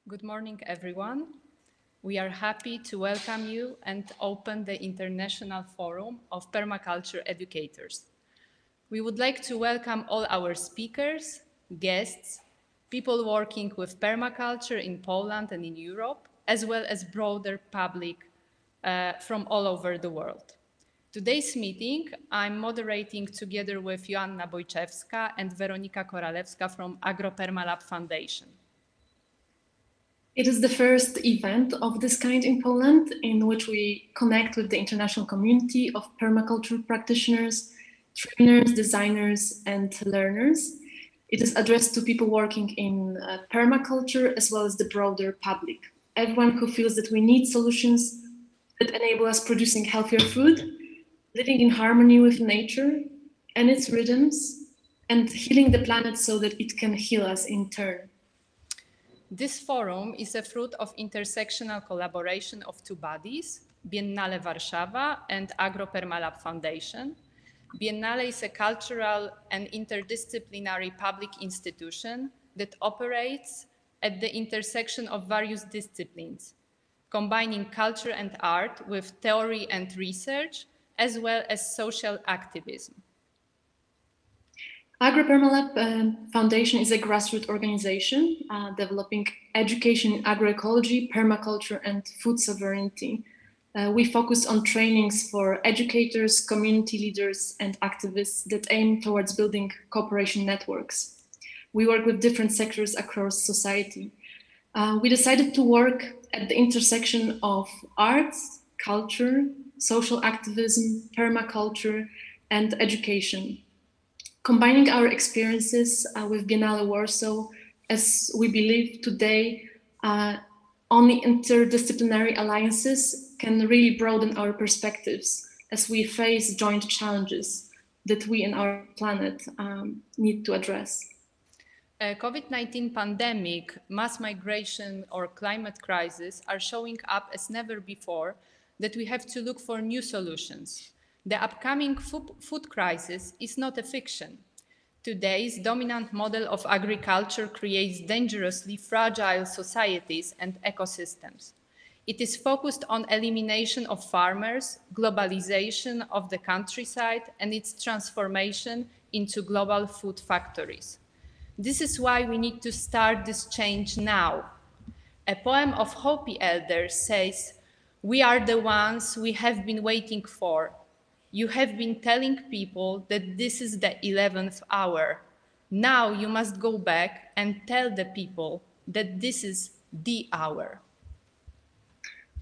Good morning, everyone. We are happy to welcome you and open the International Forum of Permaculture Educators. We would like to welcome all our speakers, guests, people working with permaculture in Poland and in Europe, as well as broader public from all over the world. Today's meeting I'm moderating together with Joanna Bojczewska and Weronika Koralewska from AgroPermaLab Foundation. It is the first event of this kind in Poland, in which we connect with the international community of permaculture practitioners, trainers, designers, and learners. It is addressed to people working in permaculture as well as the broader public. Everyone who feels that we need solutions that enable us producing healthier food, living in harmony with nature and its rhythms, and healing the planet so that it can heal us in turn. This forum is a fruit of intersectional collaboration of two bodies, Biennale Warszawa and AgroPermaLab Foundation. Biennale is a cultural and interdisciplinary public institution that operates at the intersection of various disciplines, combining culture and art with theory and research, as well as social activism. AgroPermaLab Foundation is a grassroots organization developing education in agroecology, permaculture, and food sovereignty. We focus on trainings for educators, community leaders, and activists that aim towards building cooperation networks. We work with different sectors across society. We decided to work at the intersection of arts, culture, social activism, permaculture, and education, combining our experiences with Biennale Warsaw, as we believe today only interdisciplinary alliances can really broaden our perspectives as we face joint challenges that we and our planet need to address. COVID-19 pandemic, mass migration, or climate crisis are showing up as never before that we have to look for new solutions. The upcoming food crisis is not a fiction. Today's dominant model of agriculture creates dangerously fragile societies and ecosystems. It is focused on elimination of farmers, globalization of the countryside, and its transformation into global food factories. This is why we need to start this change now. A poem of Hopi elders says, "We are the ones we have been waiting for. You have been telling people that this is the 11th hour. Now you must go back and tell the people that this is the hour."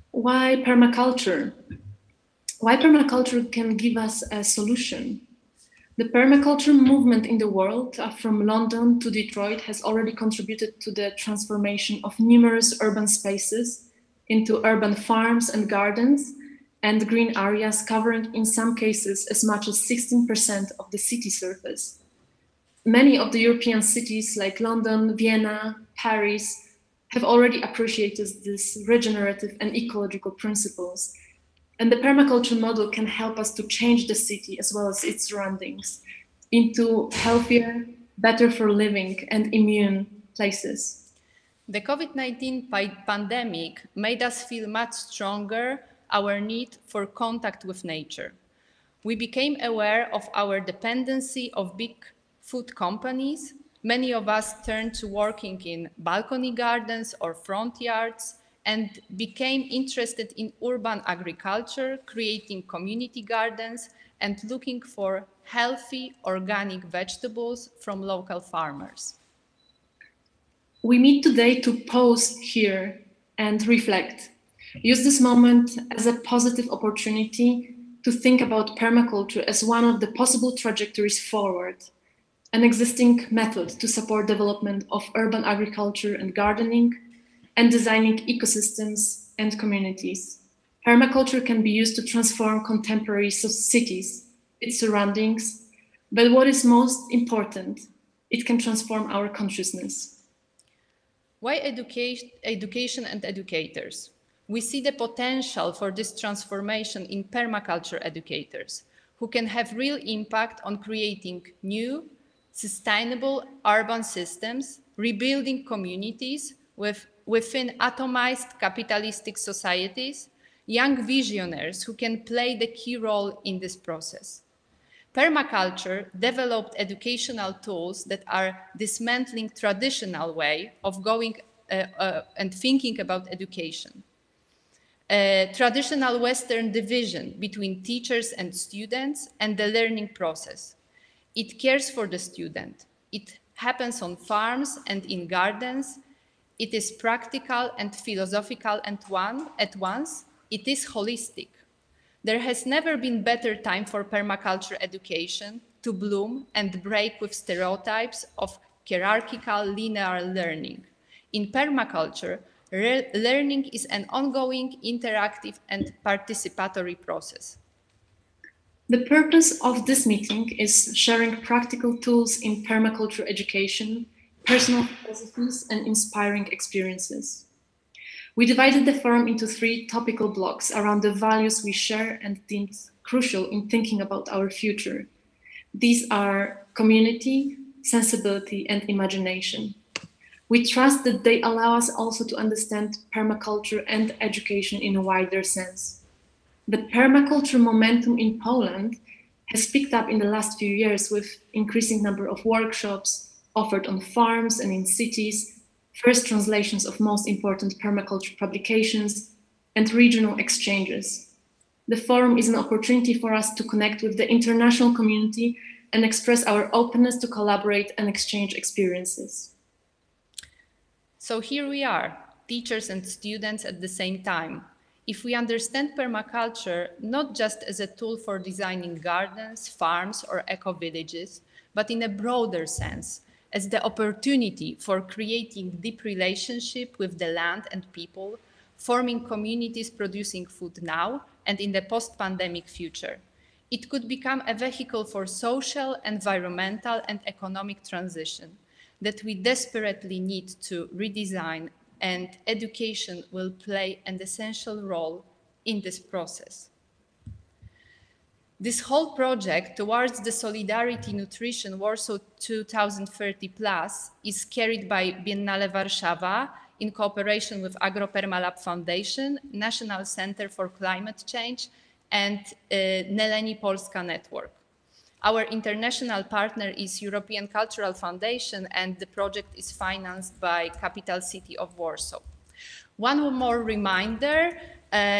Why permaculture? Why permaculture can give us a solution? The permaculture movement in the world, from London to Detroit, has already contributed to the transformation of numerous urban spaces into urban farms and gardens, and green areas covering, in some cases, as much as 16% of the city surface. Many of the European cities like London, Vienna, Paris have already appreciated these regenerative and ecological principles. And the permaculture model can help us to change the city as well as its surroundings into healthier, better for living and immune places. The COVID-19 pandemic made us feel much stronger our need for contact with nature. We became aware of our dependency of big food companies. Many of us turned to working in balcony gardens or front yards and became interested in urban agriculture, creating community gardens and looking for healthy organic vegetables from local farmers. We meet today to pause here and reflect. Use this moment as a positive opportunity to think about permaculture as one of the possible trajectories forward, an existing method to support development of urban agriculture and gardening, and designing ecosystems and communities. Permaculture can be used to transform contemporary cities, its surroundings, but what is most important, it can transform our consciousness. Why education and educators? We see the potential for this transformation in permaculture educators, who can have real impact on creating new, sustainable urban systems, rebuilding communities with within atomized capitalistic societies, young visionaries who can play the key role in this process. Permaculture developed educational tools that are dismantling traditional way of going and thinking about education. A traditional Western division between teachers and students and the learning process. It cares for the student. It happens on farms and in gardens. It is practical and philosophical at once. It is holistic. There has never been better time for permaculture education to bloom and break with stereotypes of hierarchical linear learning. In permaculture, learning is an ongoing, interactive, and participatory process. The purpose of this meeting is sharing practical tools in permaculture education, personal philosophies, and inspiring experiences. We divided the forum into 3 topical blocks around the values we share and deemed crucial in thinking about our future. These are community, sensibility, and imagination. We trust that they allow us also to understand permaculture and education in a wider sense. The permaculture momentum in Poland has picked up in the last few years with increasing number of workshops offered on farms and in cities, first translations of most important permaculture publications, and regional exchanges. The forum is an opportunity for us to connect with the international community and express our openness to collaborate and exchange experiences. So here we are, teachers and students at the same time. If we understand permaculture not just as a tool for designing gardens, farms, or eco-villages, but in a broader sense, as the opportunity for creating deep relationship with the land and people, forming communities producing food now and in the post-pandemic future. It could become a vehicle for social, environmental, and economic transition that we desperately need to redesign, and education will play an essential role in this process. This whole project towards the Solidarity Nutrition Warsaw 2030 Plus is carried by Biennale Warszawa in cooperation with AgroPermaLab Foundation, National Center for Climate Change, and Neleni Polska Network. Our international partner is European Cultural Foundation, and the project is financed by Capital City of Warsaw. One more reminder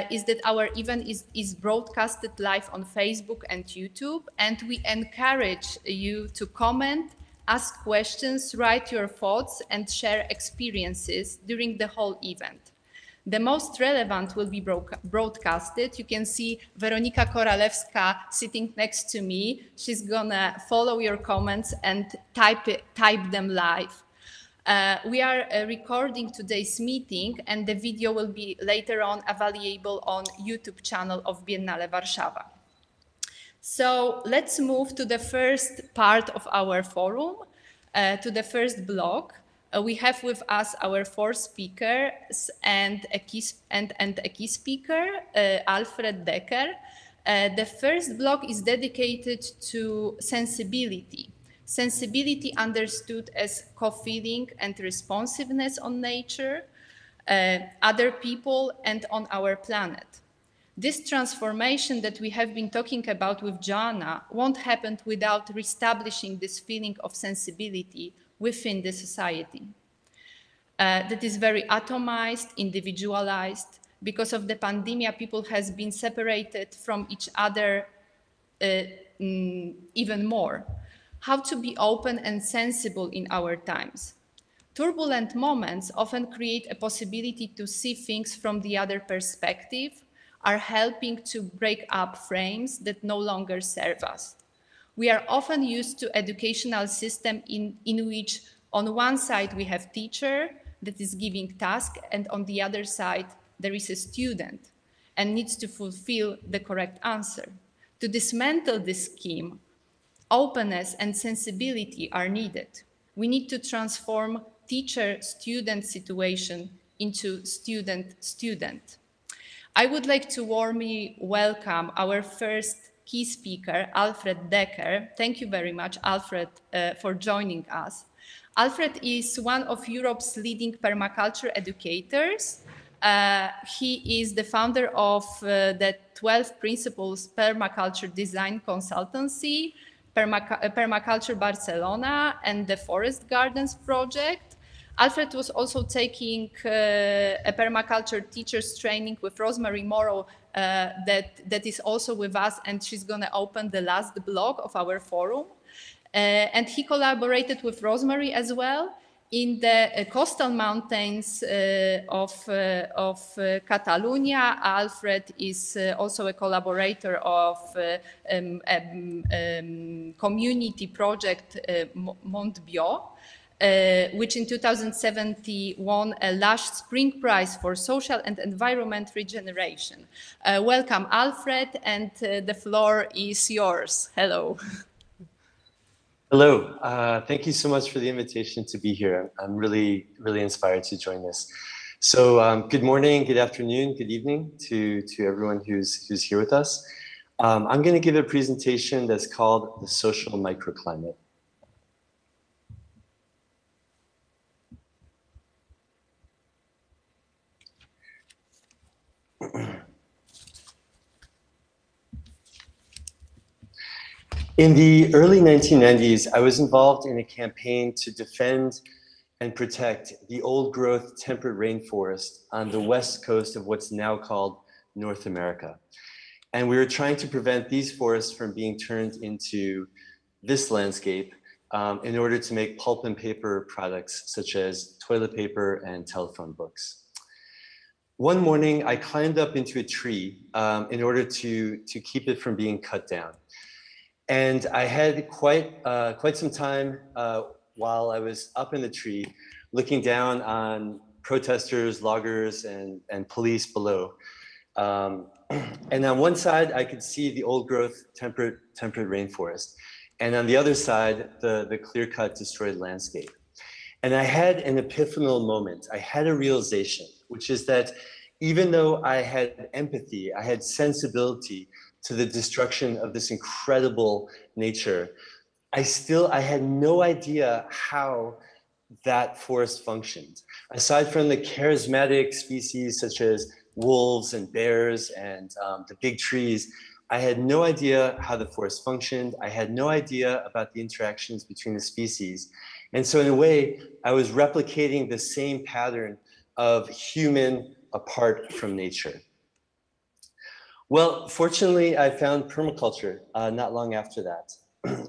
is that our event is broadcasted live on Facebook and YouTube, and we encourage you to comment, ask questions, write your thoughts, and share experiences during the whole event. The most relevant will be broadcasted. You can see Weronika Koralewska sitting next to me. She's gonna follow your comments and type them live. We are recording today's meeting, and the video will be later on available on YouTube channel of Biennale Warszawa. So let's move to the first part of our forum, to the first block. We have with us our 4 speakers and a key speaker, Alfred Decker. The first block is dedicated to sensibility. Sensibility understood as co-feeling and responsiveness on nature, other people, and on our planet. This transformation that we have been talking about with Joanna won't happen without reestablishing this feeling of sensibility within the society. That is very atomized, individualized. Because of the pandemic, people has been separated from each other even more. How to be open and sensible in our times. Turbulent moments often create a possibility to see things from the other perspective, are helping to break up frames that no longer serve us. We are often used to educational system in which on one side we have teacher that is giving task, and on the other side there is a student and needs to fulfill the correct answer. To dismantle this scheme, openness and sensibility are needed. We need to transform teacher-student situation into student-student. I would like to warmly welcome our first key speaker, Alfred Decker. Thank you very much, Alfred, for joining us. Alfred is one of Europe's leading permaculture educators. He is the founder of the 12 Principles Permaculture Design Consultancy, Permaculture Barcelona, and the Forest Gardens Project. Alfred was also taking a permaculture teacher's training with Rosemary Morrow that is also with us, and she's going to open the last blog of our forum. And he collaborated with Rosemary as well in the coastal mountains of Catalonia. Alfred is also a collaborator of community project Montbiot, which in 2017 won a Lush Spring Prize for Social and Environment Regeneration. Welcome, Alfred, and the floor is yours. Hello. Hello, thank you so much for the invitation to be here. I'm really inspired to join this. So good morning, good afternoon, good evening to everyone who's here with us. I'm going to give a presentation that's called The Social Microclimate. In the early 1990s, I was involved in a campaign to defend and protect the old-growth temperate rainforest on the west coast of what's now called North America. And we were trying to prevent these forests from being turned into this landscape in order to make pulp and paper products such as toilet paper and telephone books. One morning, I climbed up into a tree in order to keep it from being cut down. And I had quite some time while I was up in the tree, looking down on protesters, loggers, and police below. And on one side, I could see the old-growth temperate rainforest, and on the other side, the clear-cut destroyed landscape. And I had an epiphanal moment. I had a realization, which is that even though I had empathy, I had sensibility to the destruction of this incredible nature, I had no idea how that forest functioned. Aside from the charismatic species such as wolves and bears and the big trees, I had no idea how the forest functioned. I had no idea about the interactions between the species. And so in a way, I was replicating the same pattern of human apart from nature. Well, fortunately, I found permaculture not long after that.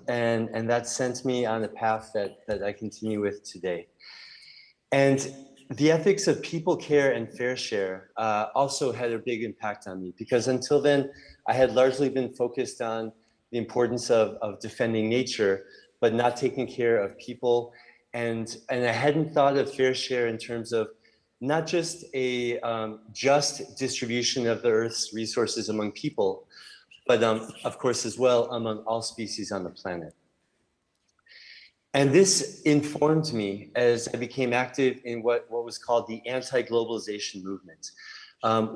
And that sent me on a path that I continue with today. And the ethics of people care and fair share also had a big impact on me, because until then, I had largely been focused on the importance of defending nature, but not taking care of people. And I hadn't thought of fair share in terms of not just a just distribution of the Earth's resources among people, but of course as well among all species on the planet. And this informed me as I became active in what was called the anti-globalization movement,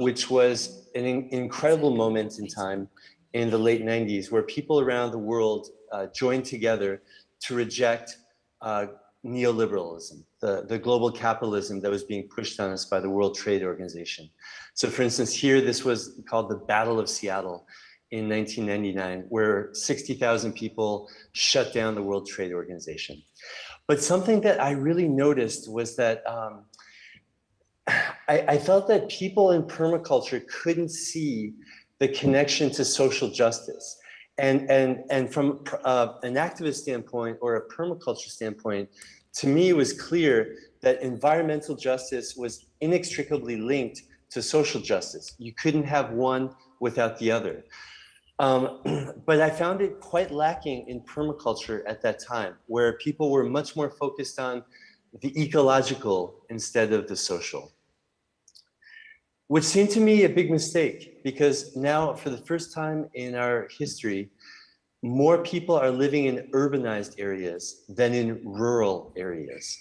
which was an incredible moment in time in the late 90s, where people around the world joined together to reject neoliberalism, the global capitalism that was being pushed on us by the World Trade Organization. So for instance, here, this was called the Battle of Seattle in 1999, where 60,000 people shut down the World Trade Organization. But something that I really noticed was that I felt that people in permaculture couldn't see the connection to social justice. And from an activist standpoint or a permaculture standpoint, to me, it was clear that environmental justice was inextricably linked to social justice. You couldn't have one without the other. But I found it quite lacking in permaculture at that time, where people were much more focused on the ecological instead of the social. Which seemed to me a big mistake, because now, for the first time in our history, more people are living in urbanized areas than in rural areas.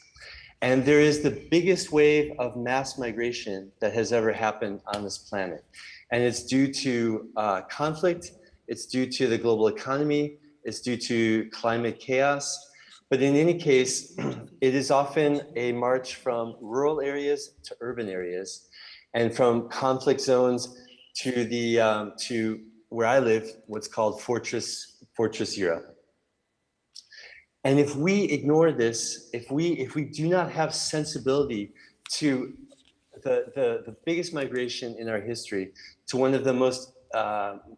And there is the biggest wave of mass migration that has ever happened on this planet. And it's due to conflict, it's due to the global economy, it's due to climate chaos, But in any case, it is often a march from rural areas to urban areas, and from conflict zones to to where I live, what's called Fortress Europe. And if we ignore this, if we do not have sensibility to the biggest migration in our history, to one of the most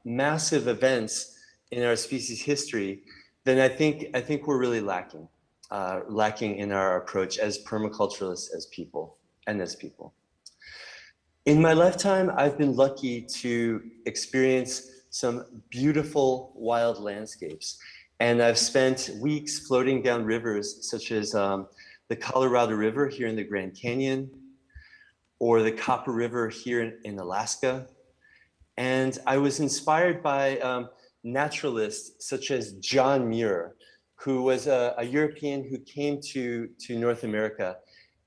massive events in our species history, then I think we're really lacking in our approach as permaculturalists, as people, and as people. In my lifetime, I've been lucky to experience some beautiful wild landscapes. And I've spent weeks floating down rivers such as the Colorado River here in the Grand Canyon, or the Copper River here in Alaska. And I was inspired by naturalists such as John Muir, who was a European who came to North America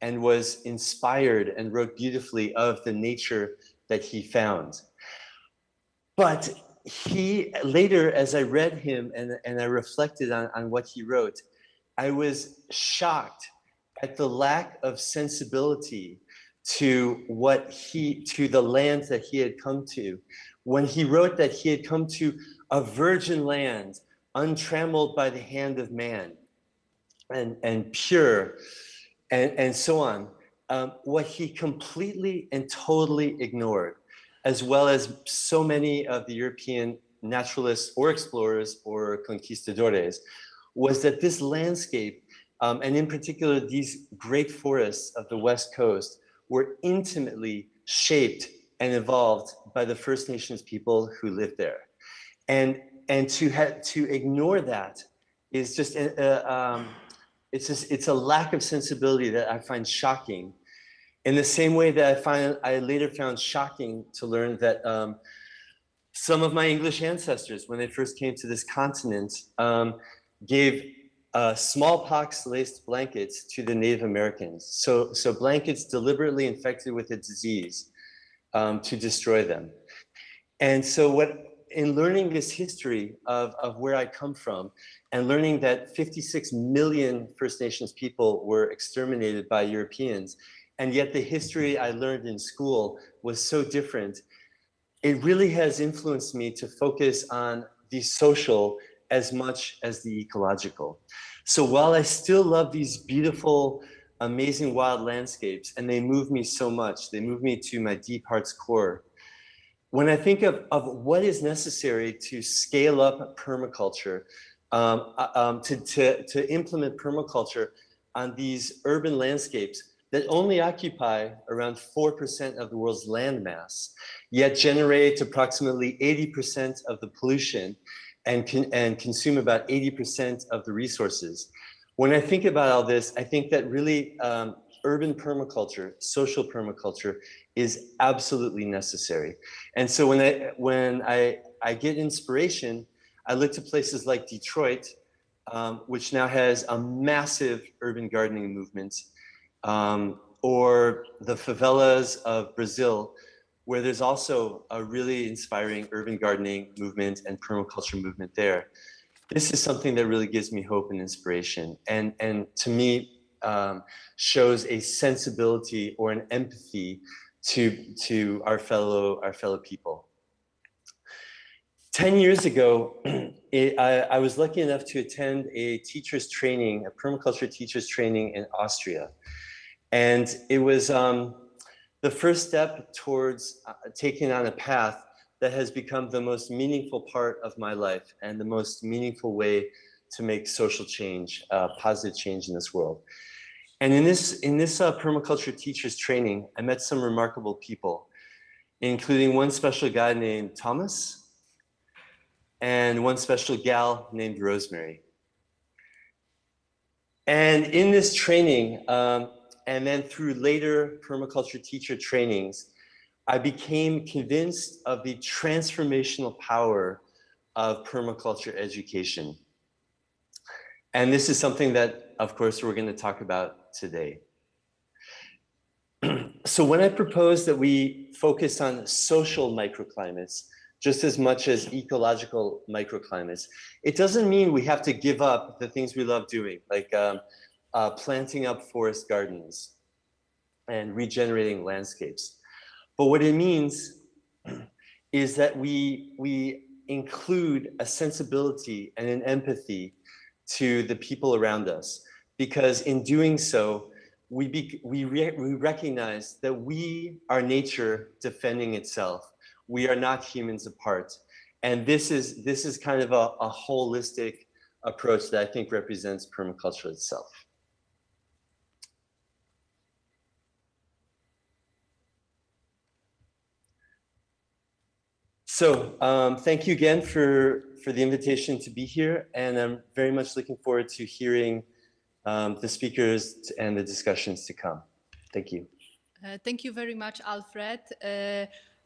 and was inspired and wrote beautifully of the nature that he found. But he later, as I read him and I reflected on what he wrote, I was shocked at the lack of sensibility to the land that he had come to. When he wrote that he had come to a virgin land, untrammeled by the hand of man, and pure, and so on, what he completely and totally ignored, as well as so many of the European naturalists or explorers or conquistadores, was that this landscape, and in particular these great forests of the West Coast, were intimately shaped and evolved by the First Nations people who lived there. And to ignore that is just it's a lack of sensibility that I find shocking. In the same way that I later found shocking to learn that some of my English ancestors, when they first came to this continent, gave smallpox-laced blankets to the Native Americans. So blankets deliberately infected with a disease to destroy them. And so in learning this history of where I come from, and learning that 56 million First Nations people were exterminated by Europeans, and yet the history I learned in school was so different, it really has influenced me to focus on the social as much as the ecological. So while I still love these beautiful, amazing wild landscapes, and they move me so much, they move me to my deep heart's core, when I think of what is necessary to scale up permaculture, to implement permaculture on these urban landscapes that only occupy around 4% of the world's land mass, yet generate approximately 80% of the pollution and consume about 80% of the resources. When I think about all this, I think that really urban permaculture, social permaculture, is absolutely necessary. And so when I get inspiration, I look to places like Detroit, which now has a massive urban gardening movement, or the favelas of Brazil, where there's also a really inspiring urban gardening movement and permaculture movement there. This is something that really gives me hope and inspiration, and to me shows a sensibility or an empathy to our fellow people. 10 years ago, I was lucky enough to attend a teacher's training, a permaculture teacher's training in Austria. And it was the first step towards taking on a path that has become the most meaningful part of my life and the most meaningful way to make social change, positive change in this world. And in this permaculture teacher's training, I met some remarkable people, including one special guy named Thomas and one special gal named Rosemary. And in this training, and then through later permaculture teacher trainings, I became convinced of the transformational power of permaculture education. And this is something that, of course, we're going to talk about today. So when I propose that we focus on social microclimates, just as much as ecological microclimates. It doesn't mean we have to give up the things we love doing, like planting up forest gardens and regenerating landscapes. But what it means is that we include a sensibility and an empathy to the people around us, because in doing so, we recognize that we are nature defending itself. We are not humans apart. And this is kind of a holistic approach that I think represents permaculture itself. So thank you again for the invitation to be here. And I'm very much looking forward to hearing the speakers and the discussions to come. Thank you. Thank you very much, Alfred.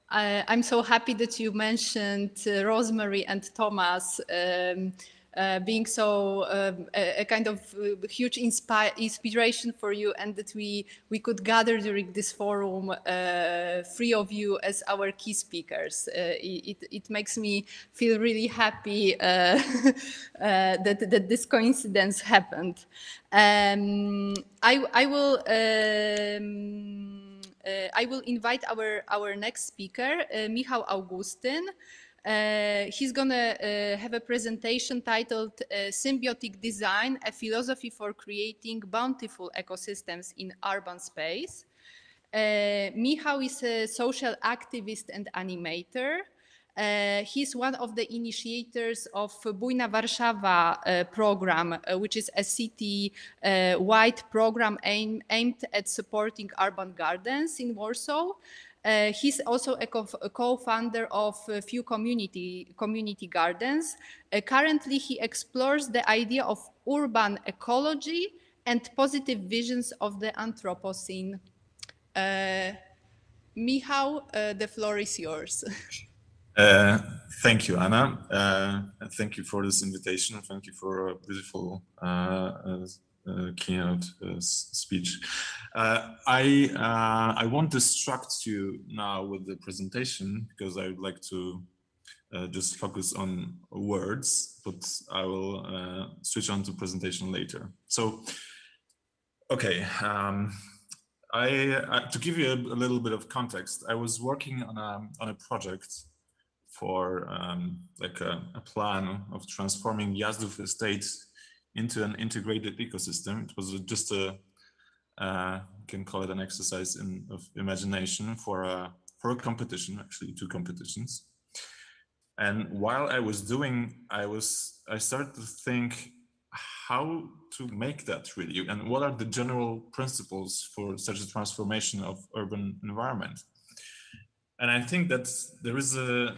I'm so happy that you mentioned Rosemary and Thomas being so a kind of huge inspiration for you, and that we could gather during this forum three of you as our key speakers. It makes me feel really happy that this coincidence happened. I will invite our next speaker, Michał Augustyn. He's gonna have a presentation titled Symbiotic Design, a Philosophy for Creating Bountiful Ecosystems in Urban Space. Michał is a social activist and animator. He's one of the initiators of Bujna Warszawa program, which is a city-wide program aimed at supporting urban gardens in Warsaw. He's also a co-founder of a few community gardens. Currently, he explores the idea of urban ecology and positive visions of the Anthropocene. Michał, the floor is yours. Thank you, Anna. Thank you for this invitation. Thank you for a beautiful keynote speech. I won't distract you now with the presentation, because I would like to just focus on words, but I will switch on to presentation later. So, okay. To give you a little bit of context, I was working on a project for like a plan of transforming Jazdów estate into an integrated ecosystem. It was just you can call it an exercise of imagination for a competition, actually 2 competitions. And while I was doing, I started to think how to make that really, and what are the general principles for such a transformation of urban environment. And I think that there is a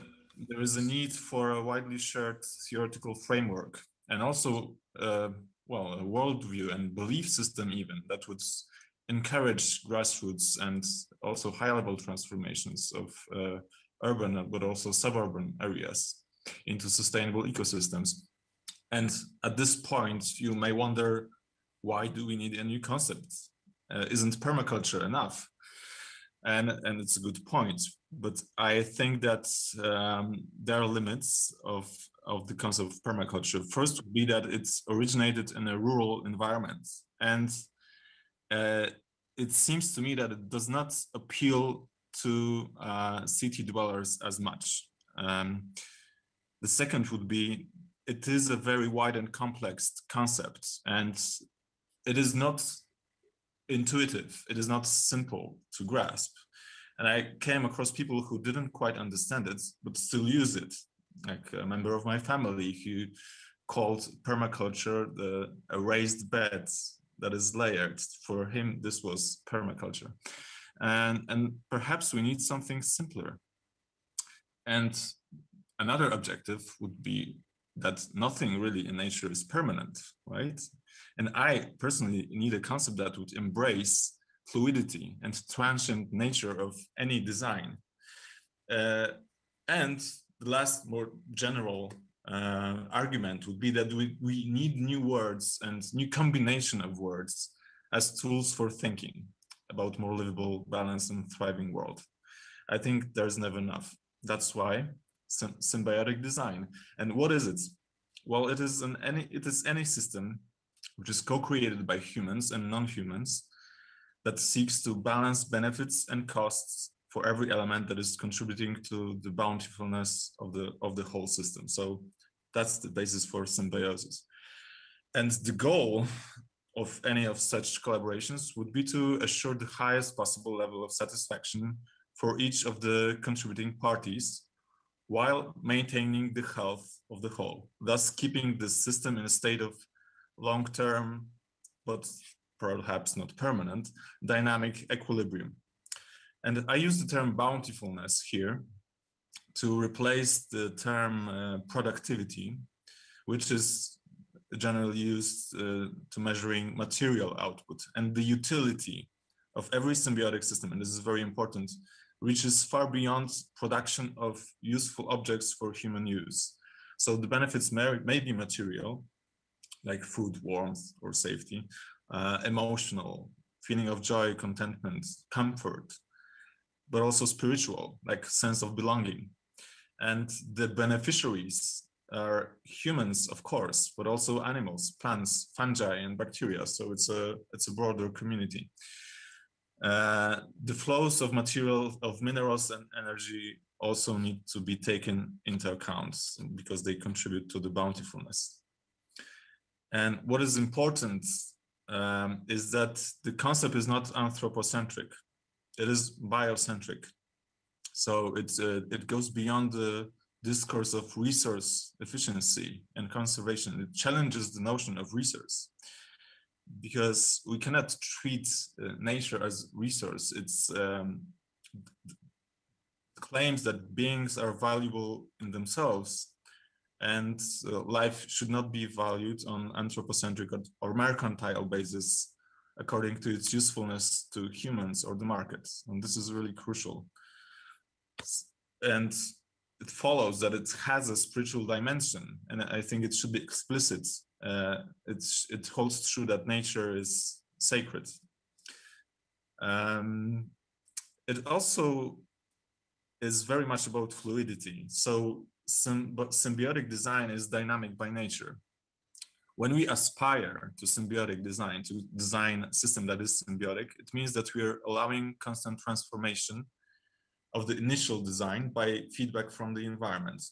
need for a widely shared theoretical framework, and also well, a worldview and belief system even that would encourage grassroots and also high-level transformations of urban but also suburban areas into sustainable ecosystems. And at this point, you may wonder, why do we need a new concept? Isn't permaculture enough? And it's a good point, but I think that there are limits of the concept of permaculture. First would be that it's originated in a rural environment, and it seems to me that it does not appeal to city dwellers as much. The second would be, it is a very wide and complex concept, and it is not intuitive. It is not simple to grasp. And I came across people who didn't quite understand it, but still use it. Like a member of my family who called permaculture a raised bed that is layered. For him, this was permaculture. And perhaps we need something simpler. And another objective would be that nothing really in nature is permanent, right? And I personally need a concept that would embrace fluidity and transient nature of any design. And the last, more general argument would be that we need new words and new combination of words as tools for thinking about more livable, balanced, and thriving world. I think there's never enough. That's why symbiotic design. And what is it? Well, it is any system which is co-created by humans and non-humans that seeks to balance benefits and costs for every element that is contributing to the bountifulness of the whole system. So that's the basis for symbiosis. And the goal of any of such collaborations would be to assure the highest possible level of satisfaction for each of the contributing parties, while maintaining the health of the whole, thus keeping the system in a state of long-term, but perhaps not permanent, dynamic equilibrium. And I use the term bountifulness here to replace the term productivity, which is generally used to measuring material output. And the utility of every symbiotic system, and this is very important, reaches far beyond production of useful objects for human use. So the benefits may be material, like food, warmth, or safety, emotional, feeling of joy, contentment, comfort, but also spiritual, like sense of belonging. And the beneficiaries are humans, of course, but also animals, plants, fungi, and bacteria. So it's a broader community. The flows of material, of minerals and energy also need to be taken into account because they contribute to the bountifulness. And what is important is that the concept is not anthropocentric, it is biocentric. So it goes beyond the discourse of resource efficiency and conservation. It challenges the notion of resource, because we cannot treat nature as resource. It's claims that beings are valuable in themselves, and life should not be valued on anthropocentric or mercantile basis according to its usefulness to humans or the market. And this is really crucial. And it follows that it has a spiritual dimension, and I think it should be explicit. It holds true that nature is sacred. It also is very much about fluidity. So symbiotic design is dynamic by nature. When we aspire to symbiotic design, to design a system that is symbiotic, it means that we are allowing constant transformation of the initial design by feedback from the environment.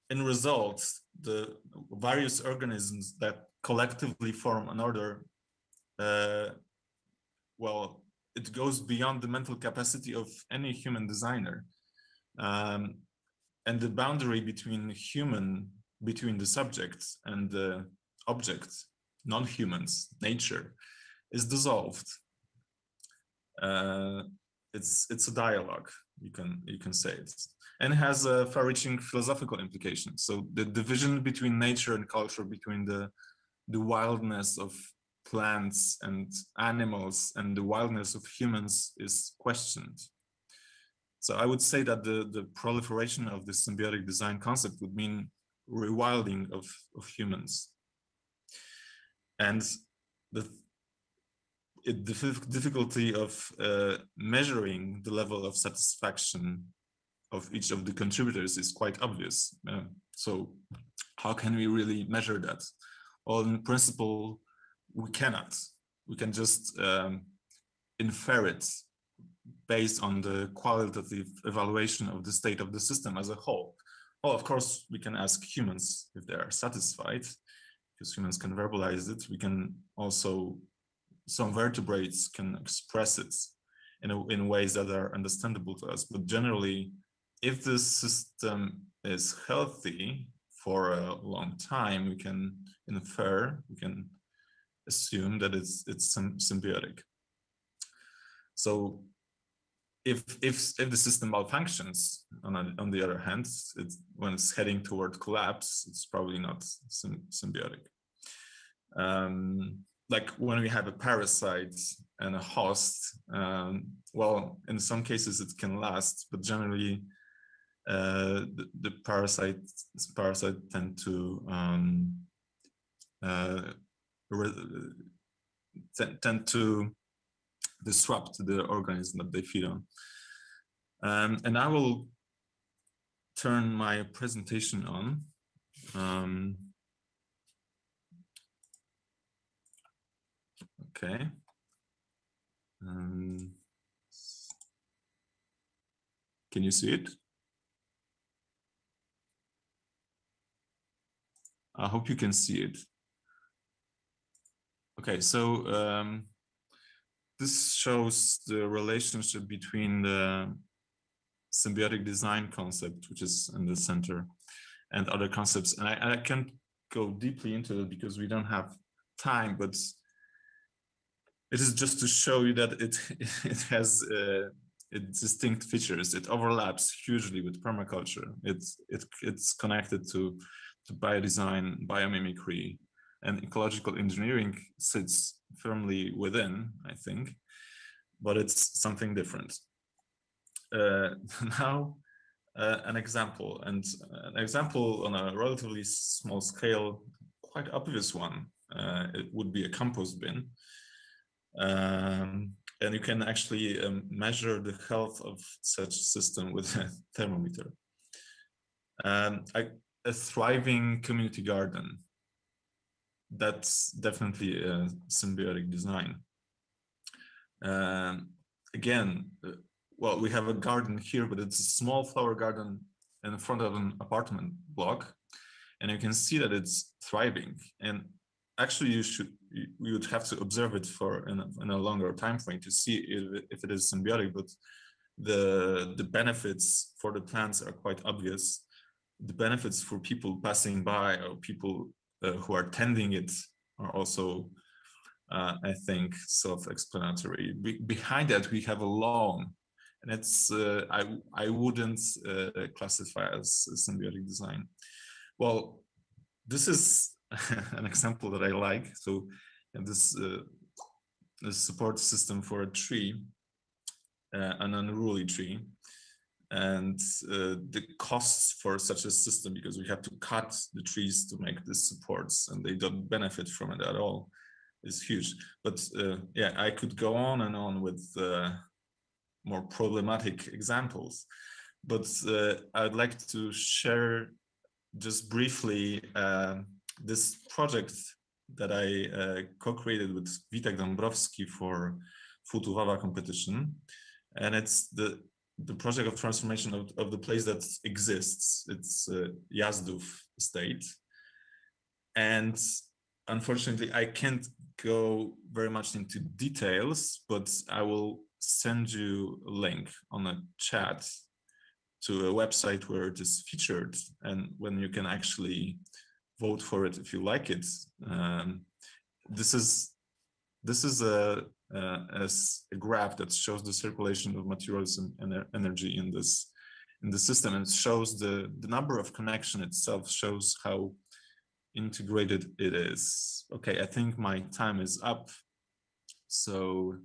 In results, the various organisms that collectively form an order, well, it goes beyond the mental capacity of any human designer. And the boundary between the subject and the object, non-humans, nature, is dissolved. It's a dialogue, you can say it, and has a far-reaching philosophical implication. So the division between nature and culture, between the wildness of plants and animals and the wildness of humans, is questioned. So I would say that the proliferation of the symbiotic design concept would mean rewilding of humans. And the difficulty of measuring the level of satisfaction of each of the contributors is quite obvious. So how can we really measure that? Well, in principle, we cannot. We can just infer it based on the qualitative evaluation of the state of the system as a whole. Well, of course, we can ask humans if they are satisfied, because humans can verbalize it. We can also, some vertebrates can express it in ways that are understandable to us. But generally, if the system is healthy for a long time, we can infer, we can assume that it's symbiotic. So if the system malfunctions, on the other hand, when it's heading toward collapse, it's probably not symbiotic. Like when we have a parasite and a host, well, in some cases it can last, but generally the parasites tend to disrupt the organism that they feed on. And I will turn my presentation on. Okay. Can you see it? I hope you can see it. Okay, so this shows the relationship between the symbiotic design concept, which is in the center, and other concepts. And I can't go deeply into it because we don't have time, but it is just to show you that it has distinct features. It overlaps hugely with permaculture. It's connected to biodesign, biomimicry, and ecological engineering sits firmly within, I think, but it's something different. Now, an example on a relatively small scale, quite obvious one. It would be a compost bin. And you can actually measure the health of such system with a thermometer. A thriving community garden. That's definitely a symbiotic design. Again, well, we have a garden here, but it's a small flower garden in front of an apartment block, and you can see that it's thriving. And actually, you would have to observe it for in a longer time frame to see if it is symbiotic. But the benefits for the plants are quite obvious. The benefits for people passing by or people who are tending it are also, I think, self-explanatory. Behind that, we have a lawn, and it's I wouldn't classify as a symbiotic design. Well, this is an example that I like. So this support system for a tree, an unruly tree, and the costs for such a system, because we have to cut the trees to make these supports and they don't benefit from it at all, is huge. But yeah, I could go on and on with more problematic examples, but I'd like to share just briefly this project that I co-created with Witek Dąbrowski for Food to Wawa competition. And it's the project of transformation of the place that exists. It's Jazdów estate. And unfortunately, I can't go very much into details, but I will send you a link on a chat to a website where it is featured and when you can actually vote for it if you like it. This is a graph that shows the circulation of materials and energy in the system, and it shows the number of connection itself shows how integrated it is. Okay, I think my time is up, so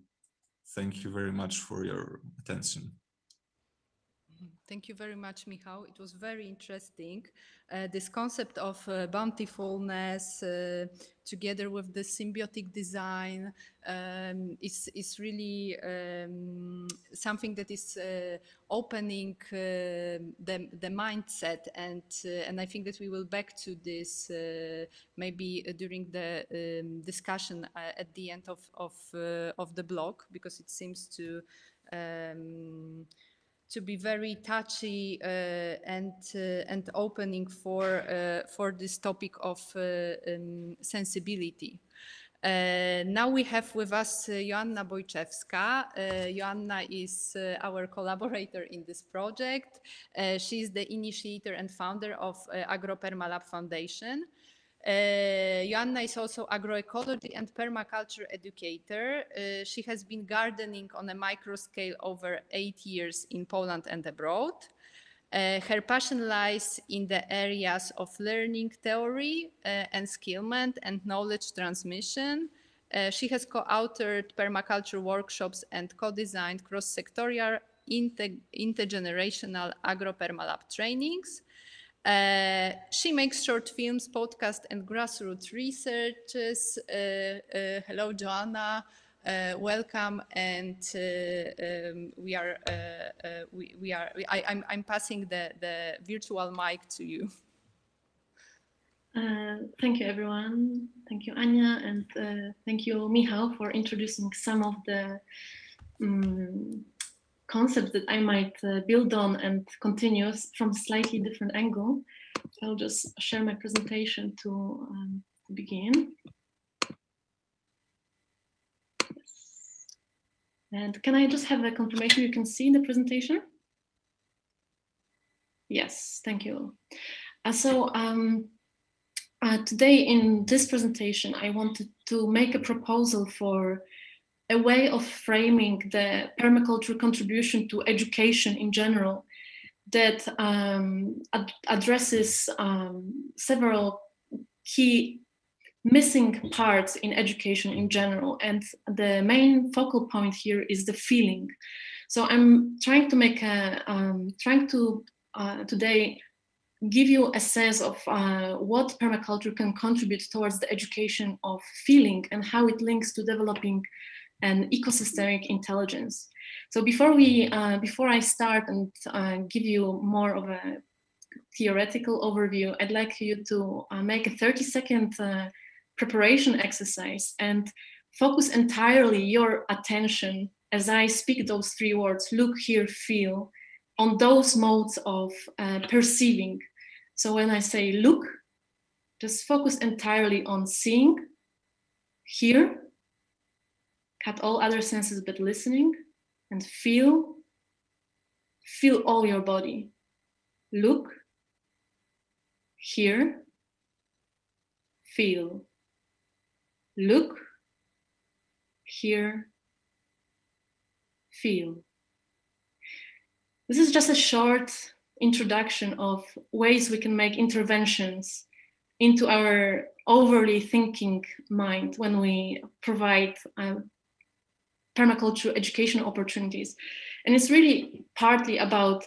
thank you very much for your attention. Thank you very much, Michał. It was very interesting. This concept of bountifulness together with the symbiotic design is really something that is opening the mindset, and I think that we will back to this maybe during the discussion at the end of the blog, because it seems to be very touchy and opening for this topic of sensibility. Now we have with us Joanna Bojczewska. Joanna is our collaborator in this project. She is the initiator and founder of Permalab Foundation. Joanna is also agroecology and permaculture educator. She has been gardening on a micro scale over 8 years in Poland and abroad. Her passion lies in the areas of learning theory and skillment and knowledge transmission. She has co-authored permaculture workshops and co-designed cross-sectorial intergenerational agro-permalab trainings. She makes short films, podcasts, and grassroots researches. Hello, Joanna. welcome, and I'm passing the virtual mic to you. Thank you, everyone. Thank you, Anya, and thank you, Michał, for introducing some of the concepts that I might build on and continue from a slightly different angle. I'll just share my presentation to begin. Yes. And can I just have a confirmation you can see the presentation? Yes, thank you. Today in this presentation, I wanted to make a proposal for a way of framing the permaculture contribution to education in general that addresses several key missing parts in education in general. And the main focal point here is the feeling. So I'm trying to make today give you a sense of what permaculture can contribute towards the education of feeling and how it links to developing an ecosystemic intelligence. So before I start and give you more of a theoretical overview, I'd like you to make a 30-second preparation exercise and focus entirely your attention as I speak those three words: look, hear, feel, on those modes of perceiving. So when I say look, just focus entirely on seeing, hear, cut all other senses but listening, and feel all your body. Look, hear, feel. Look, hear, feel. This is just a short introduction of ways we can make interventions into our overly thinking mind when we provide permaculture education opportunities. And it's really partly about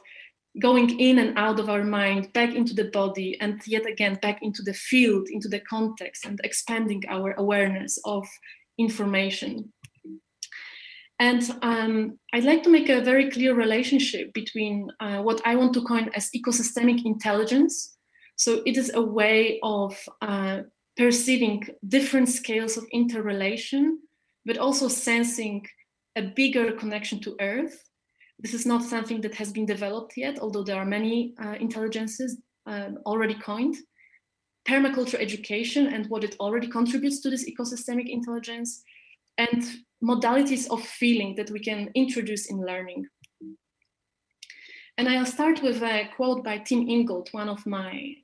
going in and out of our mind, back into the body, and yet again, back into the field, into the context, and expanding our awareness of information. And I'd like to make a very clear relationship between what I want to coin as ecosystemic intelligence. So it is a way of perceiving different scales of interrelation, but also sensing a bigger connection to Earth. This is not something that has been developed yet, although there are many intelligences already coined. Permaculture education and what it already contributes to this ecosystemic intelligence, and modalities of feeling that we can introduce in learning. And I'll start with a quote by Tim Ingold, one of my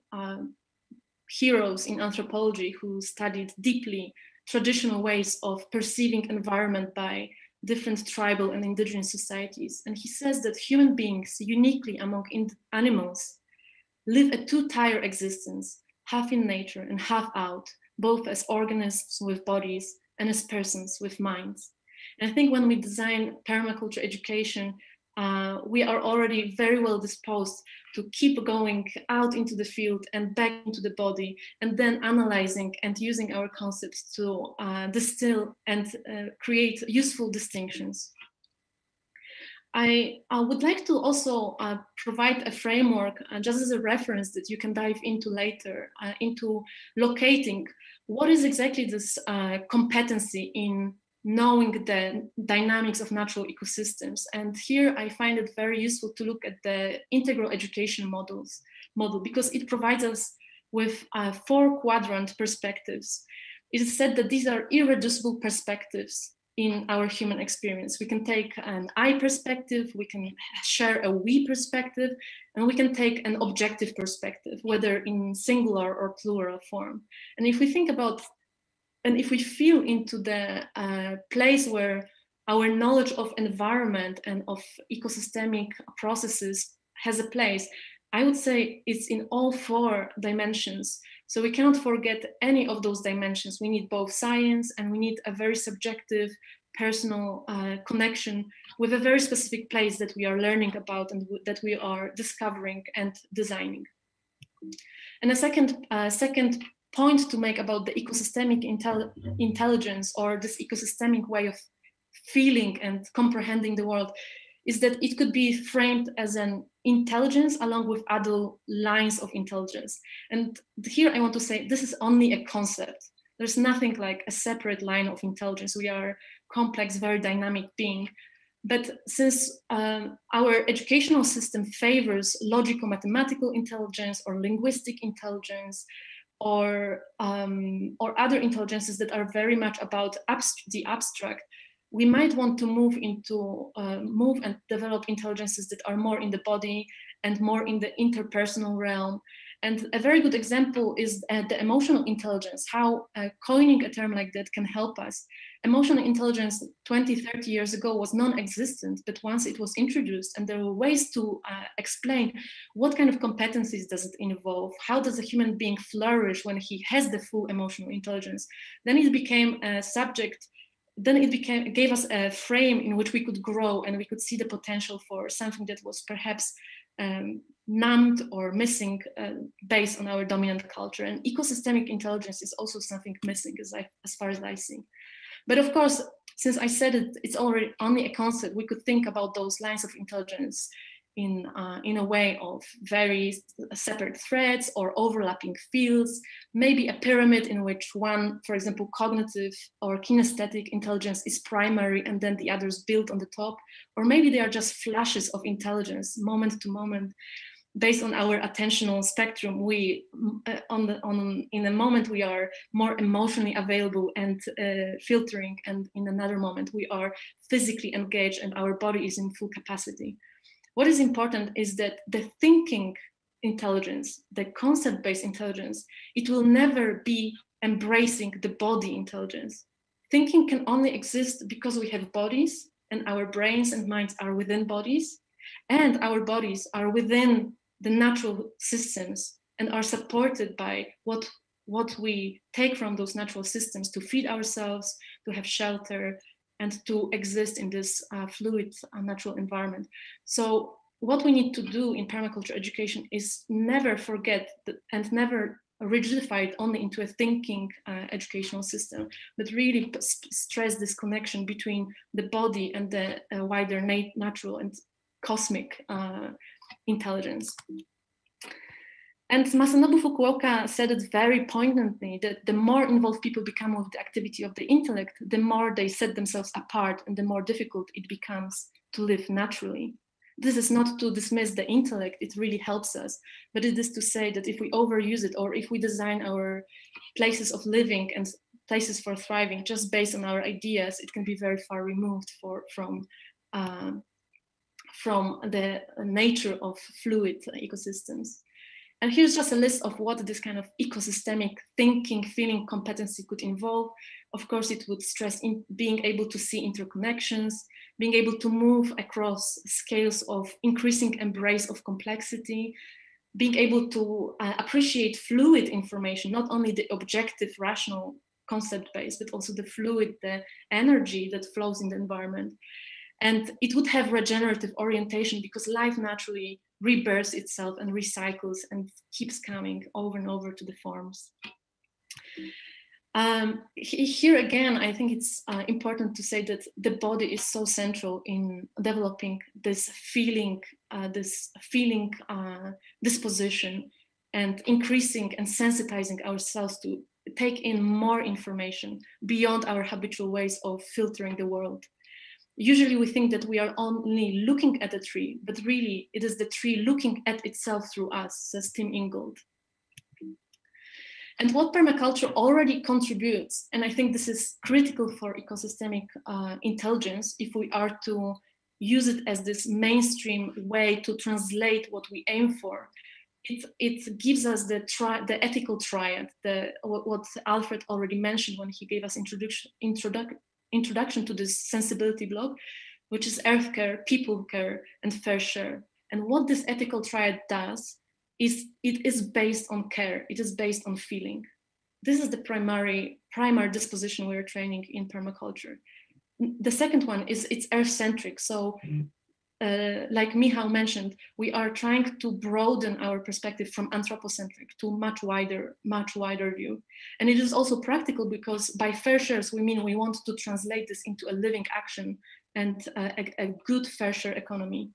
heroes in anthropology, who studied deeply traditional ways of perceiving environment by different tribal and indigenous societies. And he says that human beings, uniquely among animals, live a two-tier existence, half in nature and half out, both as organisms with bodies and as persons with minds. And I think when we design permaculture education, we are already very well disposed to keep going out into the field and back into the body, and then analyzing and using our concepts to distill and create useful distinctions. I would like to also provide a framework just as a reference that you can dive into later, into locating what is exactly this competency in knowing the dynamics of natural ecosystems. And here I find it very useful to look at the integral education model, because it provides us with 4 quadrant perspectives. It is said that these are irreducible perspectives in our human experience. We can take an I perspective, we can share a we perspective, and we can take an objective perspective, whether in singular or plural form. And if we think about, and if we feel into the place where our knowledge of environment and of ecosystemic processes has a place, I would say it's in all 4 dimensions. So we cannot forget any of those dimensions. We need both science, and we need a very subjective, personal connection with a very specific place that we are learning about and that we are discovering and designing. And a second point to make about the ecosystemic intelligence, or this ecosystemic way of feeling and comprehending the world, is that it could be framed as an intelligence along with other lines of intelligence. And here I want to say, this is only a concept. There's nothing like a separate line of intelligence. We are complex, very dynamic being. But since our educational system favors logical mathematical intelligence or linguistic intelligence, or other intelligences that are very much about the abstract, we might want to move and develop intelligences that are more in the body and more in the interpersonal realm. And a very good example is the emotional intelligence, how coining a term like that can help us. Emotional intelligence 20, 30 years ago was non-existent, but once it was introduced and there were ways to explain what kind of competencies does it involve, how does a human being flourish when he has the full emotional intelligence, then it became a subject, then it gave us a frame in which we could grow and we could see the potential for something that was perhaps numbed or missing based on our dominant culture. And ecosystemic intelligence is also something missing as far as I see. But of course, since I said it's already only a concept, we could think about those lines of intelligence in a way of very separate threads or overlapping fields, maybe a pyramid in which one, for example, cognitive or kinesthetic intelligence is primary and then the others build on the top, or maybe they are just flashes of intelligence, moment to moment. Based on our attentional spectrum, in a moment we are more emotionally available and filtering, and in another moment we are physically engaged and our body is in full capacity. What is important is that the thinking intelligence, the concept-based intelligence, it will never be embracing the body intelligence. Thinking can only exist because we have bodies, and our brains and minds are within bodies, and our bodies are within the natural systems and are supported by what we take from those natural systems to feed ourselves, to have shelter, and to exist in this fluid natural environment. So what we need to do in permaculture education is never forget and never rigidify it only into a thinking educational system, but really stress this connection between the body and the wider natural and cosmic intelligence. And Masanobu Fukuoka said it very poignantly, that the more involved people become with the activity of the intellect, the more they set themselves apart and the more difficult it becomes to live naturally. This is not to dismiss the intellect, it really helps us, but it is to say that if we overuse it, or if we design our places of living and places for thriving just based on our ideas, it can be very far removed from the nature of fluid ecosystems. And here's just a list of what this kind of ecosystemic thinking, feeling competency could involve. Of course, it would stress in being able to see interconnections, being able to move across scales of increasing embrace of complexity, being able to appreciate fluid information, not only the objective, rational, concept-based, but also the fluid, the energy that flows in the environment. And it would have regenerative orientation because life naturally rebirths itself and recycles and keeps coming over and over to the forms. Here again, I think it's important to say that the body is so central in developing this feeling disposition and increasing and sensitizing ourselves to take in more information beyond our habitual ways of filtering the world. Usually we think that we are only looking at a tree, but really it is the tree looking at itself through us, says Tim Ingold. And what permaculture already contributes, and I think this is critical for ecosystemic intelligence, if we are to use it as this mainstream way to translate what we aim for, it gives us the ethical triad, what Alfred already mentioned when he gave us introduction to this sensibility blog, which is earth care, people care, and fair share. And what this ethical triad does is it is based on care, it is based on feeling. This is the primary disposition we are training in permaculture. The second one is it's earth-centric. So like Michał mentioned, we are trying to broaden our perspective from anthropocentric to much wider view. And it is also practical because by fair shares, we mean we want to translate this into a living action and a good fair share economy.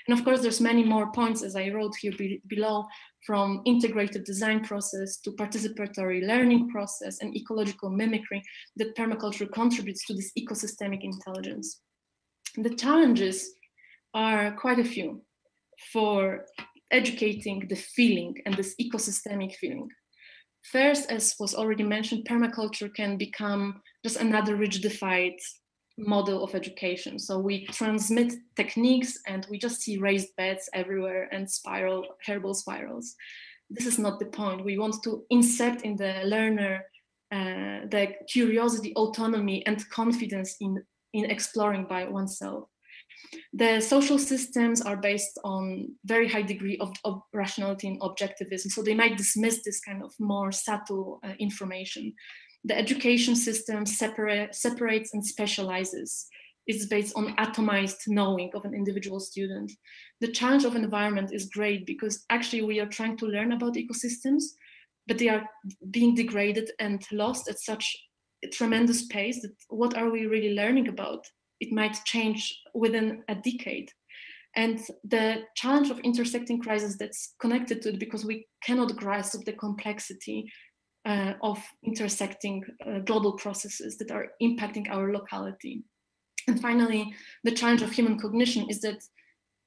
And of course, there's many more points, as I wrote here below, from integrated design process to participatory learning process and ecological mimicry that permaculture contributes to this ecosystemic intelligence. The challenges are quite a few for educating the feeling and this ecosystemic feeling. First, as was already mentioned, permaculture can become just another rigidified model of education. So we transmit techniques and we just see raised beds everywhere and herbal spirals. This is not the point. We want to incept in the learner the curiosity, autonomy, and confidence in exploring by oneself. The social systems are based on very high degree of rationality and objectivism, so they might dismiss this kind of more subtle information. The education system separates and specializes. It's based on atomized knowing of an individual student. The challenge of environment is great because actually we are trying to learn about ecosystems, but they are being degraded and lost at such a tremendous pace that what are we really learning about? It might change within a decade. And the challenge of intersecting crises that's connected to it because we cannot grasp the complexity of intersecting global processes that are impacting our locality. And finally, the challenge of human cognition is that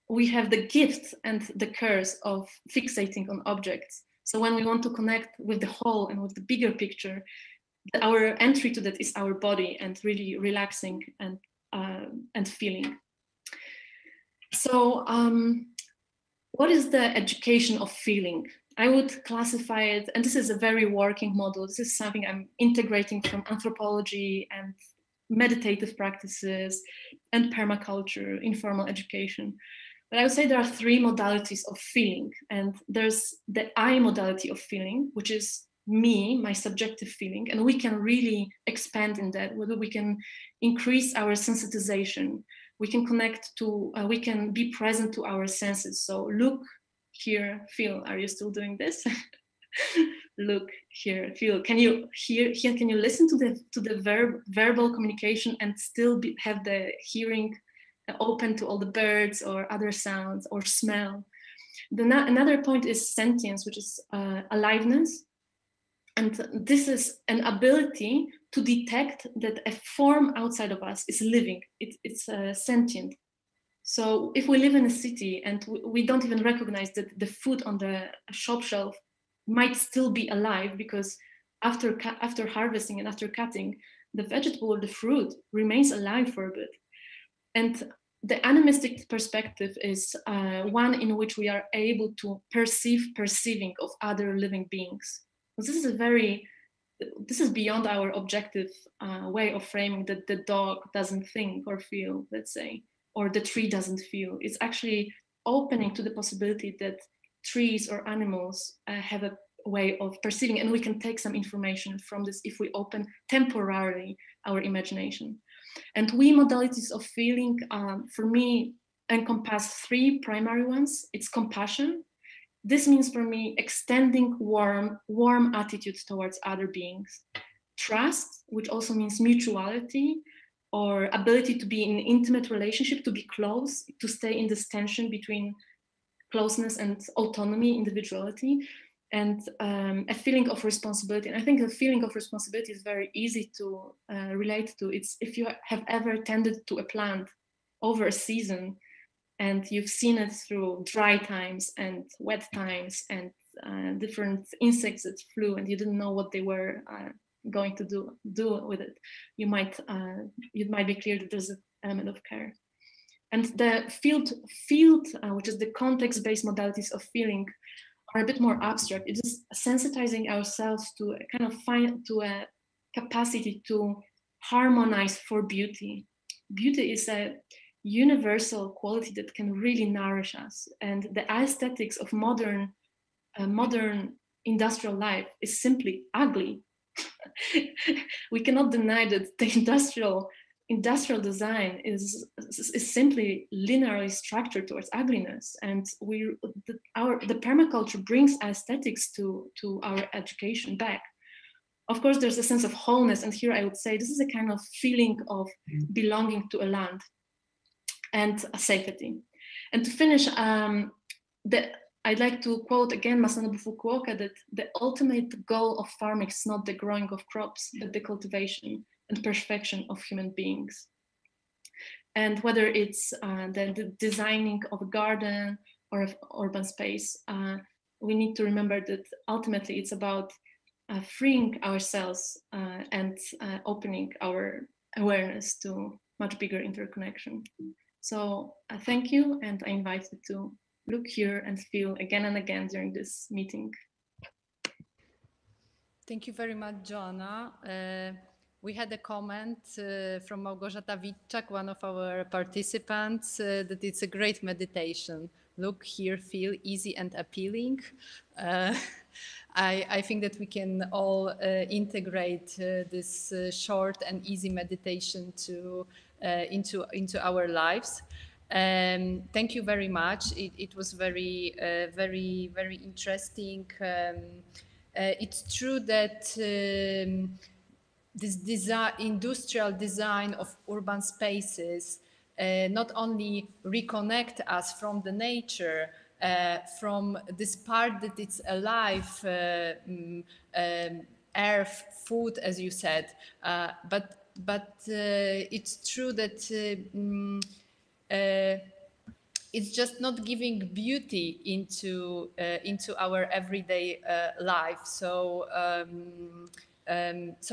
we have the gift and the curse of fixating on objects. So when we want to connect with the whole and with the bigger picture, our entry to that is our body and really relaxing and feeling. So what is the education of feeling? I would classify it, and this is a very working model. This is something I'm integrating from anthropology and meditative practices and permaculture, informal education. But I would say there are three modalities of feeling. And there's the I modality of feeling, which is me, my subjective feeling. And we can really expand in that, whether we can increase our sensitization, we can connect to, we can be present to our senses. So look, hear, feel. Are you still doing this? Look, hear, feel. Can you hear? Can you listen to the verbal communication and still have the hearing open to all the birds or other sounds or smell? Another point is sentience, which is aliveness. And this is an ability to detect that a form outside of us is living. It's sentient. So if we live in a city and we don't even recognize that the food on the shop shelf might still be alive because after harvesting and after cutting, the vegetable or the fruit remains alive for a bit. And the animistic perspective is one in which we are able to perceiving of other living beings. This is beyond our objective way of framing that the dog doesn't think or feel, let's say, or the tree doesn't feel. It's actually opening to the possibility that trees or animals have a way of perceiving, and we can take some information from this if we open temporarily our imagination. And we modalities of feeling, for me, encompass three primary ones. It's compassion. This means for me extending warm attitudes towards other beings. Trust, which also means mutuality or ability to be in an intimate relationship, to be close, to stay in this tension between closeness and autonomy, individuality, and a feeling of responsibility. And I think the feeling of responsibility is very easy to relate to. It's if you have ever tended to a plant over a season, and you've seen it through dry times and wet times and different insects that flew, and you didn't know what they were going to do with it. You might be clear that there's an element of care. And the field, which is the context-based modalities of feeling, are a bit more abstract. It is sensitizing ourselves to a kind of a capacity to harmonize for beauty. Beauty is a universal quality that can really nourish us, and the aesthetics of modern industrial life is simply ugly. We cannot deny that the industrial industrial design is simply linearly structured towards ugliness, and the permaculture brings aesthetics to our education back. Of course, there's a sense of wholeness, and here I would say this is a kind of feeling of belonging to a land and a safety. And to finish, I'd like to quote again Masanobu Fukuoka that the ultimate goal of farming is not the growing of crops, but the cultivation and perfection of human beings. And whether it's the designing of a garden or of urban space, we need to remember that ultimately it's about freeing ourselves and opening our awareness to much bigger interconnection. So thank you, and I invite you to look here and feel again and again during this meeting. Thank you very much, Joanna. We had a comment from Małgorzata Witczak, one of our participants, that it's a great meditation. Look, hear, feel, easy and appealing. I think that we can all integrate this short and easy meditation into our lives. Thank you very much. It was very, very interesting. It's true that this industrial design of urban spaces not only reconnect us from the nature, from this part that it's alive, earth, food, as you said, but it's true that it's just not giving beauty into our everyday life. So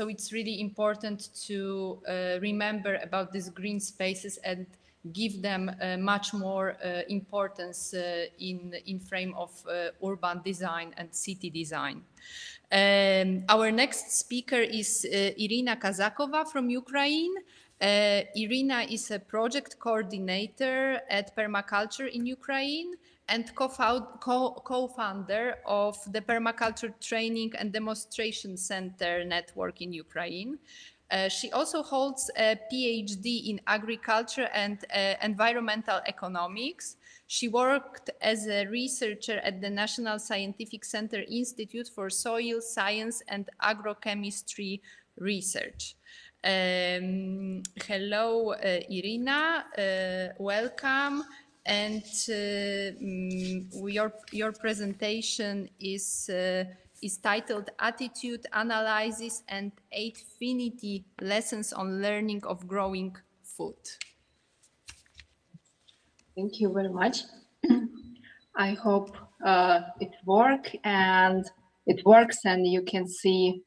it's really important to remember about these green spaces and give them much more importance in frame of urban design and city design. Our next speaker is Irina Kazakova from Ukraine. Irina is a project coordinator at Permaculture in Ukraine and co-founder of the Permaculture Training and Demonstration Center network in Ukraine. She also holds a PhD in agriculture and environmental economics. She worked as a researcher at the National Scientific Center Institute for Soil Science and Agrochemistry Research. Hello, Irina, welcome. And your presentation is titled Attitude Analysis and Affinity Lessons on Learning of Growing Food. Thank you very much. I hope it works and you can see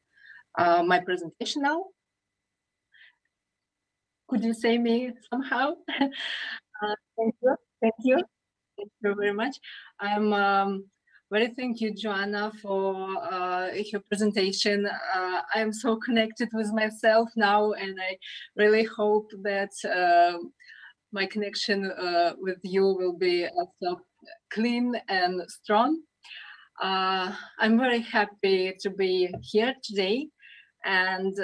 my presentation now. Could you say me somehow? Thank you very much. I'm very thank you, Joanna, for your presentation. I'm so connected with myself now, and I really hope that my connection with you will be also clean and strong. I'm very happy to be here today, and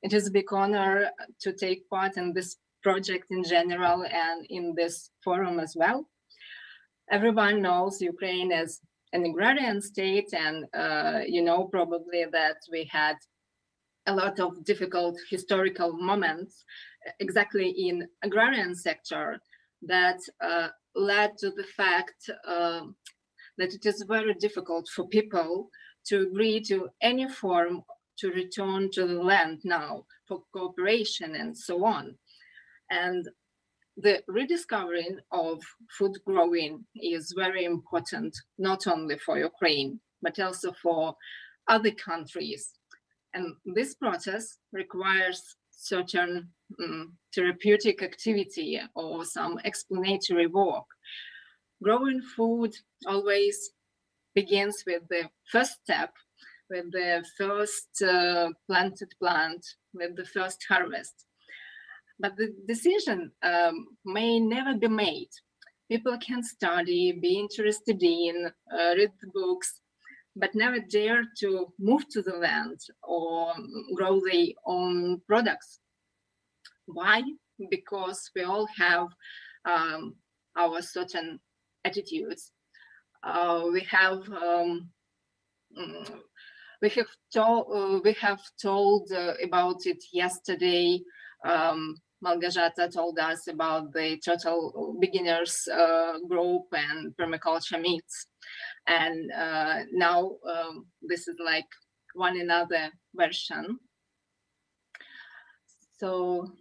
it is a big honor to take part in this project in general and in this forum as well. Everyone knows Ukraine as an agrarian state, and you know probably that we had a lot of difficult historical moments exactly in agrarian sector that led to the fact that it is very difficult for people to agree to any form to return to the land now for cooperation and so on. And the rediscovering of food growing is very important, not only for Ukraine, but also for other countries. And this process requires certain therapeutic activity or some explanatory work. Growing food always begins with the first step, with the first planted plant, with the first harvest. But the decision may never be made. People can study, be interested in, read the books, but never dare to move to the land or grow their own products. Why? Because we all have our certain attitudes. We have told about it yesterday. Malgorzata told us about the total beginners group and permaculture meets, and now this is like one another version. So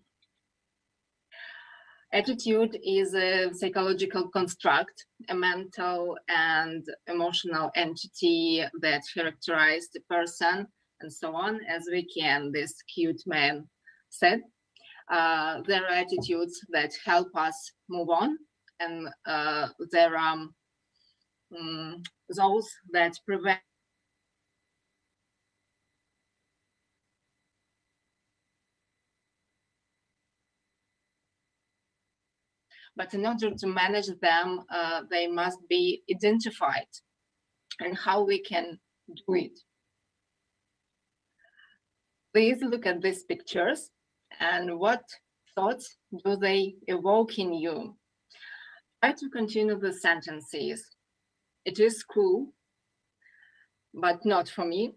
attitude is a psychological construct, a mental and emotional entity that characterizes the person and so on, as this cute man said. There are attitudes that help us move on, and there are those that prevent. But in order to manage them, they must be identified, and how we can do it. Please look at these pictures, and what thoughts do they evoke in you? Try to continue the sentences. It is cool, but not for me.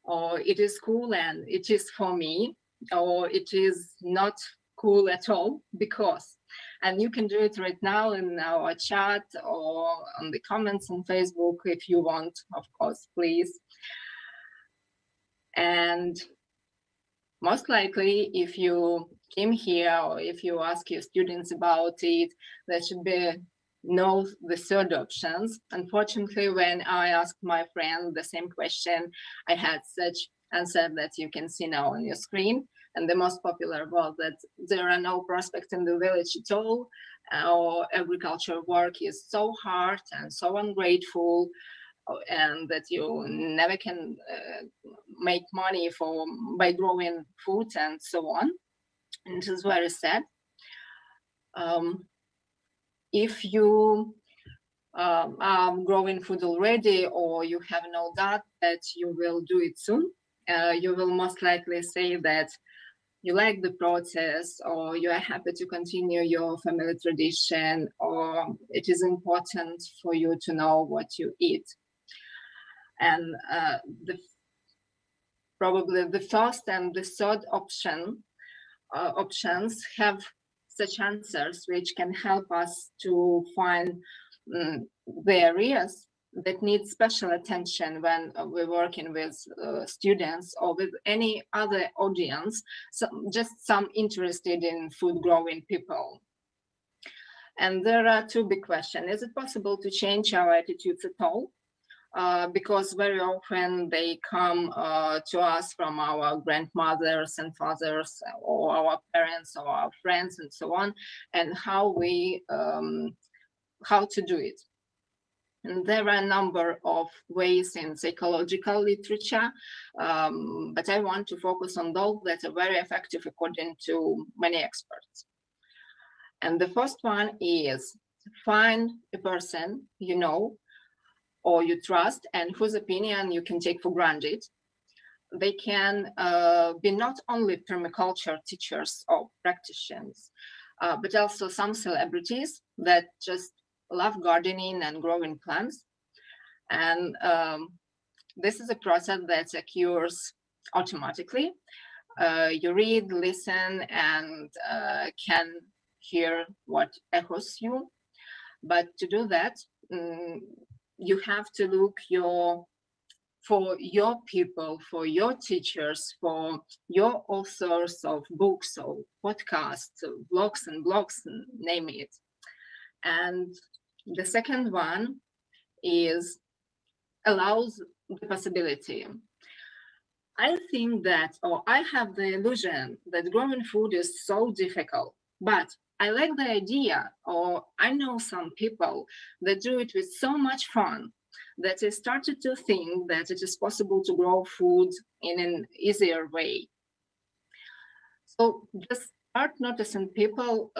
Or it is cool and it is for me. Or it is not cool at all because. And you can do it right now in our chat or on the comments on Facebook if you want, of course, please. And most likely, if you came here or if you ask your students about it, there should be the third options. Unfortunately, when I asked my friend the same question, I had such answer that you can see now on your screen. And the most popular was that there are no prospects in the village at all, or agriculture work is so hard and so ungrateful, and that you never can make money by growing food and so on. And it is very sad. If you are growing food already, or you have no doubt that you will do it soon, you will most likely say that you like the process, or you are happy to continue your family tradition, or it is important for you to know what you eat. And probably the first and the third options have such answers which can help us to find the areas that need special attention when we're working with students or with any other audience, just some interested in food growing people. And there are two big questions. Is it possible to change our attitudes at all? Because very often they come to us from our grandmothers and fathers, or our parents, or our friends, and so on, and how to do it. And there are a number of ways in psychological literature, but I want to focus on those that are very effective according to many experts. And the first one is find a person you know or you trust and whose opinion you can take for granted. They can be not only permaculture teachers or practitioners, but also some celebrities that just love gardening and growing plants. And this is a process that occurs automatically. You read, listen, and can hear what echoes you. But to do that, you have to look for your people, for your teachers, for your authors of books or podcasts, or blogs, name it. And the second one is allows the possibility. I think that, or I have the illusion that growing food is so difficult, but I like the idea, or I know some people that do it with so much fun that I started to think that it is possible to grow food in an easier way. So just start noticing people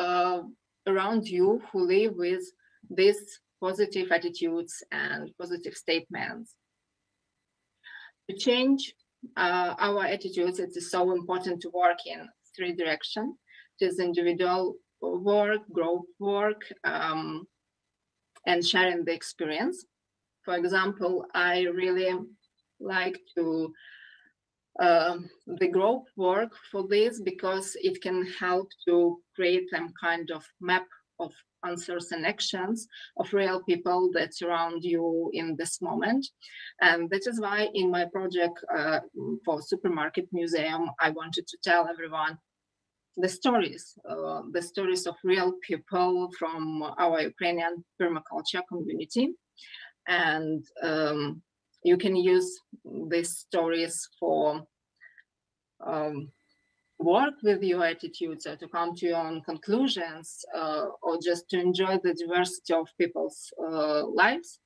around you who live with these positive attitudes and positive statements. To change our attitudes, it is so important to work in three directions. It is individual work, group work, and sharing the experience. For example, I really like to the group work for this because it can help to create some kind of map of answers and actions of real people that surround you in this moment. And that is why in my project for Supermarket Museum, I wanted to tell everyone the stories of real people from our Ukrainian permaculture community. And you can use these stories for work with your attitudes or to come to your own conclusions or just to enjoy the diversity of people's lives.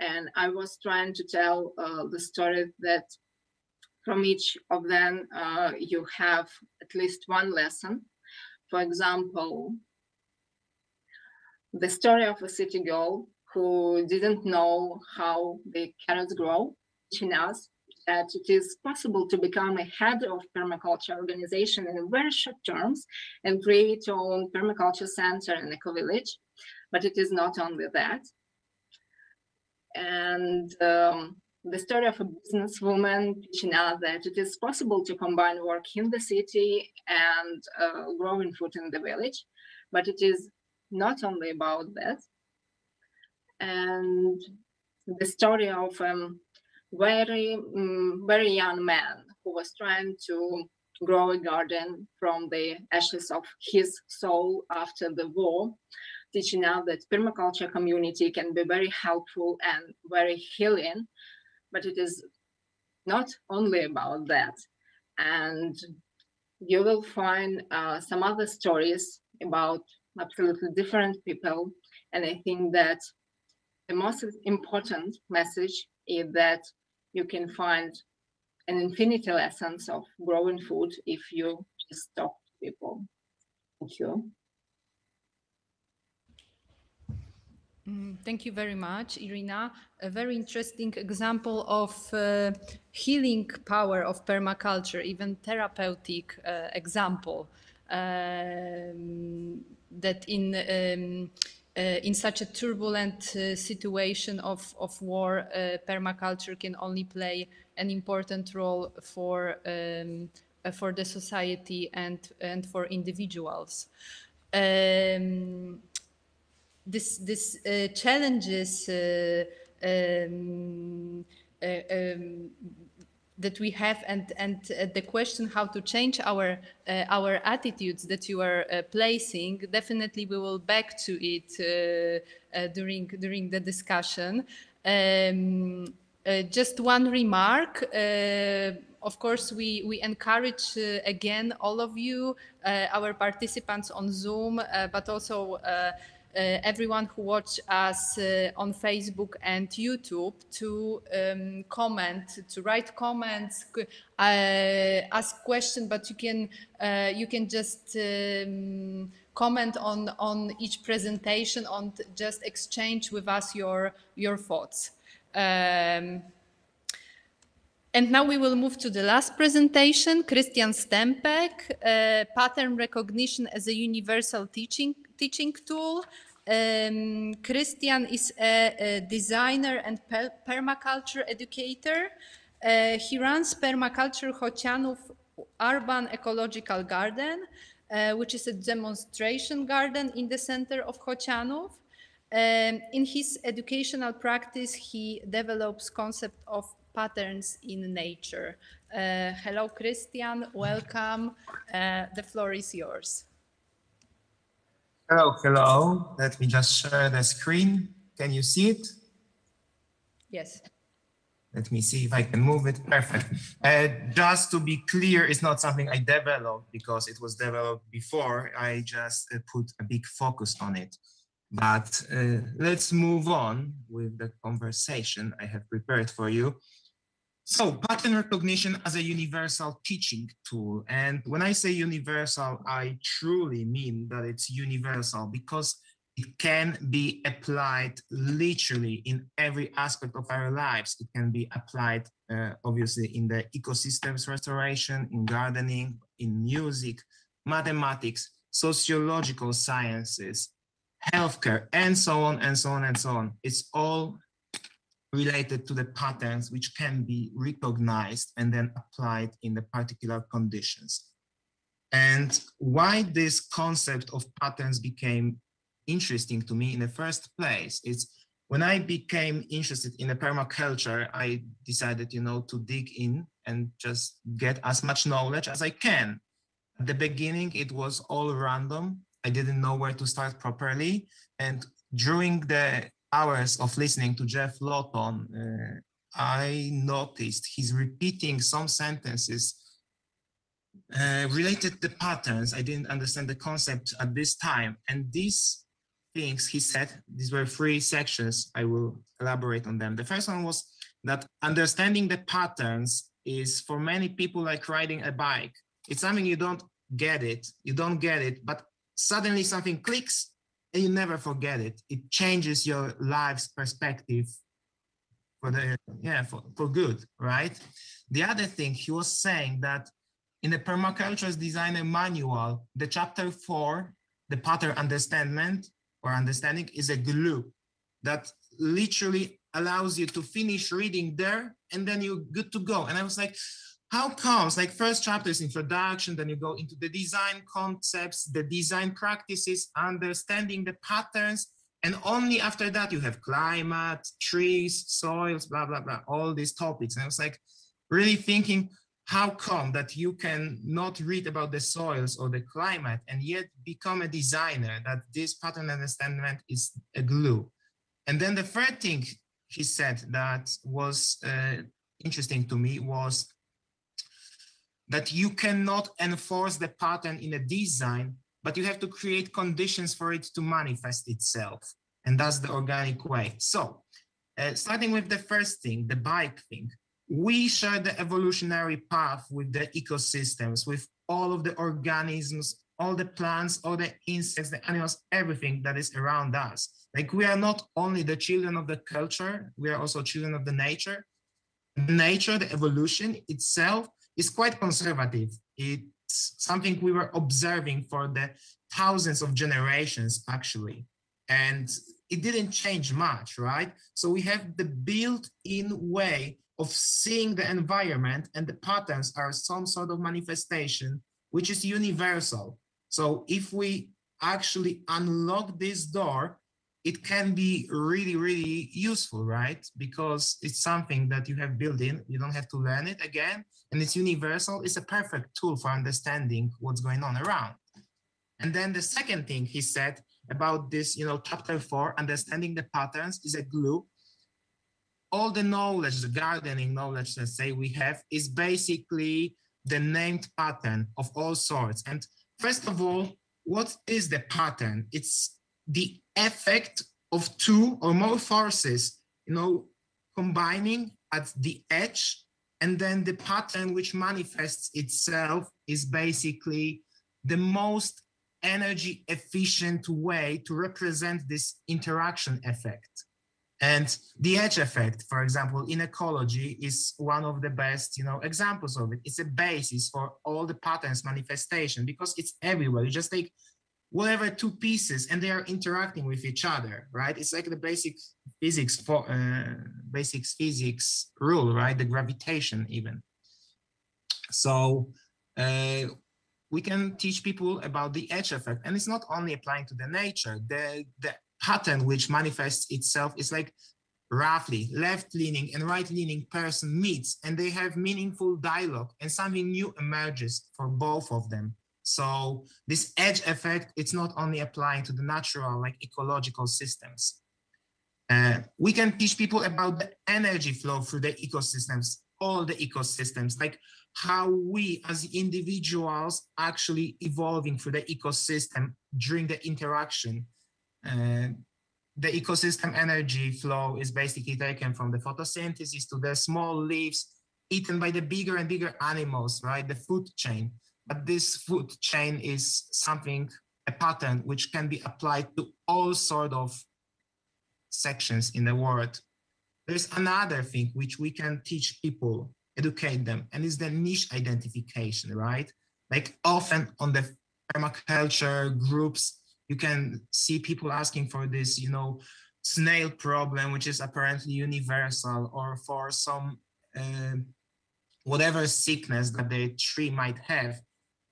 And I was trying to tell the story that from each of them you have at least one lesson. For example, the story of a city girl who didn't know how the carrots grow, teaching us that it is possible to become a head of permaculture organization in very short terms and create your own permaculture center and eco-village. But it is not only that. And the story of a businesswoman teaching us that it is possible to combine work in the city and growing food in the village. But it is not only about that. And the story of very young man who was trying to grow a garden from the ashes of his soul after the war, teaching us that permaculture community can be very helpful and very healing, but it is not only about that. And you will find some other stories about absolutely different people. And I think that the most important message is that you can find an infinity lessons of growing food if you just talk to people. Thank you. Thank you very much, Irina. A very interesting example of healing power of permaculture, even therapeutic example that in such a turbulent situation of war, permaculture can only play an important role for the society and for individuals. This challenges that we have and the question how to change our attitudes that you are placing, definitely we will back to it during the discussion. Just one remark. Of course, we encourage again all of you, our participants on Zoom, but also everyone who watch us on Facebook and YouTube to comment, to write comments, ask questions, but you can just comment on each presentation, on just exchange with us your thoughts. And now we will move to the last presentation, Christian Stempek, pattern recognition as a universal teaching tool. Christian is a designer and permaculture educator. He runs Permaculture Chocianów Urban Ecological Garden, which is a demonstration garden in the center of Chocianów. In his educational practice, he develops concept of patterns in nature. Hello, Christian, welcome. The floor is yours. Hello. Let me just share the screen. Can you see it? Yes. Let me see if I can move it. Perfect. Just to be clear, it's not something I developed because it was developed before. I just put a big focus on it. But let's move on with the conversation I have prepared for you. So pattern recognition as a universal teaching tool. And when I say universal, I truly mean that it's universal because it can be applied literally in every aspect of our lives. It can be applied, obviously, in the ecosystems restoration, in gardening, in music, mathematics, sociological sciences, healthcare, and so on and so on and so on. It's all related to the patterns which can be recognized and then applied in the particular conditions. And why this concept of patterns became interesting to me in the first place is when I became interested in the permaculture, I decided, to dig in and just get as much knowledge as I can. At the beginning, it was all random. I didn't know where to start properly. And during the hours of listening to Jeff Lawton, I noticed he's repeating some sentences related to patterns. I didn't understand the concept at this time. And these things he said, these were 3 sections. I will elaborate on them. The first one was that understanding the patterns is for many people like riding a bike. It's something you don't get it, but suddenly something clicks and you never forget it. It changes your life's perspective for good, right? The other thing he was saying that in the Permaculture's Designer Manual, the chapter 4, the pattern understanding is a glue that literally allows you to finish reading there and then you're good to go. And I was like, how comes? Like first chapter is introduction, then you go into the design concepts, the design practices, understanding the patterns, and only after that you have climate, trees, soils, blah, blah, blah, all these topics. And I was like really thinking, how come that you can not read about the soils or the climate and yet become a designer, that this pattern understanding is a glue? And then the third thing he said that was interesting to me was that you cannot enforce the pattern in a design, but you have to create conditions for it to manifest itself. And that's the organic way. So starting with the first thing, the bike thing, we share the evolutionary path with the ecosystems, with all of the organisms, all the plants, all the insects, the animals, everything that is around us. Like we are not only the children of the culture, we are also children of the nature. Nature, the evolution itself is quite conservative. It's something we were observing for the thousands of generations actually. And it didn't change much, right? So we have the built-in way of seeing the environment, and the patterns are some sort of manifestation, which is universal. So if we actually unlock this door, it can be really, really useful, right? Because it's something that you have built in, you don't have to learn it again, and it's universal. It's a perfect tool for understanding what's going on around. And then the second thing he said about this, chapter 4, understanding the patterns is a glue. All the knowledge, the gardening knowledge, let's say, we have is basically the named pattern of all sorts. And first of all, what is the pattern? It's the effect of 2 or more forces, combining at the edge, and then the pattern which manifests itself is basically the most energy efficient way to represent this interaction effect. And the edge effect, for example, in ecology is one of the best, examples of it. It's a basis for all the patterns manifestation because it's everywhere. You just take whatever 2 pieces and they are interacting with each other, right? It's like the basic physics rule, right? The gravitation even. So we can teach people about the edge effect, and it's not only applying to the nature. The pattern which manifests itself is like roughly left-leaning and right-leaning person meets and they have meaningful dialogue and something new emerges for both of them. So this edge effect, it's not only applying to the natural, like ecological systems. We can teach people about the energy flow through the ecosystems, all the ecosystems, like how we as individuals actually evolving through the ecosystem during the interaction. The ecosystem energy flow is basically taken from the photosynthesis to the small leaves eaten by the bigger and bigger animals, right? The food chain. But this food chain is something, a pattern which can be applied to all sort of sections in the world. There's another thing which we can teach people, educate them, and it's the niche identification, right? Like often on the permaculture groups, you can see people asking for this, snail problem, which is apparently universal, or for some whatever sickness that the tree might have.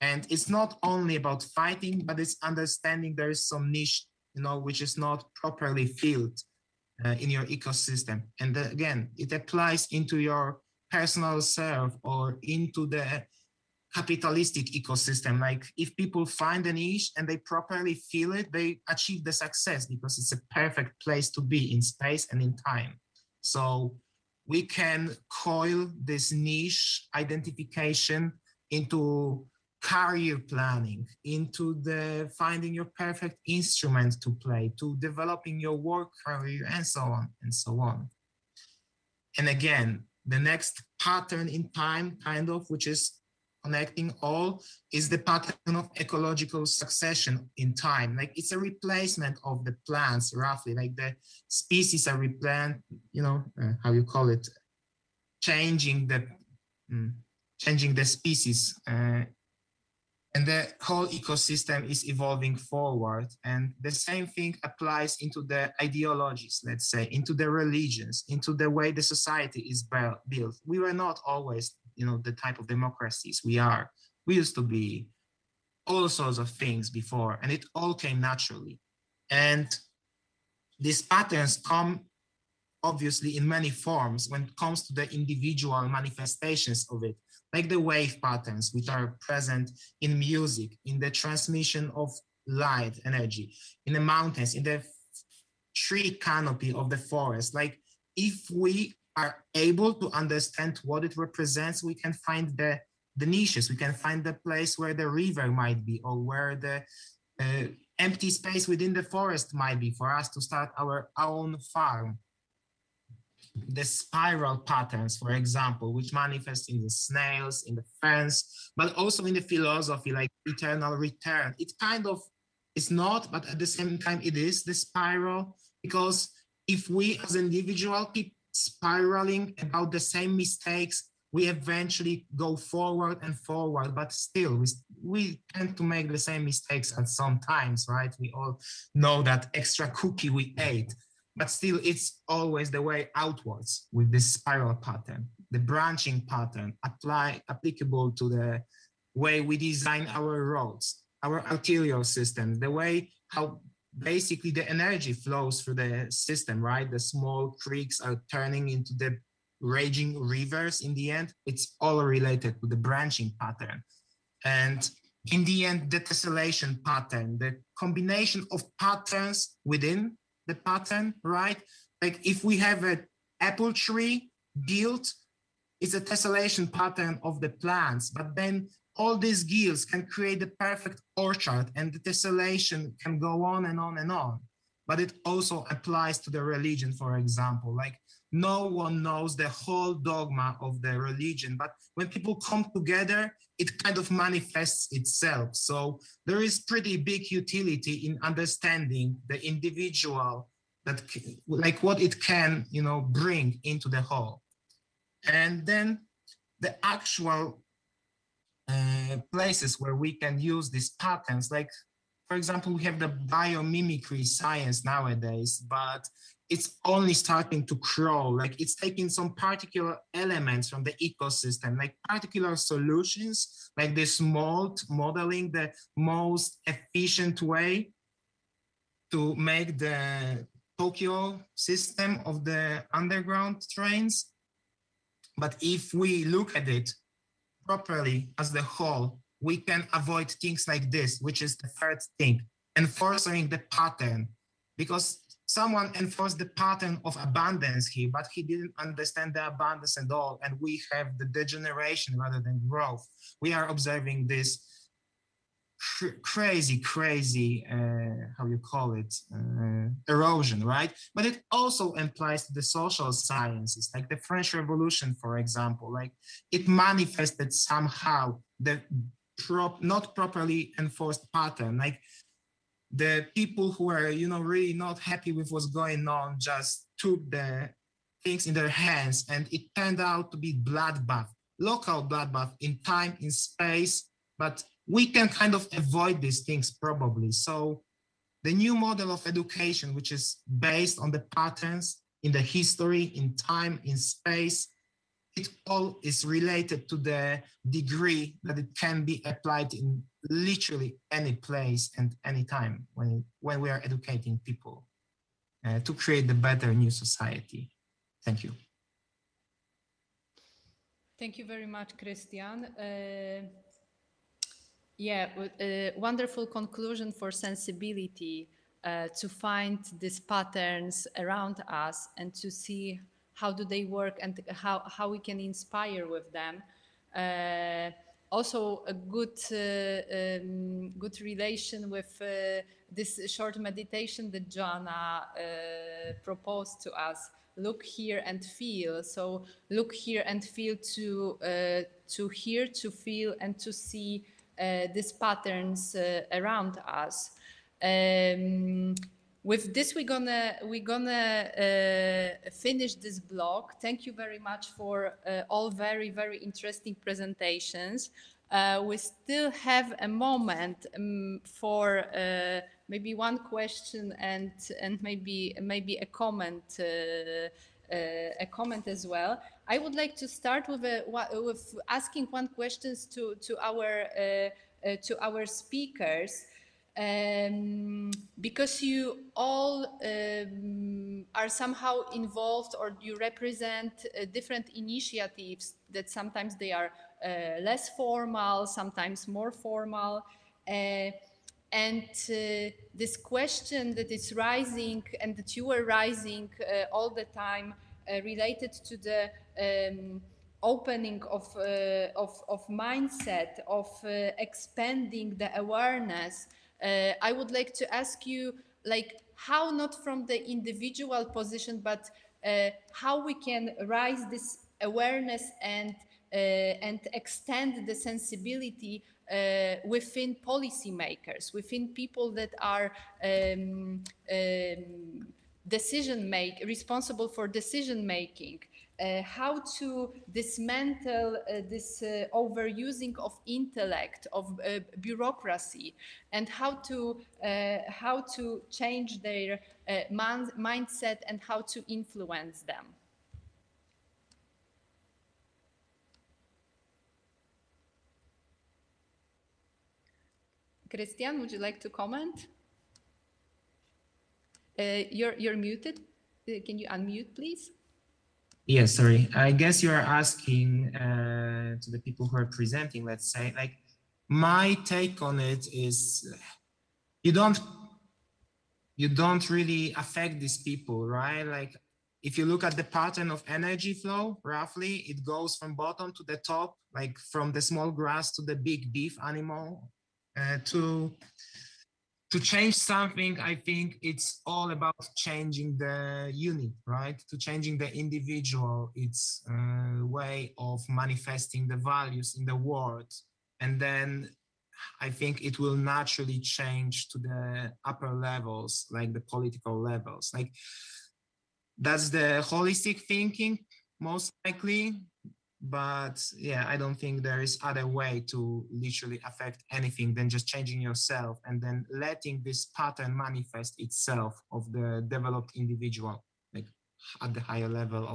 And it's not only about fighting, but it's understanding there is some niche, which is not properly filled in your ecosystem. And again, it applies into your personal self or into the capitalistic ecosystem. Like if people find a niche and they properly fill it, they achieve the success because it's a perfect place to be in space and in time. So we can coil this niche identification into career planning, into the finding your perfect instrument to play, to developing your work career, and so on and so on. And again, the next pattern in time, kind of, which is connecting all, is the pattern of ecological succession in time. Like it's a replacement of the plants, roughly, like the species are replant, how you call it, changing the species. And the whole ecosystem is evolving forward. And the same thing applies into the ideologies, let's say, into the religions, into the way the society is built. We were not always, the type of democracies we are. We used to be all sorts of things before, and it all came naturally. And these patterns come obviously in many forms when it comes to the individual manifestations of it, like the wave patterns, which are present in music, in the transmission of light energy, in the mountains, in the tree canopy of the forest. Like if we are able to understand what it represents, we can find the niches, we can find the place where the river might be, or where the empty space within the forest might be for us to start our own farm. The spiral patterns, for example, which manifest in the snails, in the ferns, but also in the philosophy, like eternal return. It kind of is not, but at the same time, it is the spiral, because if we as individuals keep spiraling about the same mistakes, we eventually go forward and forward, but still we tend to make the same mistakes at some times, right? We all know that extra cookie we ate. But still, it's always the way outwards with this spiral pattern, the branching pattern applicable to the way we design our roads, our arterial system, the way how basically the energy flows through the system, right? The small creeks are turning into the raging rivers in the end. It's all related to the branching pattern. And in the end, the tessellation pattern, the combination of patterns within the pattern, right? Like if we have an apple tree built, it's a tessellation pattern of the plants, but then all these gills can create the perfect orchard, and the tessellation can go on and on and on. But it also applies to the religion, for example. Like no one knows the whole dogma of the religion, but when people come together, it kind of manifests itself. So there is pretty big utility in understanding the individual, that like what it can, bring into the whole. And then the actual places where we can use these patterns, like for example, we have the biomimicry science nowadays, but it's only starting to crawl. Like it's taking some particular elements from the ecosystem, like particular solutions, like this mold modeling, the most efficient way to make the Tokyo system of the underground trains. But if we look at it properly as the whole, we can avoid things like this, which is the third thing, enforcing the pattern. Because someone enforced the pattern of abundance here, but he didn't understand the abundance at all. And we have the degeneration rather than growth. We are observing this crazy, how you call it, erosion, right? But it also applies to the social sciences, like the French Revolution, for example. Like it manifested somehow the not properly enforced pattern. Like the people who are, really not happy with what's going on just took the things in their hands, and it turned out to be bloodbath, local bloodbath in time, in space, but we can kind of avoid these things probably. So the new model of education, which is based on the patterns in the history, in time, in space, it all is related to the degree that it can be applied in literally any place and any time when we are educating people to create the better new society. Thank you. Thank you very much, Christian. Yeah, wonderful conclusion for sensibility to find these patterns around us and to see how do they work and how we can inspire with them. Also, a good good relation with this short meditation that Joanna proposed to us. Look, hear, and feel. So look, hear, and feel to hear, to feel, and to see these patterns around us. With this, we're gonna finish this block. Thank you very much for all very interesting presentations. We still have a moment for maybe one question and maybe a comment. A comment as well. I would like to start with asking one question to our speakers. Because you all are somehow involved or you represent different initiatives that sometimes they are less formal, sometimes more formal. And this question that is rising and that you are rising all the time related to the opening of mindset, of expanding the awareness. I would like to ask you, like, how not from the individual position, but how we can raise this awareness and extend the sensibility within policymakers, within people that are responsible for decision making. How to dismantle this overusing of intellect, of bureaucracy, and how to change their mindset and how to influence them. Christian, would you like to comment? You're muted. Can you unmute, please? Yes, sorry. I guess you are asking to the people who are presenting, let's say, like, my take on it is you don't really affect these people, right? Like, if you look at the pattern of energy flow, roughly, it goes from bottom to the top, like from the small grass to the big beef animal. To change something, I think it's all about changing the unit, right? To changing the individual, it's a way of manifesting the values in the world. And then I think it will naturally change to the upper levels, like the political levels. Like, that's the holistic thinking, most likely. But yeah, I don't think there is other way to literally affect anything than just changing yourself and then letting this pattern manifest itself of the developed individual, like at the higher level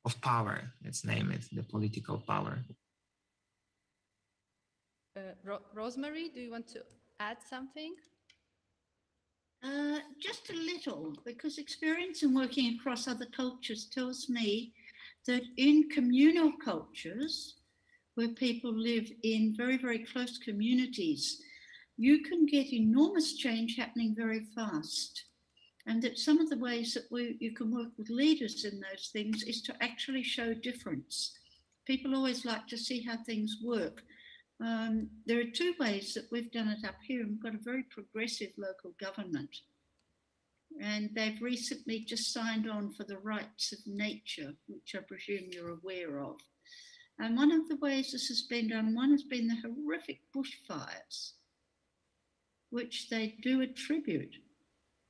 of power, let's name it, the political power. Rosemary, do you want to add something? Just a little, because experience in working across other cultures tells me that in communal cultures, where people live in very close communities, you can get enormous change happening very fast. And that some of the ways that you can work with leaders in those things is to actually show difference. People always like to see how things work. There are two ways that we've done it up here, and we've got a very progressive local government. And they've recently just signed on for the rights of nature, which I presume you're aware of. And one of the ways this has been done, one has been the horrific bushfires, which they do attribute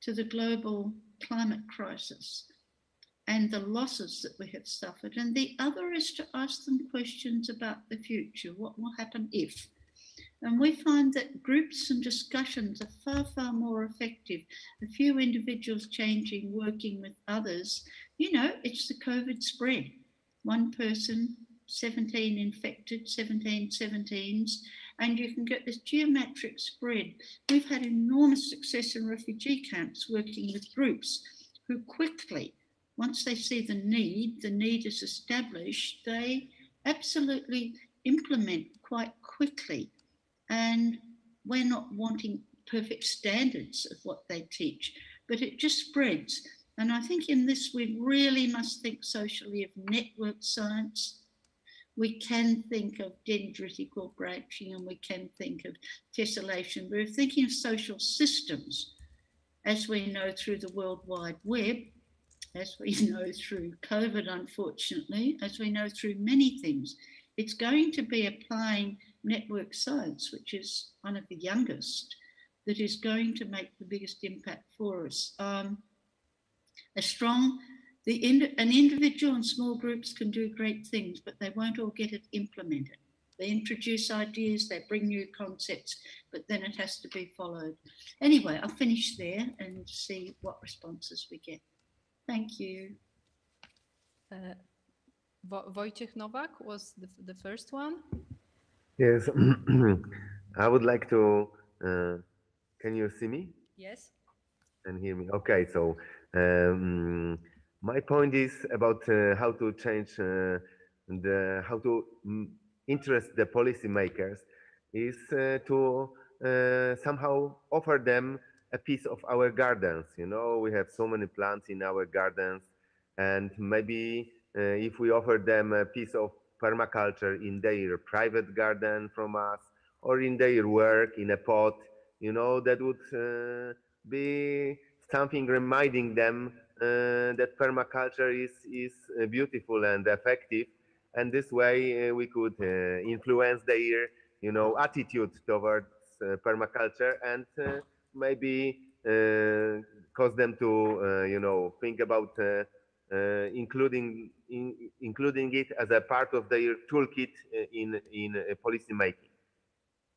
to the global climate crisis. and the losses that we have suffered. And the other is to ask them questions about the future. What will happen if? And we find that groups and discussions are far, far more effective. A few individuals changing, working with others. You know, it's the COVID spread. One person, 17 infected, 17 17s, and you can get this geometric spread. We've had enormous success in refugee camps working with groups who quickly, once they see the need is established, they absolutely implement quite quickly. And we're not wanting perfect standards of what they teach, but it just spreads. And I think in this, we really must think socially of network science. We can think of dendritical branching, and we can think of tessellation. We're thinking of social systems, as we know through the World Wide Web, as we know through COVID, unfortunately, as we know through many things. It's going to be applying network science, which is one of the youngest, that is going to make the biggest impact for us. An individual and small groups can do great things, but they won't all get it implemented. They introduce ideas, they bring new concepts, but then it has to be followed. Anyway, I'll finish there and see what responses we get. Thank you. Wojciech Nowak was the first one. Yes, I would like to. Can you see me Yes. and hear me? Okay, so my point is about how to change how to interest the policymakers is to somehow offer them a piece of our gardens. You know, we have so many plants in our gardens, and maybe if we offer them a piece of permaculture in their private garden from us, or in their work in a pot, you know, that would be something reminding them that permaculture is beautiful and effective, and this way we could influence their, you know, attitude towards permaculture, and maybe cause them to you know, think about including it as a part of their toolkit in policy making.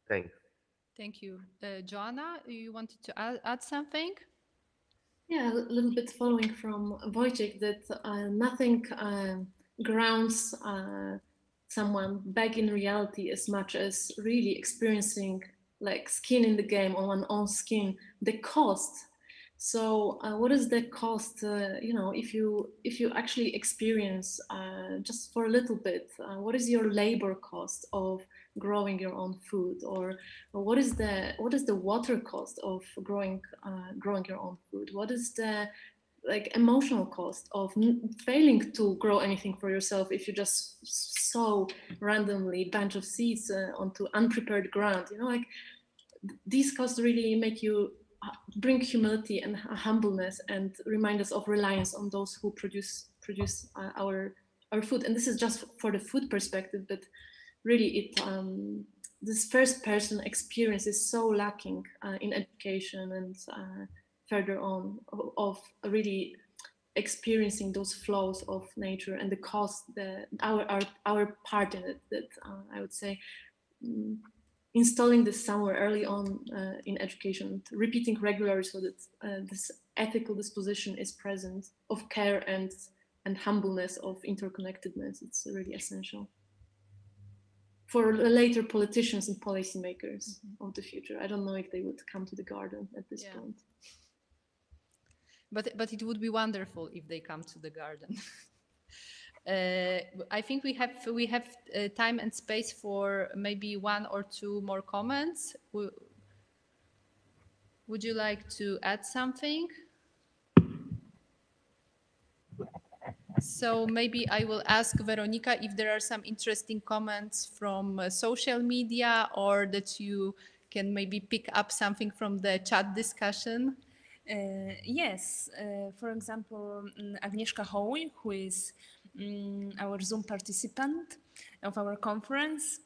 Thanks. Thank you. Joanna, you wanted to add something? Yeah, a little bit following from Wojciech, that nothing grounds someone back in reality as much as really experiencing, like, skin in the game, on one's own skin, the cost. So what is the cost, you know, if you actually experience just for a little bit, what is your labor cost of growing your own food, or what is the water cost of growing your own food? What is the, like, emotional cost of failing to grow anything for yourself if you just sow randomly bunch of seeds onto unprepared ground? You know, like, these costs really make you bring humility and humbleness, and remind us of reliance on those who produce our food. And this is just for the food perspective, but really this first person experience is so lacking in education and further on of really experiencing those flows of nature, and the cost, our part in it, that I would say installing this somewhere early on in education, repeating regularly, so that this ethical disposition is present, of care and humbleness, of interconnectedness. It's really essential for later politicians and policymakers of the future. I don't know if they would come to the garden at this point. But it would be wonderful if they come to the garden. I think we have time and space for maybe one or two more comments. Would you like to add something? So maybe I will ask Veronika if there are some interesting comments from social media, or that you can maybe pick up something from the chat discussion. Yes, for example, Agnieszka Hołuj, who is our Zoom participant of our conference,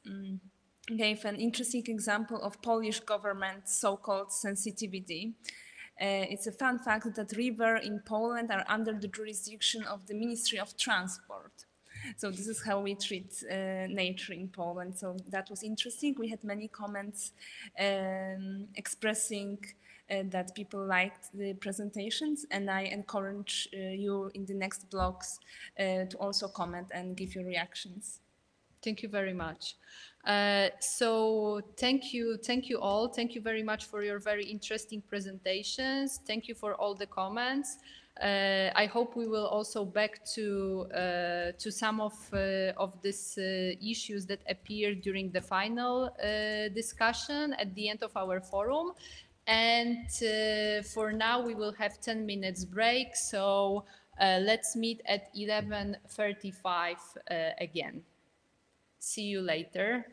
gave an interesting example of Polish government so-called sensitivity. It's a fun fact that rivers in Poland are under the jurisdiction of the Ministry of Transport. So this is how we treat nature in Poland. So that was interesting. We had many comments expressing that people liked the presentations, and I encourage you in the next blogs to also comment and give your reactions. Thank you very much. So thank you all. Thank you very much for your very interesting presentations. Thank you for all the comments. I hope we will also back to some of these issues that appeared during the final discussion at the end of our forum. And for now, we will have 10 minutes break. So let's meet at 11:35 again. See you later.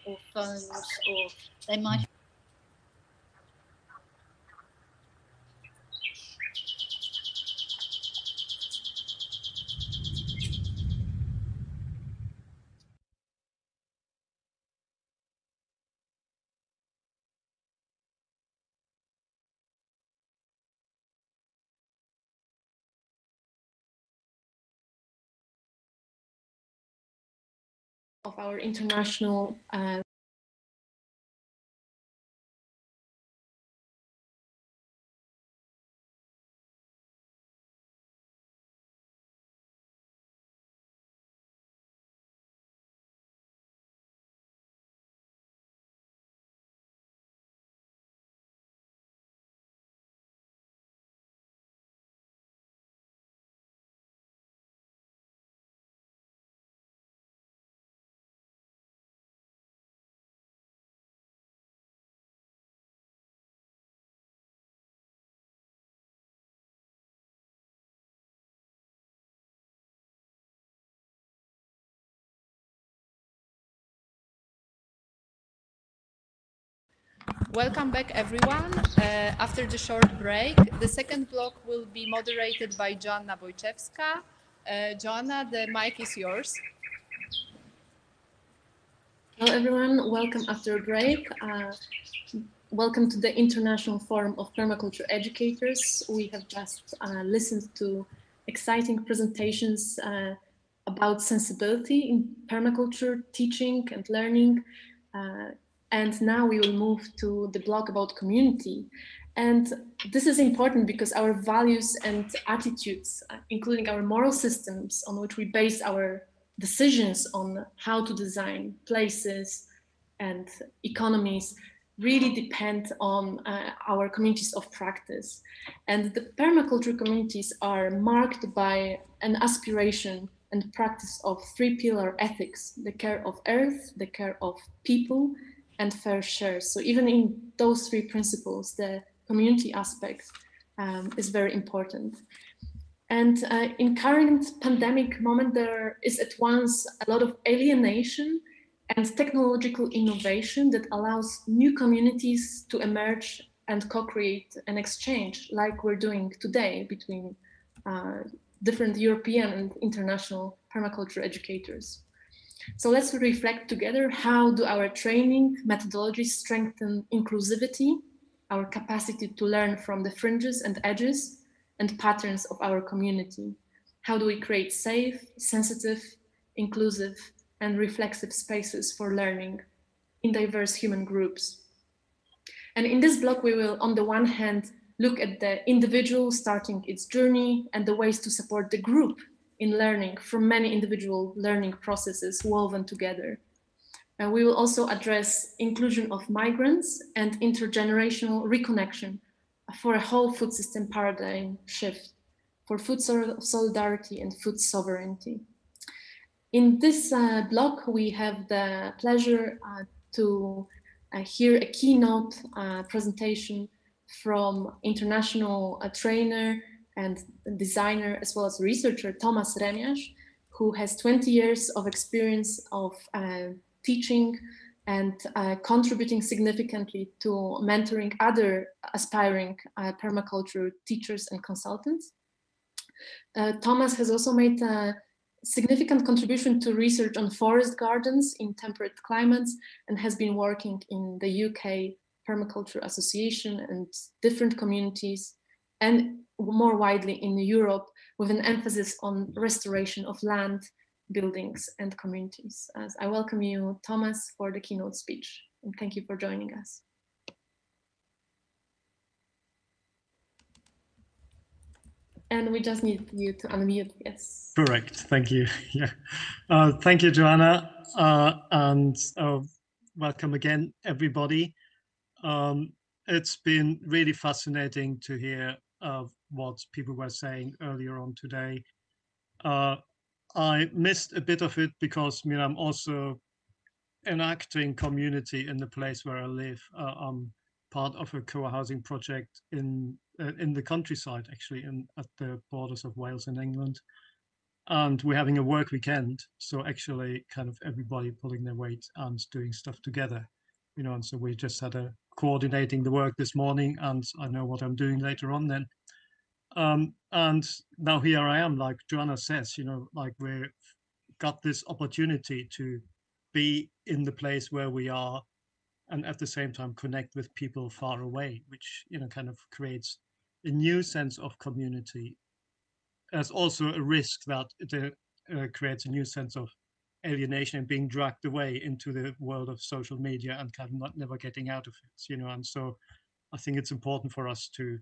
Or phones, or they might. Of our international Welcome back, everyone. After the short break, the second block will be moderated by Joanna Wojciechowska. Joanna, the mic is yours. Hello, everyone. Welcome after a break. Welcome to the International Forum of Permaculture Educators. We have just listened to exciting presentations about sensibility in permaculture teaching and learning. And now we will move to the block about community. And this is important because our values and attitudes, including our moral systems on which we base our decisions on how to design places and economies, really depend on our communities of practice. And the permaculture communities are marked by an aspiration and practice of three-pillar ethics: the care of earth, the care of people, and fair share. So even in those three principles, the community aspect is very important. And in current pandemic moment, there is at once a lot of alienation and technological innovation that allows new communities to emerge and co-create an exchange like we're doing today between different European and international permaculture educators. So let's reflect together, how do our training methodologies strengthen inclusivity, our capacity to learn from the fringes and edges and patterns of our community? How do we create safe, sensitive, inclusive, and reflexive spaces for learning in diverse human groups? And in this block, we will, on the one hand, look at the individual starting its journey and the ways to support the group in learning from many individual learning processes woven together. And we will also address inclusion of migrants and intergenerational reconnection for a whole food system paradigm shift, for food solidarity and food sovereignty. In this block, we have the pleasure to hear a keynote presentation from international trainer and designer, as well as researcher, Tomasz Remiasz, who has 20 years of experience of teaching and contributing significantly to mentoring other aspiring permaculture teachers and consultants. Tomasz has also made a significant contribution to research on forest gardens in temperate climates and has been working in the UK Permaculture Association and different communities, and more widely in Europe, with an emphasis on restoration of land, buildings, and communities. As I welcome you, Tomasz, for the keynote speech, and thank you for joining us. And we just need you to unmute, yes. Correct, thank you. Yeah, thank you, Joanna, and welcome again, everybody. It's been really fascinating to hear what people were saying earlier on today. I missed a bit of it because I'm also enacting community in the place where I live. I'm part of a co-housing project in the countryside, actually, at the borders of Wales and England. And we're having a work weekend, so actually kind of everybody pulling their weight and doing stuff together, and so we just had a coordinating the work this morning, and I know what I'm doing later on then. And now here I am, like Joanna says, like we've got this opportunity to be in the place where we are and at the same time connect with people far away, which, kind of creates a new sense of community. There's also a risk that it creates a new sense of alienation and being dragged away into the world of social media and kind of never getting out of it, and so I think it's important for us to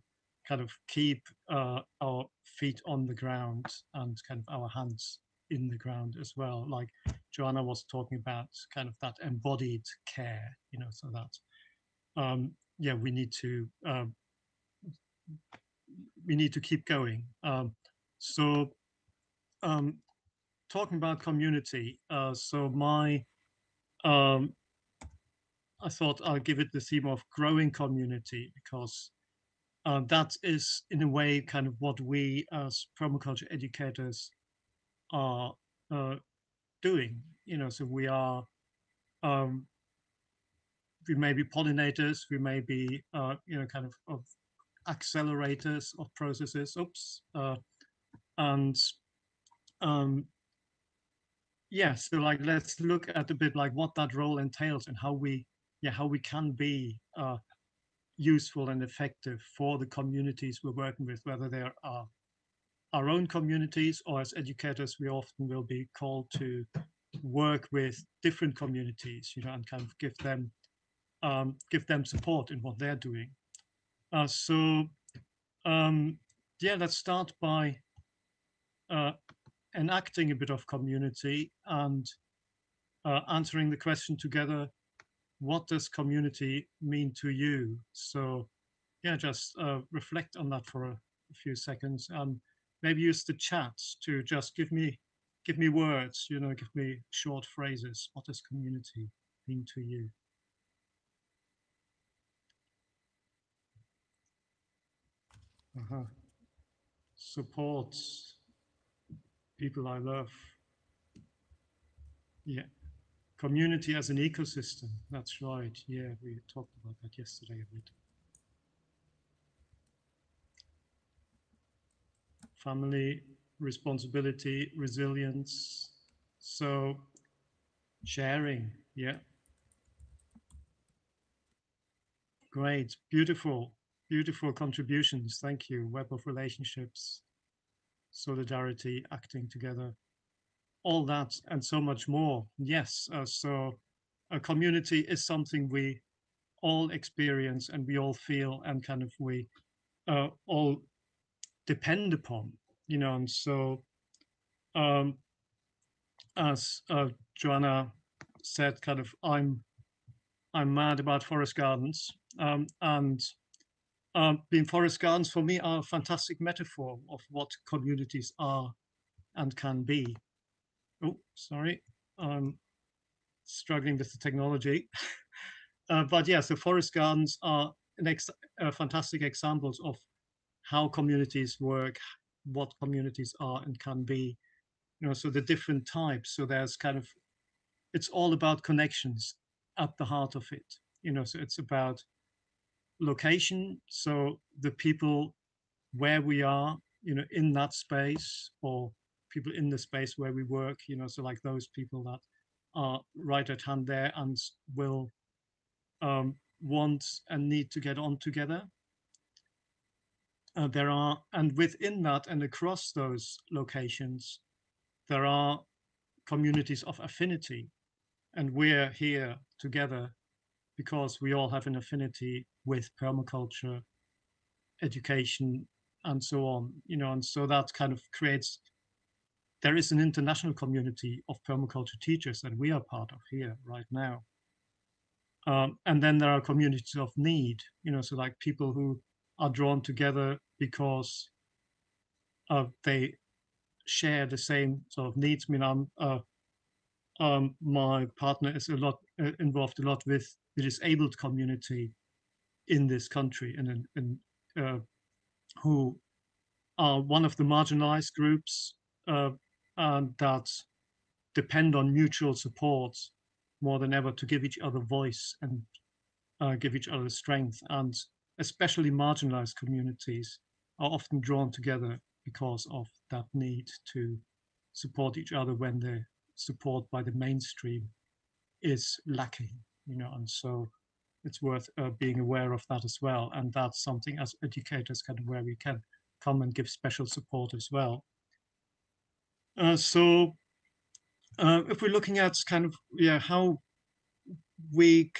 kind of keep our feet on the ground and kind of our hands in the ground as well, like Joanna was talking about, kind of that embodied care, so that yeah, we need to keep going. So talking about community, so I thought I'll give it the theme of growing community, because that is in a way kind of what we as permaculture educators are doing. So we are we may be pollinators, we may be kind of accelerators of processes. And yeah, so like let's look at a bit like what that role entails and how we can be useful and effective for the communities we're working with, whether they are our own communities, or as educators we often will be called to work with different communities, and kind of give them support in what they're doing. Yeah, let's start by enacting a bit of community and answering the question together: what does community mean to you? So yeah, just reflect on that for a few seconds, and maybe use the chat to just give me words, you know, give me short phrases. What does community mean to you? Support people I love. Yeah. Community as an ecosystem. That's right. Yeah, we talked about that yesterday a bit. Family, responsibility, resilience. So sharing. Yeah. Great. Beautiful. Beautiful contributions. Thank you. Web of relationships, solidarity, acting together, all that and so much more. Yes. So a community is something we all experience and we all feel, and kind of we all depend upon, you know. And so as Joanna said, kind of I'm mad about forest gardens, and being forest gardens for me are a fantastic metaphor of what communities are and can be. Oh, sorry, I'm struggling with the technology. But yeah, so forest gardens are fantastic examples of how communities work, what communities are and can be. You know, so the different types. So there's kind of, it's all about connections at the heart of it. You know, so it's about location. So the people where we are, you know, in that space, or people in the space where we work, you know, so like those people that are right at hand there and will want and need to get on together. There are, and within that and across those locations, there are communities of affinity, and we're here together because we all have an affinity with permaculture, education, and so on, you know. And so that kind of creates, there is an international community of permaculture teachers that we are part of here right now. And then there are communities of need, you know, so like people who are drawn together because they share the same sort of needs. I mean, my partner is a lot involved a lot with the disabled community in this country, and who are one of the marginalized groups that depend on mutual support more than ever to give each other voice and give each other strength. And especially marginalized communities are often drawn together because of that need to support each other when the support by the mainstream is lacking, you know. And so it's worth being aware of that as well. And that's something as educators kind of where we can come and give special support as well. So if we're looking at kind of, yeah, how we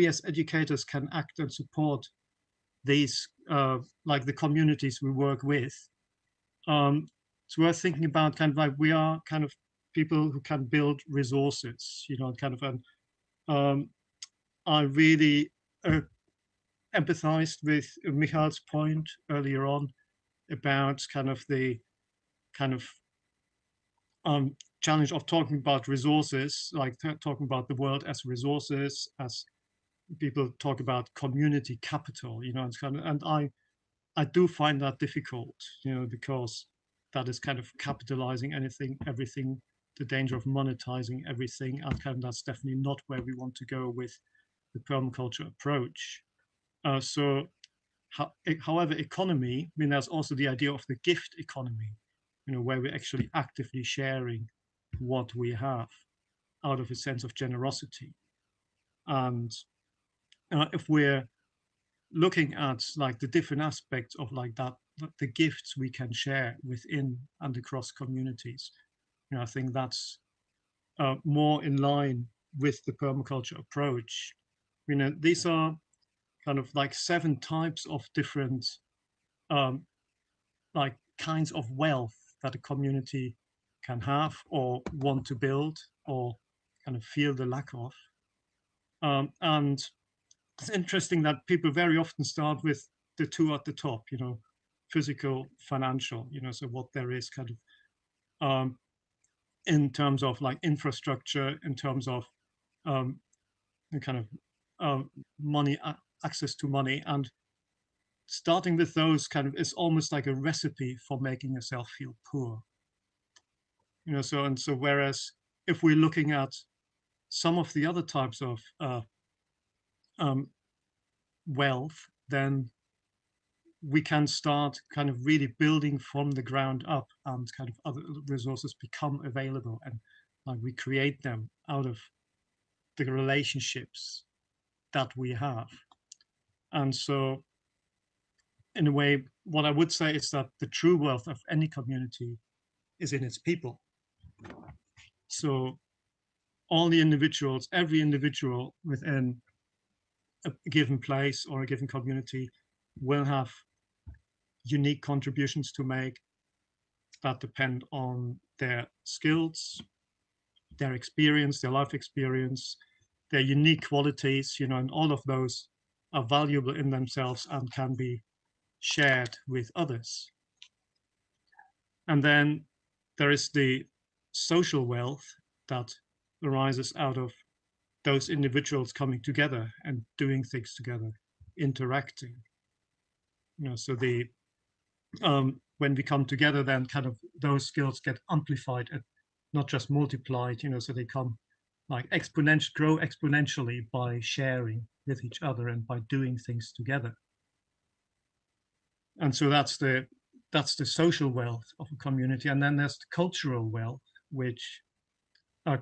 as educators can act and support these, like the communities we work with, it's worth thinking about kind of like we are kind of people who can build resources, you know, kind of, and I really empathized with Michal's point earlier on about kind of the kind of challenge of talking about resources, like talking about the world as resources, as people talk about community capital, you know. It's kind of, and I do find that difficult, you know, because that is kind of capitalizing everything, the danger of monetizing everything, and kind of that's definitely not where we want to go with the permaculture approach. However, economy, I mean, there's also the idea of the gift economy, you know, where we're actually actively sharing what we have out of a sense of generosity. And if we're looking at like the different aspects of like that, the gifts we can share within and across communities, you know, I think that's more in line with the permaculture approach. You know, these are kind of like 7 types of different like kinds of wealth that a community can have or want to build or kind of feel the lack of. And it's interesting that people very often start with the two at the top, physical, financial, so what there is kind of in terms of like infrastructure, in terms of the kind of money, access to money, and starting with those kind of is almost like a recipe for making yourself feel poor. So whereas if we're looking at some of the other types of wealth, then we can start kind of really building from the ground up, and kind of other resources become available, and like we create them out of the relationships that we have. And so in a way, what I would say is that the true wealth of any community is in its people. So all the individuals, every individual within a given place or a given community will have unique contributions to make that depend on their skills, their experience, their life experience, their unique qualities, and all of those are valuable in themselves and can be shared with others. And then there is the social wealth that arises out of those individuals coming together and doing things together, interacting. So when we come together, then kind of those skills get amplified and not just multiplied, so they come like grow exponentially by sharing with each other and by doing things together. And so that's the social wealth of a community. And then there's the cultural wealth, which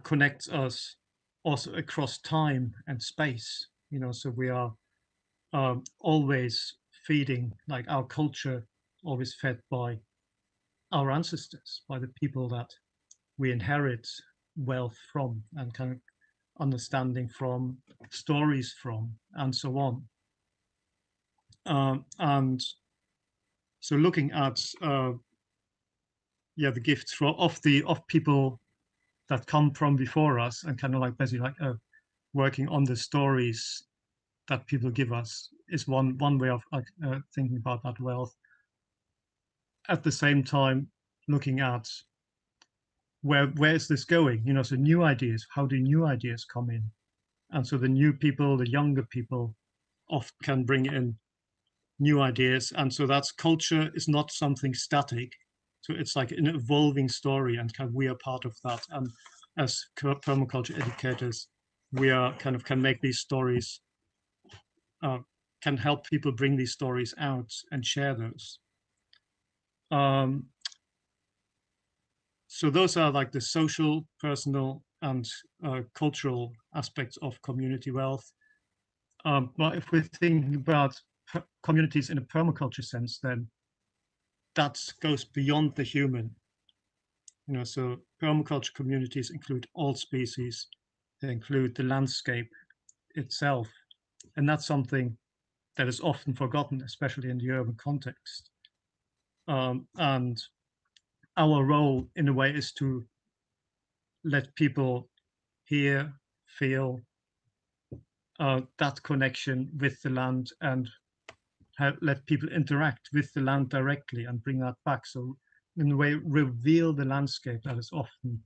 connects us also across time and space. So we are always feeding, like our culture always fed by our ancestors, by the people that we inherit wealth from and kind of understanding from, stories from, and so on. And so looking at the gifts of people that come from before us, and kind of like basically like working on the stories that people give us is one way of thinking about that wealth. At the same time, looking at where is this going? So new ideas. How do new ideas come in? And so the new people, the younger people, often can bring in new ideas. And so that's culture is not something static. So it's like an evolving story, and kind of we are part of that. And as permaculture educators, we are kind of can make these stories, can help people bring these stories out and share those. So those are like the social, personal, and cultural aspects of community wealth. But if we're thinking about communities in a permaculture sense, then that goes beyond the human. So permaculture communities include all species. They include the landscape itself. And that's something that is often forgotten, especially in the urban context. And our role, in a way, is to let people hear, feel that connection with the land, and let people interact with the land directly and bring that back. So in a way, reveal the landscape that has often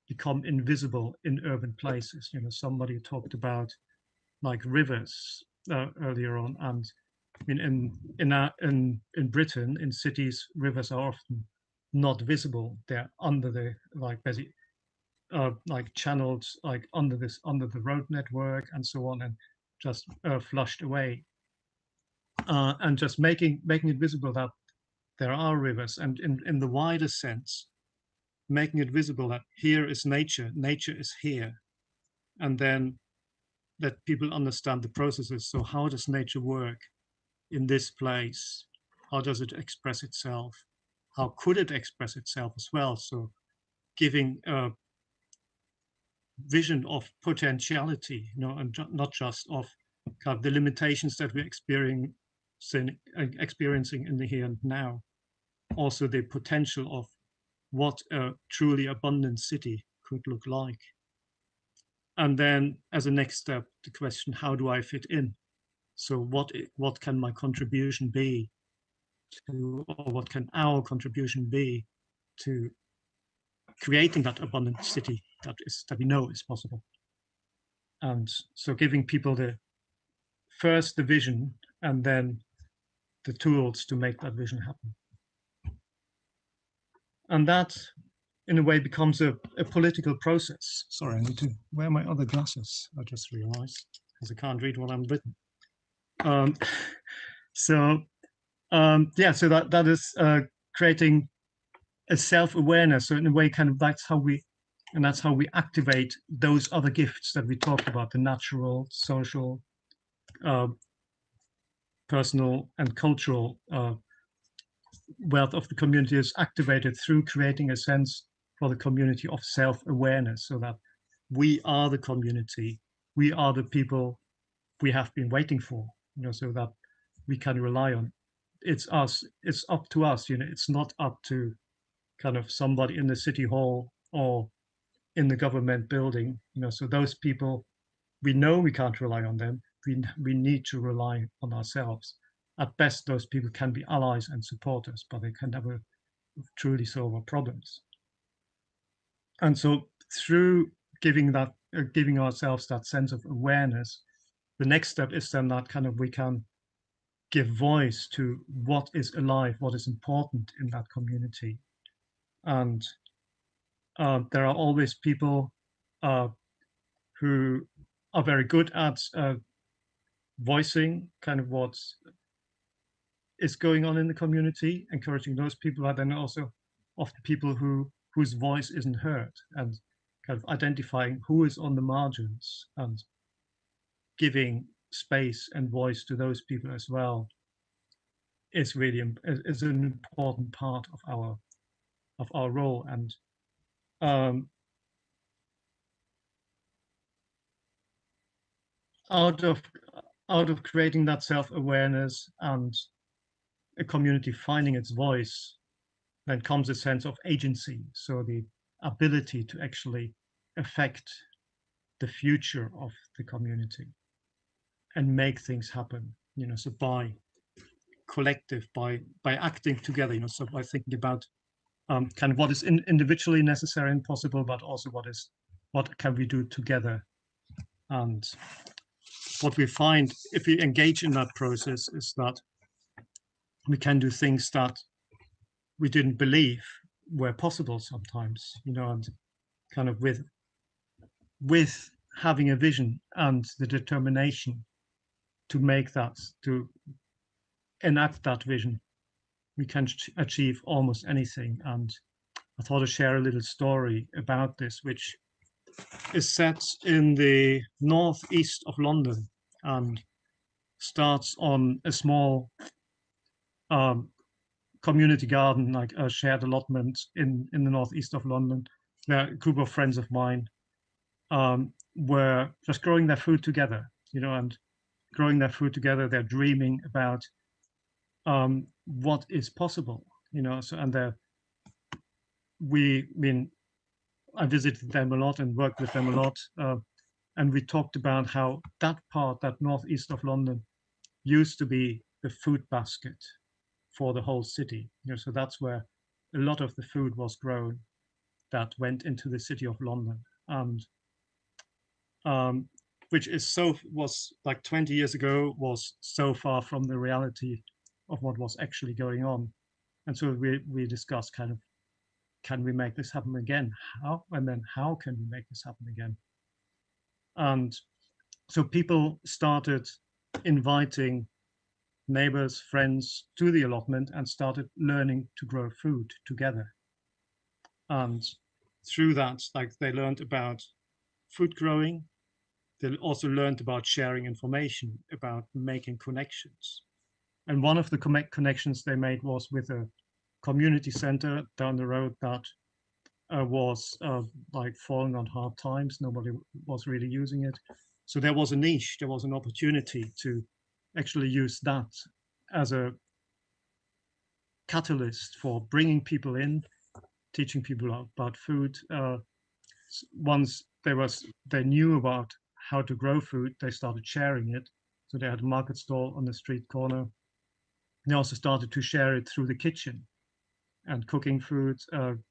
become invisible in urban places. Somebody talked about like rivers earlier on, and in Britain, in cities, rivers are often not visible. They're under the basically like channeled like under the road network and so on, and just flushed away. And just making it visible that there are rivers, and in the wider sense, making it visible that here is nature is here, and then let people understand the processes. So how does nature work in this place? How does it express itself? How could it express itself as well? So giving a vision of potentiality, and not just of kind of the limitations that we're experiencing in the here and now. Also the potential of what a truly abundant city could look like. And then as a next step, the question, how do I fit in? So what can my contribution be to, or what can our contribution be to creating that abundant city that we know is possible? And so giving people first the vision and then the tools to make that vision happen. And that, in a way, becomes a political process. Sorry, I need to wear my other glasses, I just realized, because I can't read what I'm written. So that is creating a self-awareness. So in a way, kind of that's how we activate those other gifts that we talked about, the natural, social, personal, and cultural wealth of the community is activated through creating a sense for the community of self-awareness, so that we are the community, we are the people we have been waiting for, so that we can rely on. It's us, it's up to us, it's not up to kind of somebody in the city hall or in the government building, so those people, we know we can't rely on them, we need to rely on ourselves. At best, those people can be allies and supporters, but they can never truly solve our problems. And so through giving ourselves that sense of awareness, the next step is then that kind of we can give voice to what is alive, what is important in that community. And there are always people who are very good at voicing kind of what is going on in the community, encouraging those people, but then also often people whose voice isn't heard, and kind of identifying who is on the margins and giving space and voice to those people as well is really is an important part of our role. And out of creating that self-awareness and a community finding its voice, then comes a sense of agency. So the ability to actually affect the future of the community and make things happen, so by collective, by acting together, so by thinking about kind of what is individually necessary and possible, but also what can we do together. And what we find if we engage in that process is that we can do things that we didn't believe were possible sometimes, and kind of with having a vision and the determination to make that, to enact that vision, we can achieve almost anything. And I thought I'd share a little story about this, which is set in the northeast of London and starts on a small community garden, like a shared allotment in the northeast of London. There, a group of friends of mine were just growing their food together, and growing their food together, they're dreaming about what is possible, so, and I visited them a lot and worked with them a lot, and we talked about how that northeast of London used to be the food basket for the whole city, so that's where a lot of the food was grown that went into the city of London, and which was like 20 years ago, was so far from the reality of what was actually going on. And so we discussed kind of, can we make this happen again? How? And then how can we make this happen again? And so people started inviting neighbors, friends to the allotment and started learning to grow food together. And through that, like, they learned about food growing. They also learned about sharing information, about making connections. And one of the connections they made was with a community center down the road that was like falling on hard times. Nobody was really using it. So there was a niche, there was an opportunity to actually use that as a catalyst for bringing people in, teaching people about food, once they knew about how to grow food, they started sharing it. So they had a market stall on the street corner. They also started to share it through the kitchen and cooking food,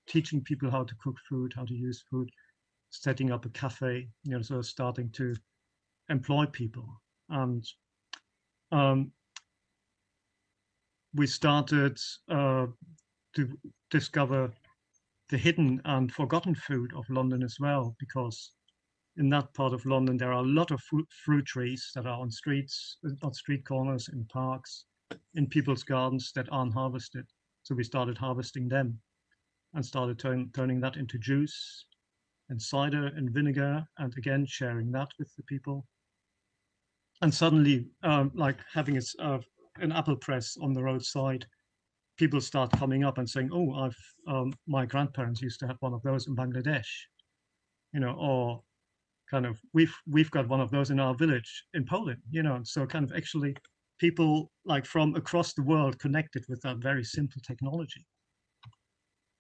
teaching people how to cook food, how to use food, setting up a cafe, so starting to employ people. And we started to discover the hidden and forgotten food of London as well, because in that part of London, there are a lot of fruit trees that are on streets, on street corners, in parks, in people's gardens that aren't harvested. So we started harvesting them and started turning that into juice and cider and vinegar, and again, sharing that with the people. And suddenly, like having an apple press on the roadside, people start coming up and saying, "Oh, my grandparents used to have one of those in Bangladesh," or kind of we've got one of those in our village in Poland, and so kind of actually people like from across the world connected with that very simple technology,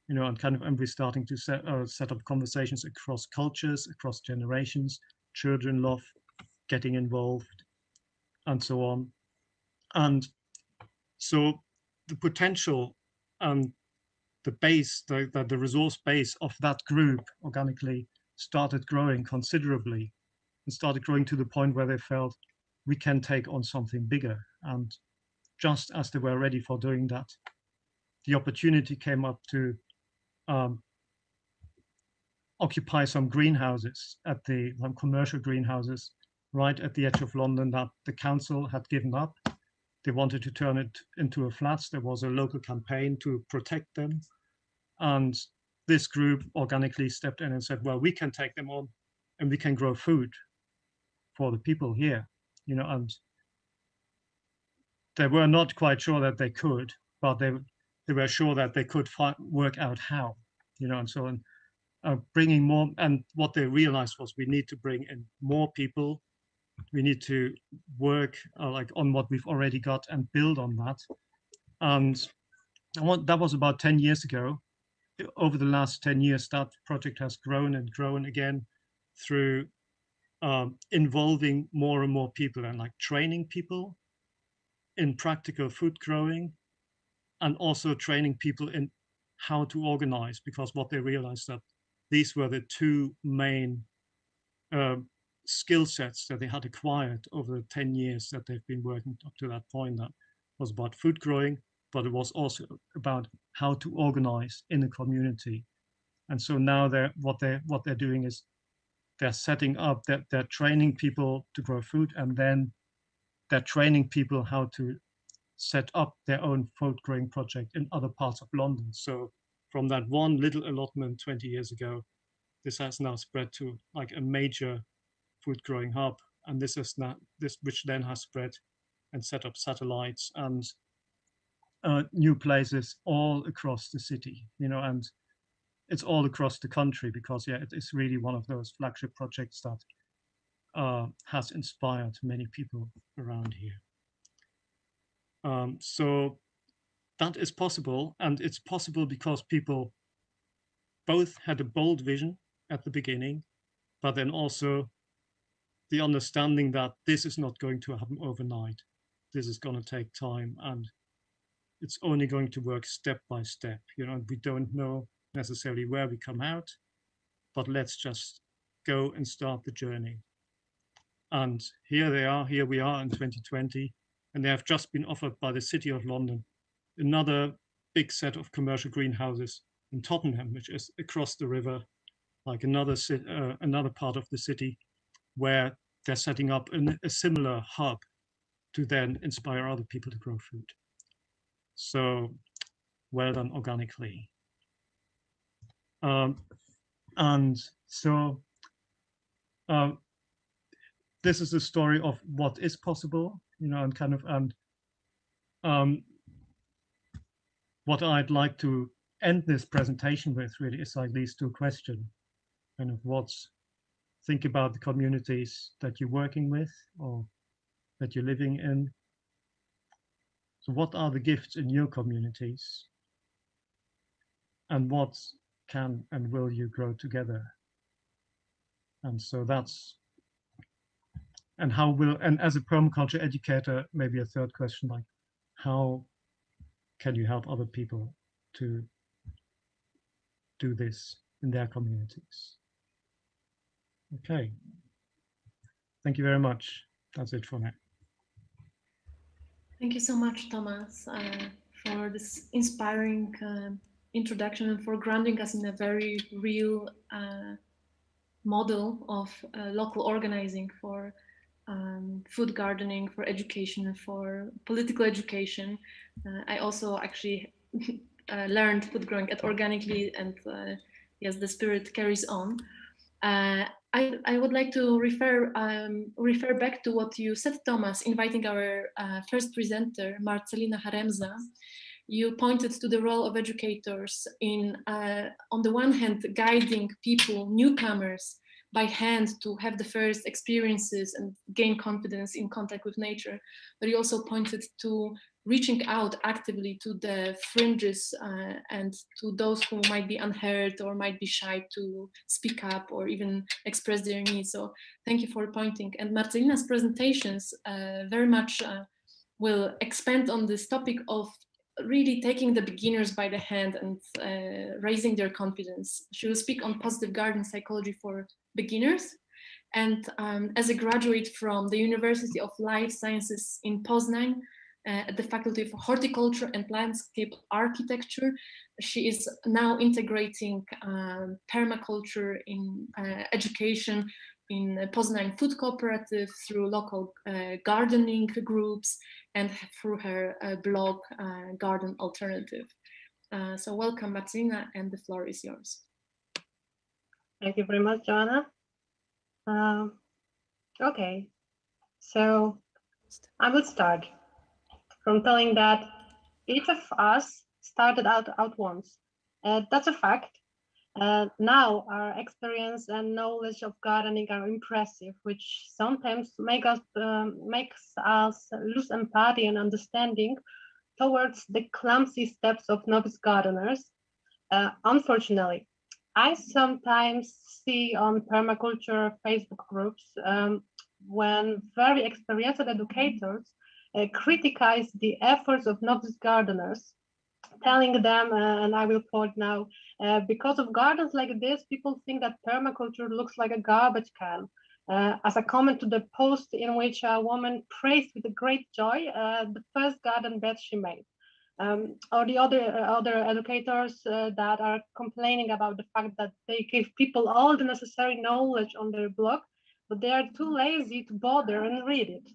and we're starting to set up conversations across cultures, across generations. Children love getting involved, and so on. And so the potential and the base, the resource base of that group organically started growing considerably, and started growing to the point where they felt we can take on something bigger. And just as they were ready for doing that, the opportunity came up to occupy some greenhouses some commercial greenhouses right at the edge of London that the council had given up. They wanted to turn it into a flats. There was a local campaign to protect them. And this group organically stepped in and said, well, we can take them on and we can grow food for the people here, and they were not quite sure that they could, but they were sure that they could work out how, and so on. Bringing more, and what they realized was we need to bring in more people. We need to work like on what we've already got and build on that. And that was about 10 years ago. Over the last 10 years, that project has grown and grown again through involving more and more people and like training people in practical food growing, and also training people in how to organize, because what they realized that these were the two main skill sets that they had acquired over the 10 years that they've been working up to that point. That was about food growing, but it was also about how to organize in a community. And so now what they're doing is they're setting up, they're training people to grow food, and then they're training people how to set up their own food growing project in other parts of London. So from that one little allotment 20 years ago, this has now spread to like a major food growing hub. And this which then has spread and set up satellites and new places all across the city, and it's all across the country, because it is really one of those flagship projects that has inspired many people around here. So that is possible, and it's possible because people both had a bold vision at the beginning, but then also the understanding that this is not going to happen overnight. This is going to take time, and it's only going to work step by step. We don't know necessarily where we come out, but let's just go and start the journey. And here we are in 2020, and they have just been offered by the City of London another big set of commercial greenhouses in Tottenham, which is across the river, like another part of the city, where they're setting up a similar hub to then inspire other people to grow food. So well done organically. And so this is the story of what is possible, and kind of, what I'd like to end this presentation with really is like these two questions, kind of think about the communities that you're working with or that you're living in. So what are the gifts in your communities? And what can and will you grow together? And so that's, and how will, and as a permaculture educator, maybe a third question, like how can you help other people to do this in their communities? Okay. Thank you very much. That's it for now. Thank you so much, Thomas, for this inspiring introduction and for grounding us in a very real model of local organizing for food gardening, for education, for political education. I also actually learned food growing at Organically, and yes, the spirit carries on. I would like to refer back to what you said, Thomas, inviting our first presenter, Marcelina Haremza. You pointed to the role of educators in, on the one hand, guiding people, newcomers, by hand to have the first experiences and gain confidence in contact with nature. But you also pointed to reaching out actively to the fringes and to those who might be unheard or might be shy to speak up or even express their needs. So thank you for pointing. And Marcelina's presentations very much will expand on this topic of really taking the beginners by the hand and raising their confidence. She will speak on positive garden psychology for beginners. And as a graduate from the University of Life Sciences in Poznań, at the Faculty of Horticulture and Landscape Architecture, she is now integrating permaculture in education in Poznań Food Cooperative through local gardening groups and through her blog, Garden Alternative. So welcome, Marcelina, and the floor is yours. Thank you very much, Joanna. Okay, so I will start from telling that each of us started out once. That's a fact. Now our experience and knowledge of gardening are impressive, which sometimes makes us lose empathy and understanding towards the clumsy steps of novice gardeners. Unfortunately, I sometimes see on permaculture Facebook groups when very experienced educators criticize the efforts of novice gardeners, telling them, and I will quote now, because of gardens like this, people think that permaculture looks like a garbage can. As a comment to the post in which a woman praised with great joy the first garden bed she made. Or the other educators that are complaining about the fact that they give people all the necessary knowledge on their blog, but they are too lazy to bother and read it.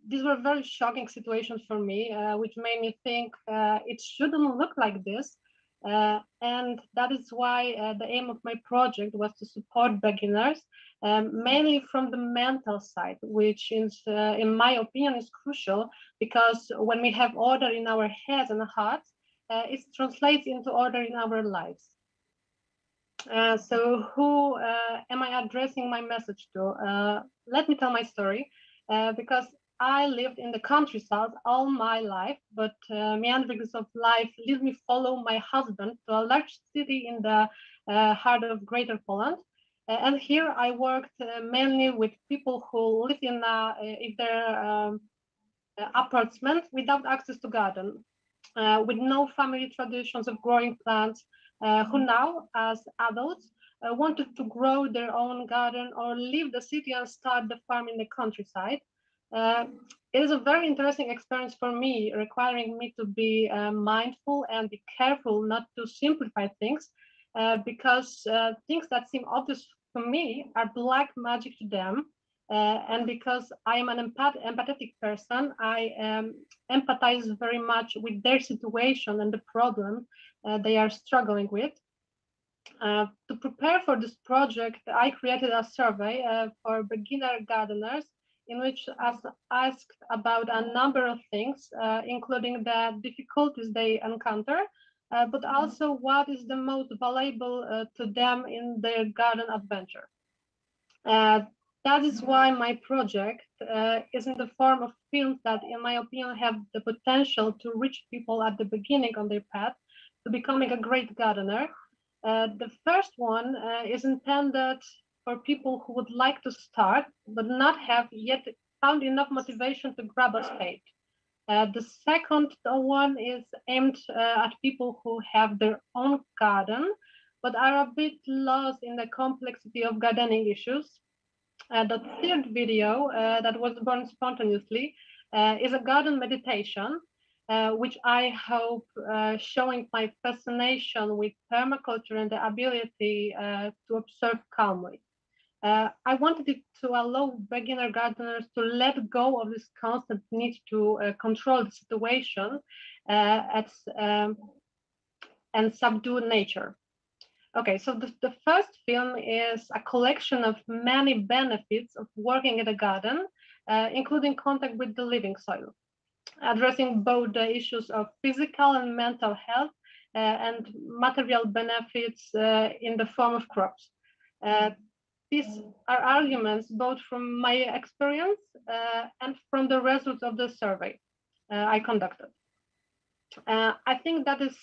These were very shocking situations for me, which made me think it shouldn't look like this. And that is why the aim of my project was to support beginners, mainly from the mental side, which is, in my opinion, is crucial, because when we have order in our heads and hearts, it translates into order in our lives. So who am I addressing my message to? Let me tell my story, because I lived in the countryside all my life, but meanderings of life lead me follow my husband to a large city in the heart of Greater Poland. And here I worked mainly with people who live in their apartment without access to garden, with no family traditions of growing plants, who now, as adults, wanted to grow their own garden or leave the city and start the farm in the countryside. It is a very interesting experience for me, requiring me to be mindful and be careful not to simplify things, because things that seem obvious to me are black magic to them. And because I am an empathetic person, I empathize very much with their situation and the problem they are struggling with. To prepare for this project, I created a survey for beginner gardeners, in which I was asked about a number of things, including the difficulties they encounter, but also what is the most valuable to them in their garden adventure. That is why my project is in the form of films that, in my opinion, have the potential to reach people at the beginning on their path to becoming a great gardener. The first one is intended for people who would like to start, but not have yet found enough motivation to grab a spade. The second one is aimed at people who have their own garden, but are a bit lost in the complexity of gardening issues. The third video that was born spontaneously is a garden meditation, which I hope showing my fascination with permaculture and the ability to observe calmly. I wanted it to allow beginner gardeners to let go of this constant need to control the situation and subdue nature. Okay, so the first film is a collection of many benefits of working in a garden, including contact with the living soil, addressing both the issues of physical and mental health and material benefits in the form of crops. These are arguments both from my experience and from the results of the survey I conducted. I think that is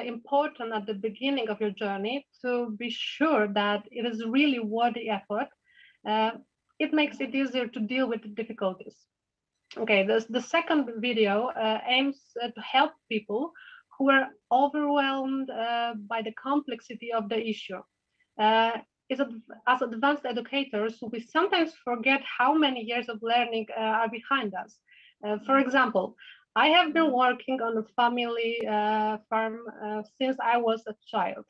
important at the beginning of your journey to be sure that it is really worth the effort. It makes it easier to deal with the difficulties. Okay, the second video aims to help people who are overwhelmed by the complexity of the issue. As advanced educators, we sometimes forget how many years of learning are behind us. For example, I have been working on a family farm since I was a child.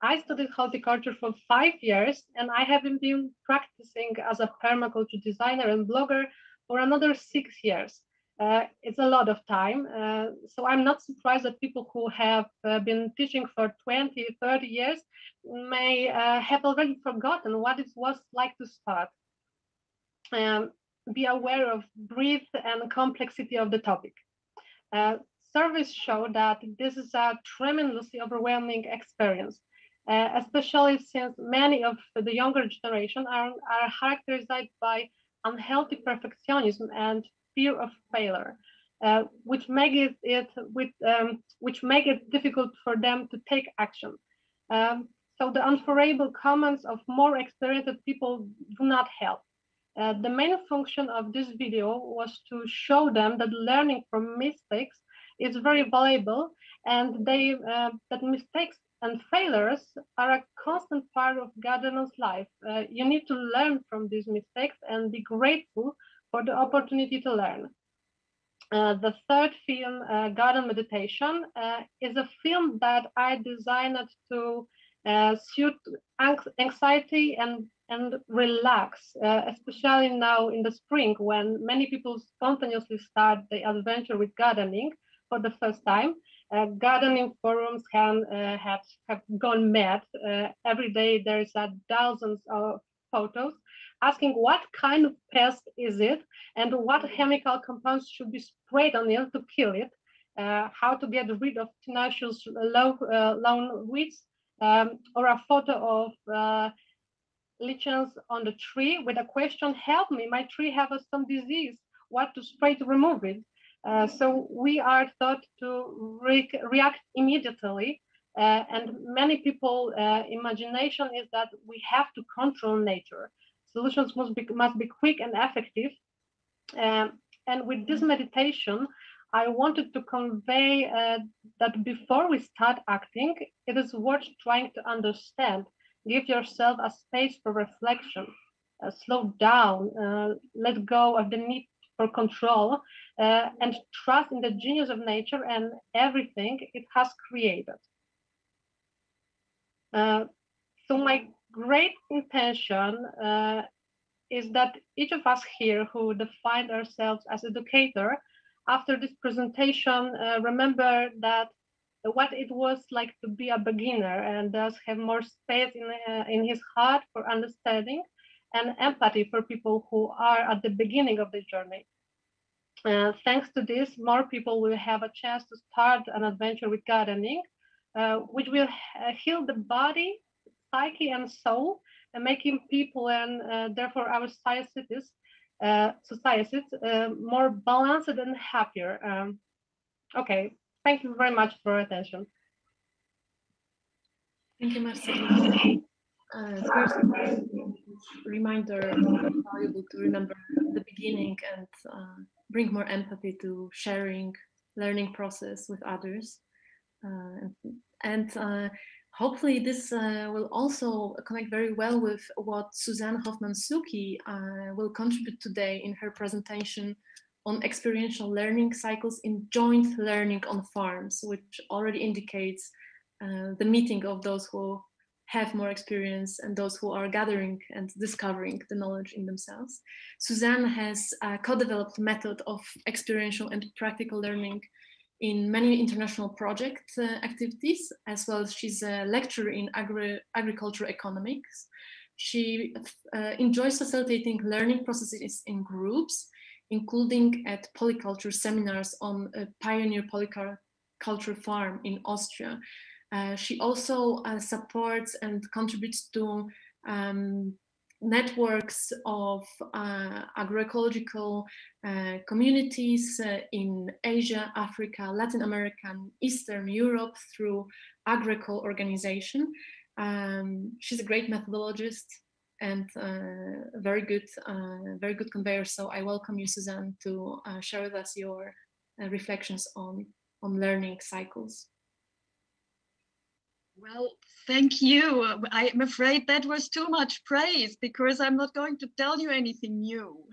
I studied horticulture for 5 years, and I haven't been practicing as a permaculture designer and blogger for another 6 years. It's a lot of time. So I'm not surprised that people who have been teaching for 20, 30 years may have already forgotten what it was like to start. Be aware of breadth and complexity of the topic. Surveys show that this is a tremendously overwhelming experience, especially since many of the younger generation are characterized by unhealthy perfectionism and fear of failure, which make it difficult for them to take action. So the unfavorable comments of more experienced people do not help. The main function of this video was to show them that learning from mistakes is very valuable, and that mistakes and failures are a constant part of gardener's life. You need to learn from these mistakes and be grateful for the opportunity to learn. The third film, Garden Meditation, is a film that I designed to suit anxiety and relax, especially now in the spring when many people spontaneously start the adventure with gardening for the first time. Gardening forums have gone mad. Every day there is dozens of photos asking what kind of pest is it and what chemical compounds should be sprayed on it to kill it, how to get rid of tenacious lawn weeds, or a photo of lichens on the tree with a question, help me, my tree has some disease, what to spray to remove it. So we are taught to react immediately, and many people imagination is that we have to control nature. Solutions must be quick and effective. And with this meditation, I wanted to convey that before we start acting, it is worth trying to understand. Give yourself a space for reflection, slow down, let go of the need for control, and trust in the genius of nature and everything it has created. So my great intention is that each of us here who define ourselves as educator, after this presentation, remember that what it was like to be a beginner and thus have more space in his heart for understanding and empathy for people who are at the beginning of the journey. Thanks to this, more people will have a chance to start an adventure with gardening, which will heal the body, psyche, and soul, and making people and therefore our societies more balanced and happier. Okay, thank you very much for your attention. Thank you, Marcela. reminder valuable to remember the beginning and bring more empathy to sharing learning process with others. Hopefully this will also connect very well with what Suzanne Hoffman-Suki will contribute today in her presentation on experiential learning cycles in joint learning on farms, which already indicates the meeting of those who have more experience and those who are gathering and discovering the knowledge in themselves. Suzanne has a co-developed method of experiential and practical learning in many international project activities, as well as she's a lecturer in agricultural economics. She enjoys facilitating learning processes in groups, including at polyculture seminars on a pioneer polyculture farm in Austria. She also supports and contributes to networks of agroecological communities in Asia, Africa, Latin America, and Eastern Europe through AgriCol organization. She's a great methodologist and very good conveyor. So I welcome you, Suzanne, to share with us your reflections on learning cycles. Well, thank you. I'm afraid that was too much praise because I'm not going to tell you anything new.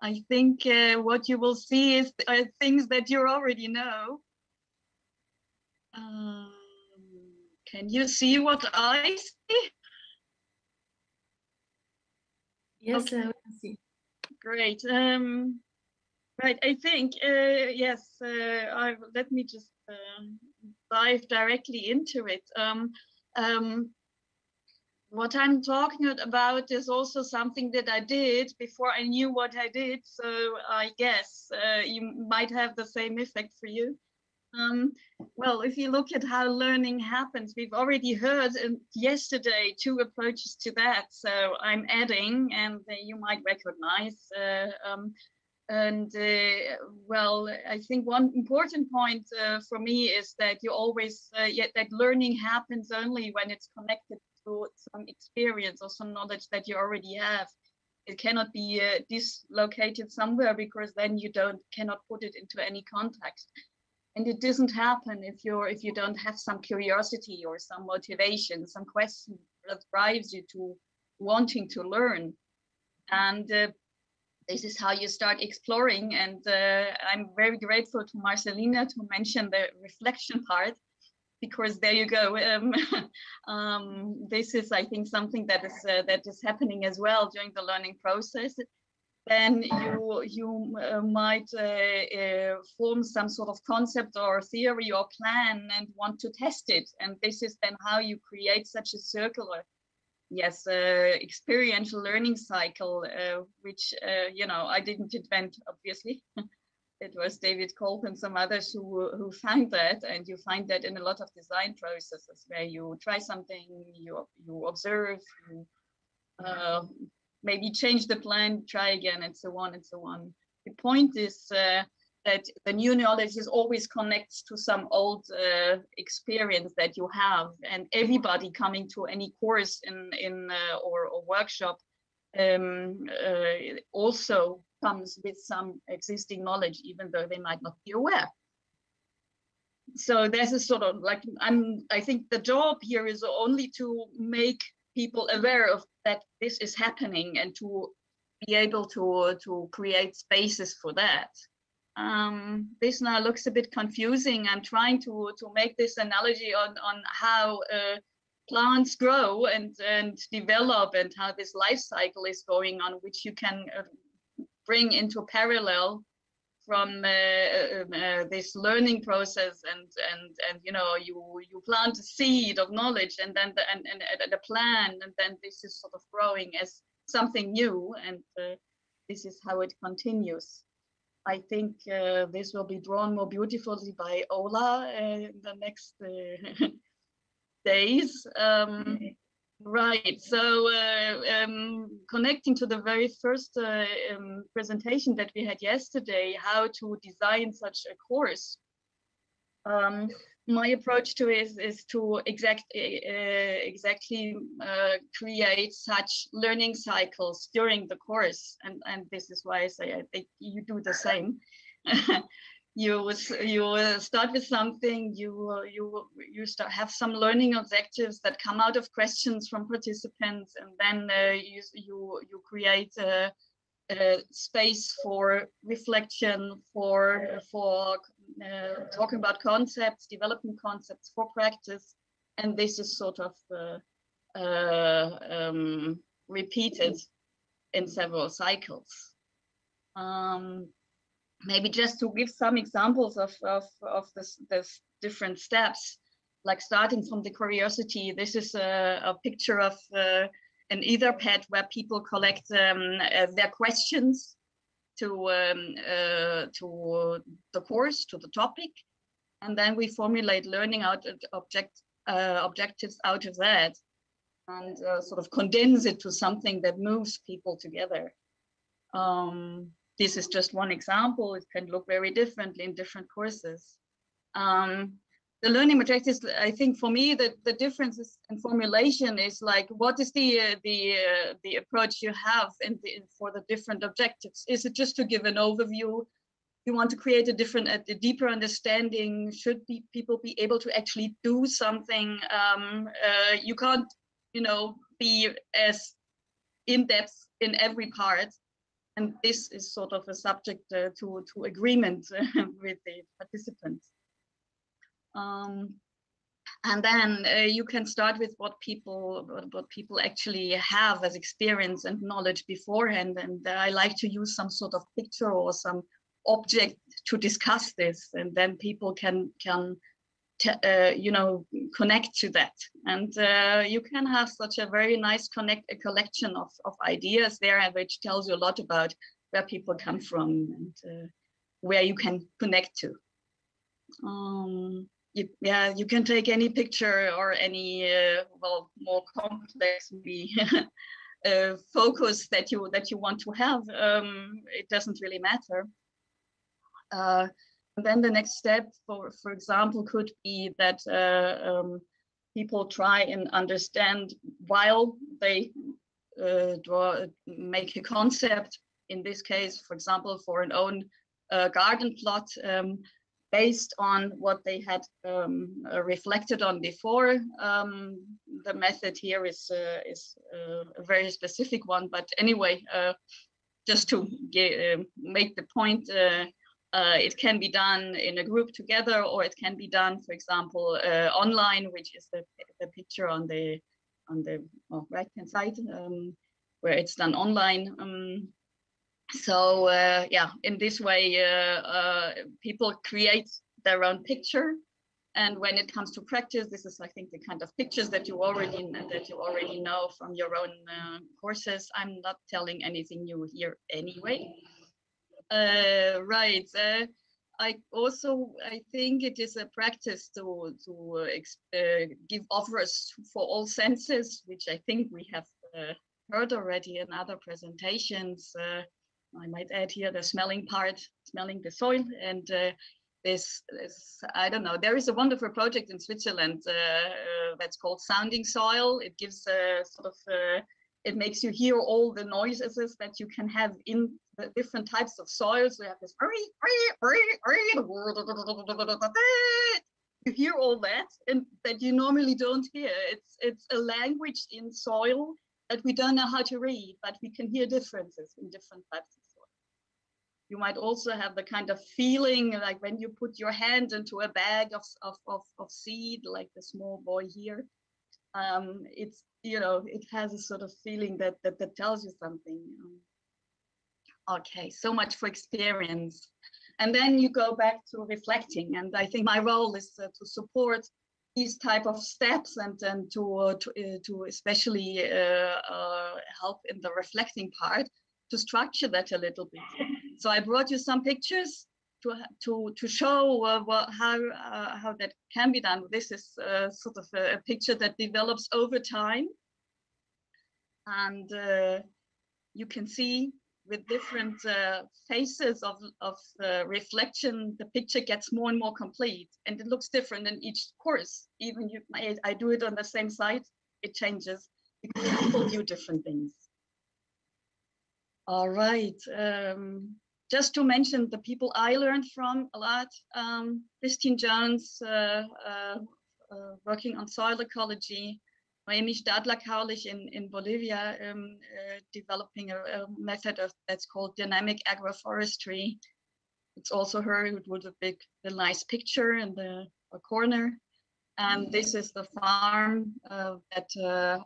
I think what you will see is things that you already know. Can you see what I see? Yes, okay. I can see. Great. Right, I think, yes, let me just dive directly into it. What I'm talking about is also something that I did before I knew what I did. So I guess you might have the same effect for you. Well, if you look at how learning happens, we've already heard yesterday 2 approaches to that. So I'm adding, and you might recognize. Well, I think one important point for me is that you always, that learning happens only when it's connected to some experience or some knowledge that you already have. It cannot be dislocated somewhere because then you cannot put it into any context. And it doesn't happen if you don't have some curiosity or some motivation, some question that drives you to wanting to learn. And this is how you start exploring. And I'm very grateful to Marcelina to mention the reflection part, because there you go. This is, I think, something that is happening as well during the learning process. Then you might form some sort of concept or theory or plan and want to test it. And this is then how you create such a circular, experiential learning cycle, which, I didn't invent, obviously. It was David Kolb and some others who found that, and you find that in a lot of design processes where you try something, you observe, you maybe change the plan, try again, and so on and so on. The point is that the new knowledge is always connects to some old experience that you have, and everybody coming to any course or workshop also comes with some existing knowledge, even though they might not be aware. So there's a sort of like, I think the job here is only to make people aware of that this is happening and to be able to create spaces for that. This now looks a bit confusing. I'm trying to make this analogy on how plants grow and develop, and how this life cycle is going on, which you can bring into parallel from this learning process, and you plant a seed of knowledge, and then the plan, and then this is sort of growing as something new, and this is how it continues. I think this will be drawn more beautifully by Ola in the next days. Right, so connecting to the very first presentation that we had yesterday, how to design such a course. my approach to it is to exactly create such learning cycles during the course, and this is why I say I think you do the same. You start with something, you have some learning objectives that come out of questions from participants, and then you create a space for reflection, for talking about concepts, developing concepts for practice, and this is sort of repeated in several cycles. Maybe just to give some examples of this different steps, like starting from the curiosity. This is a picture of an Etherpad where people collect their questions to the course, to the topic, and then we formulate learning objectives out of that, and sort of condense it to something that moves people together. This is just one example. It can look very differently in different courses. The learning objectives, I think for me, the differences in formulation is like, what is the approach you have for the different objectives? Is it just to give an overview? You want to create a deeper understanding? Should people be able to actually do something? You can't, be as in-depth in every part. And this is sort of a subject to agreement with the participants. And then you can start with what people actually have as experience and knowledge beforehand. And I like to use some sort of picture or some object to discuss this, and then people can connect to that. And you can have such a very nice collection of ideas there, which tells you a lot about where people come from and where you can connect to. You can take any picture or any more complex focus that you want to have. It doesn't really matter. And then the next step, for example, could be that people try and understand while they make a concept. In this case, for example, for an own garden plot, based on what they had reflected on before. The method here is a very specific one, but anyway, just to make the point. It can be done in a group together, or it can be done, for example, online, which is the picture on the right-hand side, where it's done online. So in this way, people create their own picture, and when it comes to practice, this is, I think, the kind of pictures that you already know from your own courses. I'm not telling anything new here anyway. Right. I think it is a practice to give offers for all senses, which I think we have heard already in other presentations. I might add here the smelling part, smelling the soil, and this I don't know. There is a wonderful project in Switzerland that's called Sounding Soil. It gives it makes you hear all the noises that you can have in the different types of soils. We have this, you hear all that, and that you normally don't hear. It's a language in soil that we don't know how to read, but we can hear differences in different types of soil. You might also have the kind of feeling like when you put your hand into a bag of seed, like the small boy here. It's, it has a sort of feeling that tells you something. Okay, so much for experience. And then you go back to reflecting. And I think my role is to support these type of steps, and to especially help in the reflecting part, to structure that a little bit. So I brought you some pictures to show how that can be done. This is sort of a picture that develops over time, and you can see with different phases of reflection, the picture gets more and more complete, and it looks different in each course. Even I do it on the same site, it changes because people do different things. All right. Just to mention the people I learned from a lot, Christine Jones, working on soil ecology, Noemi Stadler-Kaulich in Bolivia, developing a method that's called dynamic agroforestry. It's also her who did the nice picture in the corner. And this is the farm that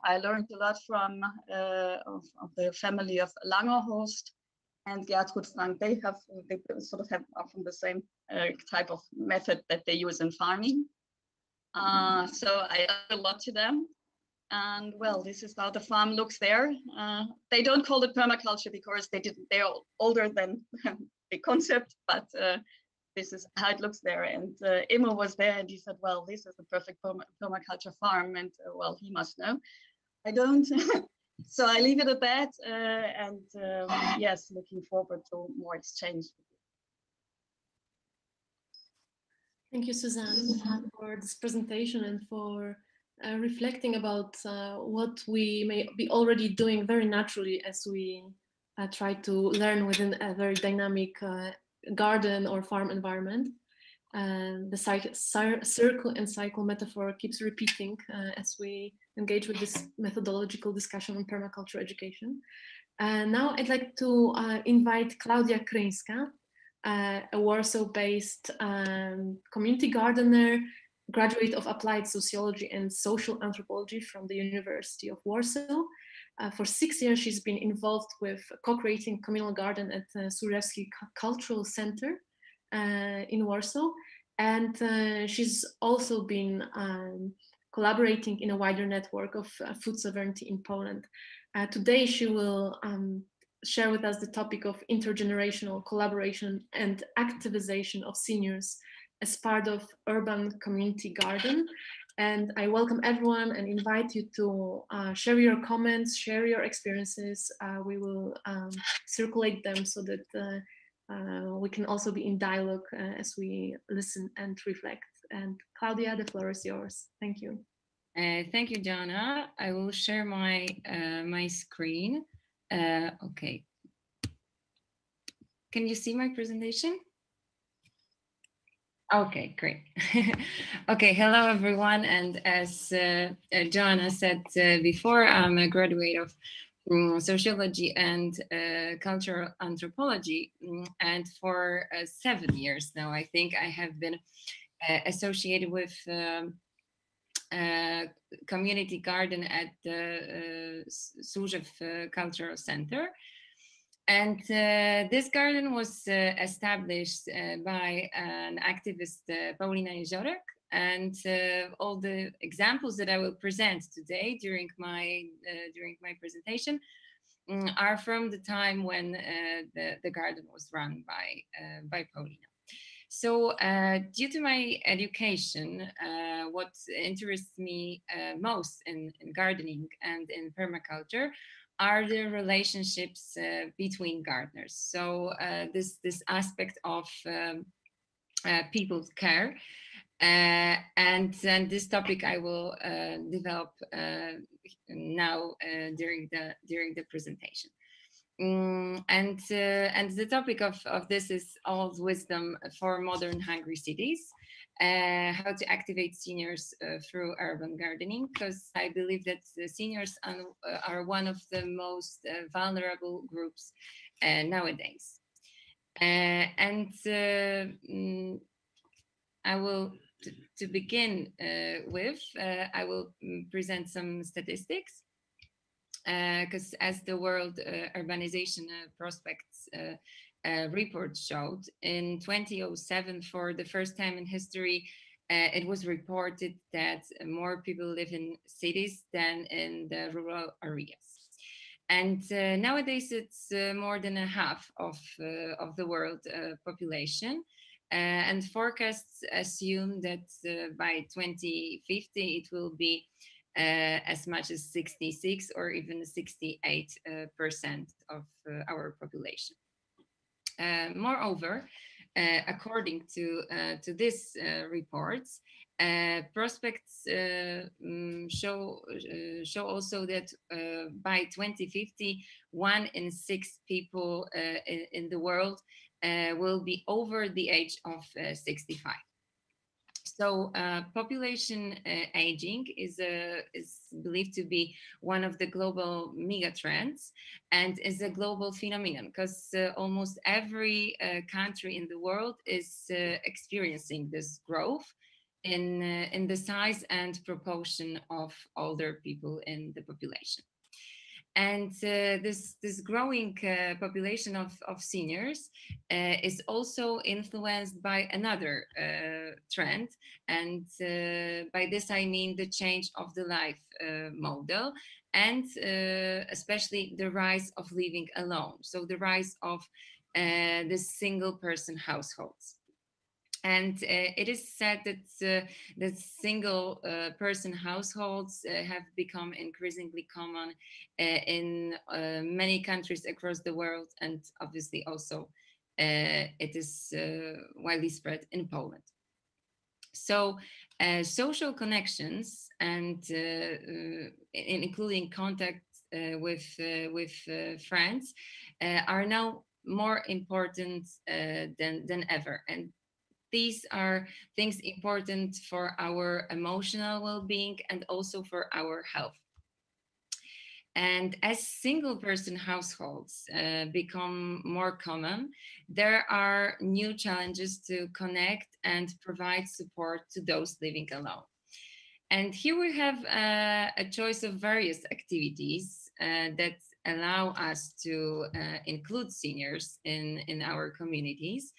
I learned a lot from, of the family of Langerhorst and Gertrud Frank. They sort of have often the same type of method that they use in farming. So I owe a lot to them. And well, this is how the farm looks there. They don't call it permaculture because they're older than the concept, but this is how it looks there. And Immo was there and he said, well, this is the perfect permaculture farm. And well, he must know. I don't. So I leave it at that. Yes, looking forward to more exchange. Thank you, Suzanne, for this presentation and for reflecting about what we may be already doing very naturally as we try to learn within a very dynamic garden or farm environment. The circle and cycle metaphor keeps repeating as we engage with this methodological discussion on permaculture education. Now I'd like to invite Klaudia Kryńska, a Warsaw-based community gardener, graduate of applied sociology and social anthropology from the University of Warsaw. For 6 years, she's been involved with co-creating communal garden at the Surewski Cultural Center in Warsaw. And she's also been collaborating in a wider network of food sovereignty in Poland. Today, she will share with us the topic of intergenerational collaboration and activization of seniors as part of urban community garden. And I welcome everyone and invite you to share your comments, share your experiences. We will circulate them so that we can also be in dialogue as we listen and reflect. And Klaudia, the floor is yours. Thank you. Thank you, Jana. I will share my my screen. Okay. Can you see my presentation? Okay, great. Okay, hello everyone. And as Jana said before, I'm a graduate of sociology and cultural anthropology. And for 7 years now, I think I have been associated with community garden at the Służew Cultural Center. And this garden was established by an activist, Paulina Jeziorek, and all the examples that I will present today during my presentation are from the time when the garden was run by Paulina. So due to my education, what interests me most in gardening and in permaculture are the relationships between gardeners. So this aspect of people's care, and this topic I will develop now during the presentation. And the topic of this is all wisdom for modern hungry cities. How to activate seniors through urban gardening, because I believe that the seniors are one of the most vulnerable groups nowadays. And I will, to begin with, I will present some statistics, because as the World Urbanization Prospects report showed, in 2007, for the first time in history, it was reported that more people live in cities than in the rural areas. And nowadays, it's more than a half of the world population. And forecasts assume that by 2050, it will be as much as 66 or even 68% of our population. Moreover, according to these reports, prospects show also that by 2050, 1 in 6 people in the world will be over the age of 65. So population aging is believed to be one of the global megatrends and is a global phenomenon because almost every country in the world is experiencing this growth in the size and proportion of older people in the population. And this growing population of seniors is also influenced by another trend. And by this, I mean the change of the life model and especially the rise of living alone. So the rise of the single person households. And it is said that single person households have become increasingly common in many countries across the world, and obviously also it is widely spread in Poland. So social connections and including contact with friends are now more important than ever. And these are things important for our emotional well-being and also for our health. And as single person households become more common, there are new challenges to connect and provide support to those living alone. And here we have a choice of various activities that allow us to include seniors in our communities.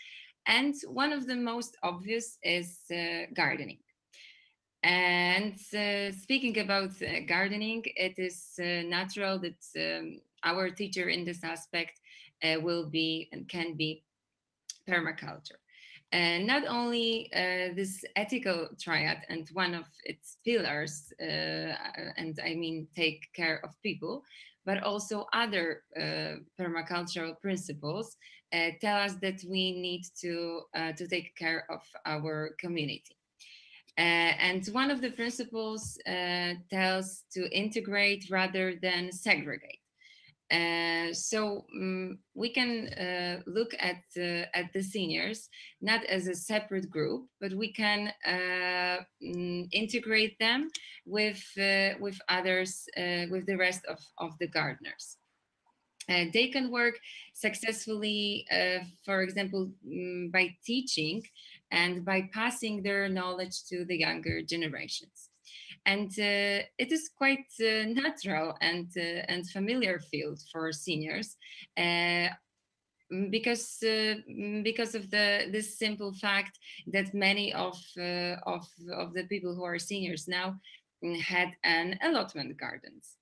And one of the most obvious is gardening. And speaking about gardening, it is natural that our teacher in this aspect will be and can be permaculture. And not only this ethical triad and one of its pillars, and I mean take care of people, but also other permacultural principles tell us that we need to take care of our community. And one of the principles tells to integrate rather than segregate. So we can look at the seniors not as a separate group, but we can integrate them with others, with the rest of the gardeners. They can work successfully, for example, by teaching and by passing their knowledge to the younger generations. And it is quite natural and familiar field for seniors because of this simple fact that many of the people who are seniors now had an allotment gardens.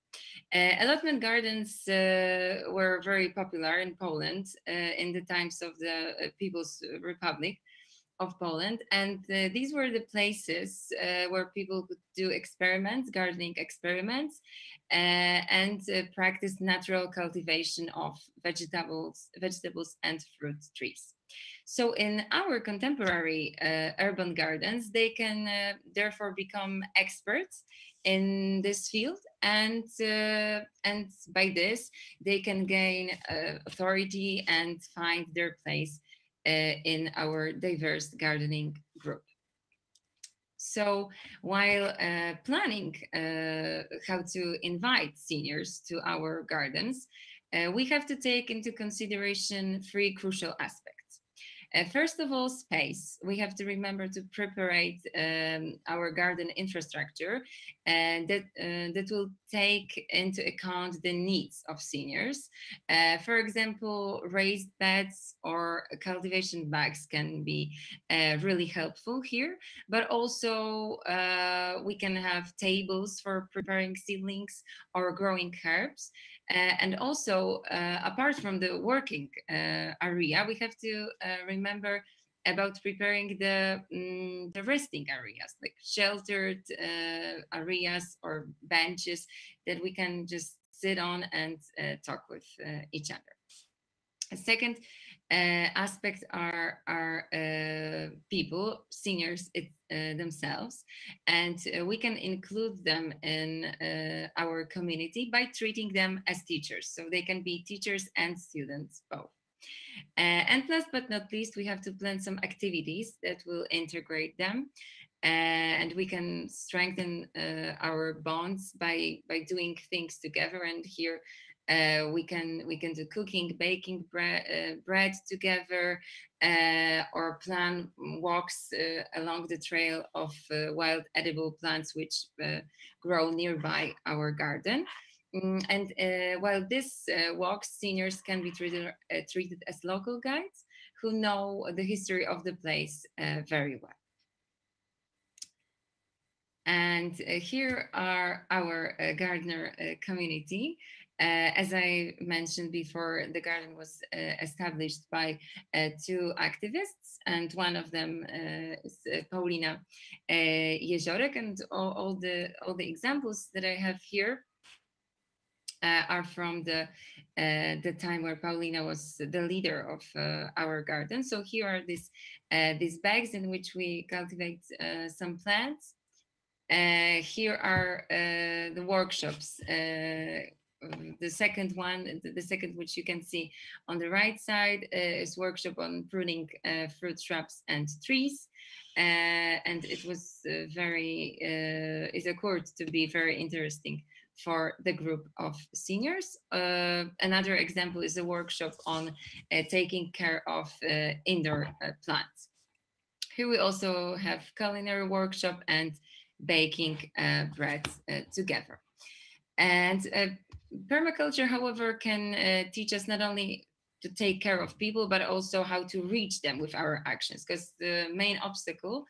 Allotment gardens were very popular in Poland in the times of the People's Republic of Poland, and these were the places where people could do experiments, gardening experiments, and practice natural cultivation of vegetables and fruit trees. So in our contemporary urban gardens, they can therefore become experts in this field, and by this they can gain authority and find their place in our diverse gardening group. So while planning how to invite seniors to our gardens, we have to take into consideration 3 crucial aspects. First of all, space. We have to remember to prepare our garden infrastructure that will take into account the needs of seniors. For example, raised beds or cultivation bags can be really helpful here, but also we can have tables for preparing seedlings or growing herbs. And also, apart from the working area, we have to remember about preparing the resting areas, like sheltered areas or benches that we can just sit on and talk with each other. A second aspect are people, seniors themselves, and we can include them in our community by treating them as teachers. So they can be teachers and students both. And last but not least, we have to plan some activities that will integrate them. And we can strengthen our bonds by doing things together. And here we can do cooking, baking bread together, or plan walks along the trail of wild edible plants which grow nearby our garden. And while this walks, seniors can be treated as local guides who know the history of the place very well. And here are our gardener community. As I mentioned before, the garden was established by two activists, and one of them is Paulina Jeziorek, and all the examples that I have here are from the time where Paulina was the leader of our garden. So here are these bags in which we cultivate some plants. Here are the workshops. The second one, the second which you can see on the right side, is workshop on pruning fruit shrubs and trees. And it was it occurred to be very interesting for the group of seniors. Another example is a workshop on taking care of indoor plants. Here we also have culinary workshop and baking bread together. And permaculture, however, can teach us not only to take care of people, but also how to reach them with our actions, because the main obstacle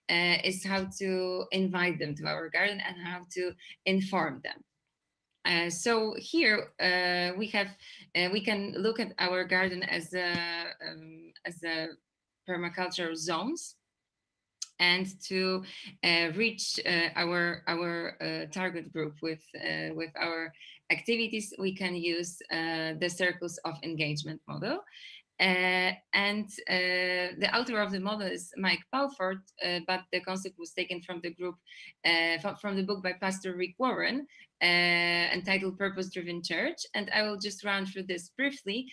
is how to invite them to our garden and how to inform them. So here we can look at our garden as a permaculture zones, and to reach our target group with our activities, we can use the circles of engagement model. And the author of the model is Mike Balford, but the concept was taken from the group, from the book by Pastor Rick Warren, entitled Purpose-Driven Church. And I will just run through this briefly,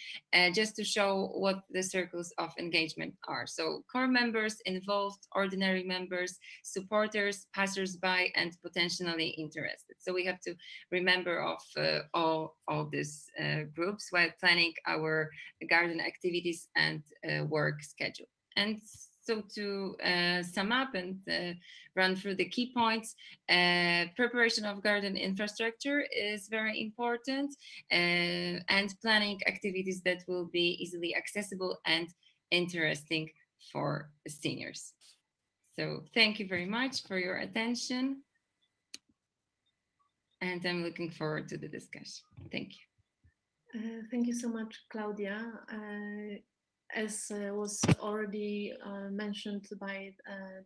just to show what the circles of engagement are. So core members, involved, ordinary members, supporters, passers-by, and potentially interested. So we have to remember of all these groups while planning our garden activities and work schedule. And so to sum up and run through the key points, preparation of garden infrastructure is very important, and planning activities that will be easily accessible and interesting for seniors. So thank you very much for your attention. And I'm looking forward to the discussion. Thank you. Thank you so much, Claudia. As was already mentioned by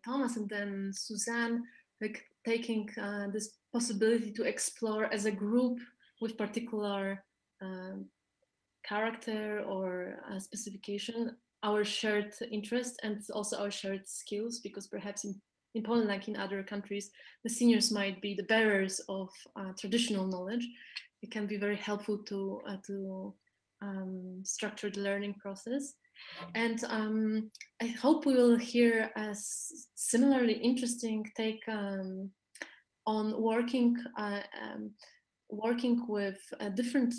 Thomas and then Suzanne, like taking this possibility to explore as a group with particular character or specification, our shared interest and also our shared skills, because perhaps in Poland, like in other countries, the seniors might be the bearers of traditional knowledge. It can be very helpful to structure the learning process. And I hope we will hear a similarly interesting take on working with different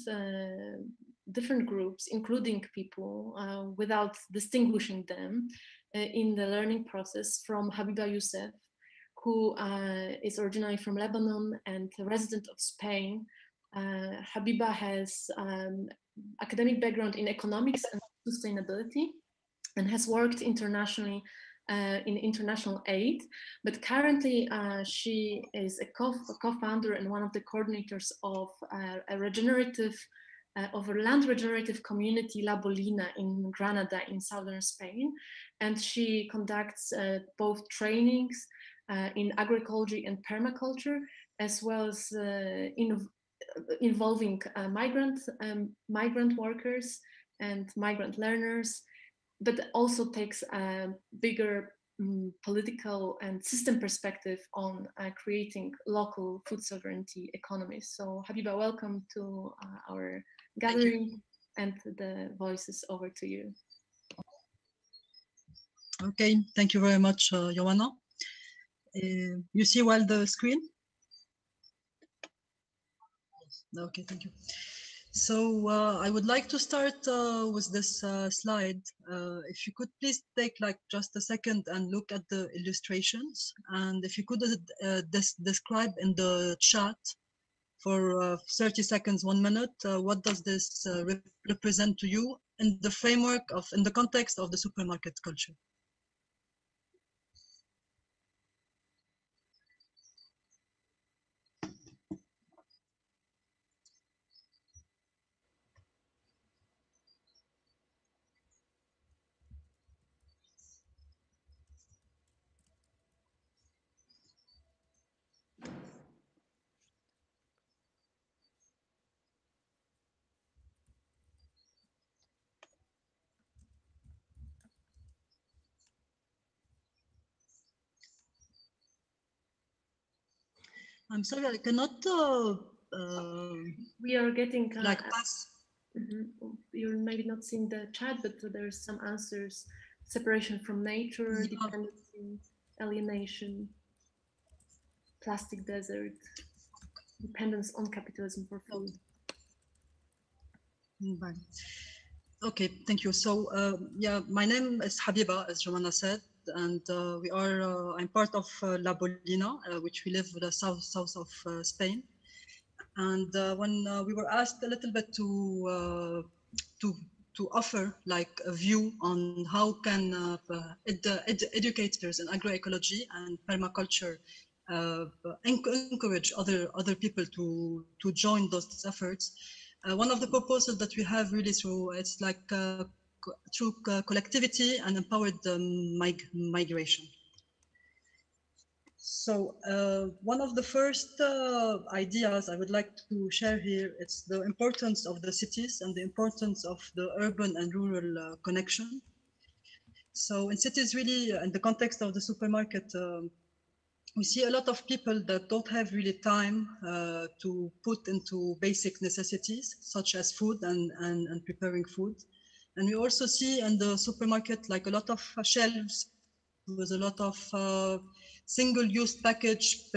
groups, including people, without distinguishing them in the learning process, from Habiba Youssef, who is originally from Lebanon and a resident of Spain. Habiba has academic background in economics and sustainability and has worked internationally in international aid, but currently she is a co-founder and one of the coordinators of a regenerative of a land regenerative community, La Bolina, in Granada, in southern Spain. And she conducts both trainings in agroecology and permaculture, as well as involving migrant workers and migrant learners, but also takes a bigger political and system perspective on creating local food sovereignty economies. So Habiba, welcome to our gathering, and the voice is over to you. Okay, thank you very much, Joanna. You see well the screen? Okay, thank you. So I would like to start with this slide. If you could please take like just a second and look at the illustrations, and if you could describe in the chat for 30 seconds, 1 minute, what does this represent to you in the framework of, in the context of the supermarket culture? I'm sorry, I cannot. We are getting like pass. You're maybe not seeing the chat, but there's some answers: separation from nature, dependency, alienation, plastic desert, dependence on capitalism for food. Bye. Okay, thank you. So yeah, my name is Habiba, as Joanna said, and we are. I'm part of La Bolina, which we live in the south of Spain. And when we were asked a little bit to offer like a view on how can educators in agroecology and permaculture encourage other people to join those efforts. One of the proposals that we have really through it's like through collectivity and empowered migration. So one of the first ideas I would like to share here is the importance of the cities and the importance of the urban and rural connection. So in cities, really, in the context of the supermarket, we see a lot of people that don't have really time to put into basic necessities, such as food and preparing food. And we also see in the supermarket like a lot of shelves with a lot of single-use packaged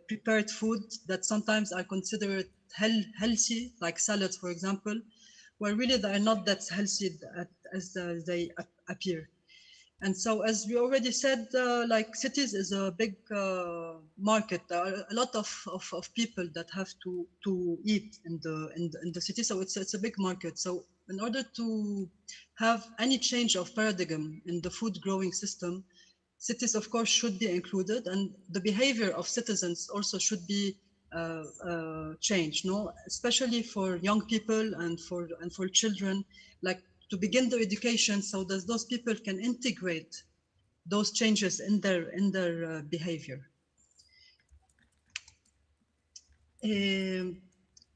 prepared food that sometimes are considered healthy, like salads, for example, where really they are not that healthy as they appear. And so, as we already said, like cities is a big market. There are a lot of people that have to eat in the city, so it's a big market. So, in order to have any change of paradigm in the food growing system, cities, of course, should be included, and the behavior of citizens also should be changed. No, especially for young people and for children, like to begin their education, so that those people can integrate those changes in their behavior.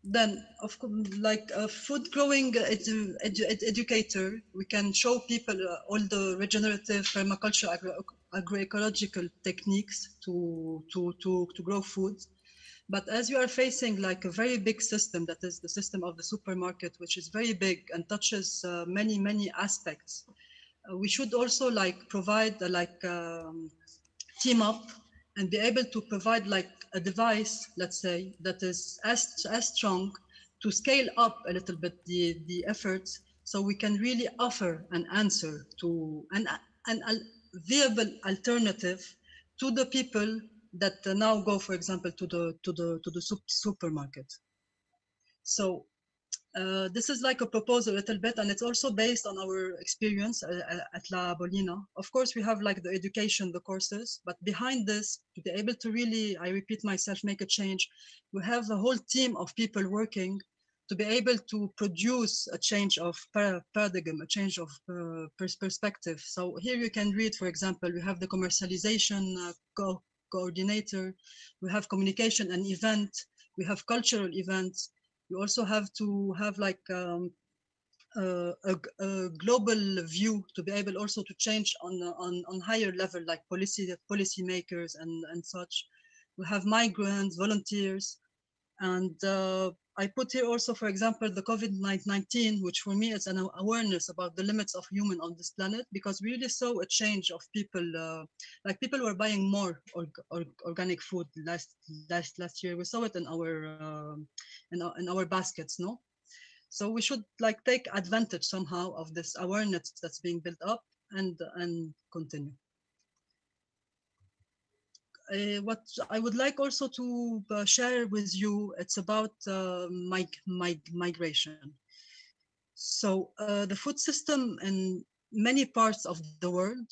Then, of course, like a food growing educator, we can show people all the regenerative permaculture agroecological techniques to grow food. But as you are facing like a very big system, that is the system of the supermarket, which is very big and touches many aspects, we should also like provide team up and be able to provide like a device, let's say, that is as strong to scale up a little bit the efforts, so we can really offer an answer to an viable alternative to the people that now go, for example, to the supermarket. So this is like a proposal a little bit, and it's also based on our experience at La Bolina. Of course, we have like the education, the courses, but behind this, to be able to really, I repeat myself, make a change, we have a whole team of people working to be able to produce a change of paradigm, a change of perspective. So here you can read, for example, we have the commercialization coordinator, we have communication and event, we have cultural events. We also have to have like a global view to be able also to change on higher level, like policy makers and such. We have migrants, volunteers, and I put here also, for example, the COVID-19, which for me is an awareness about the limits of human on this planet, because we really saw a change of people, like people were buying more organic food last year. We saw it in our baskets, no? So we should like take advantage somehow of this awareness that's being built up and continue. What I would like also to share with you, it's about migration. So the food system in many parts of the world,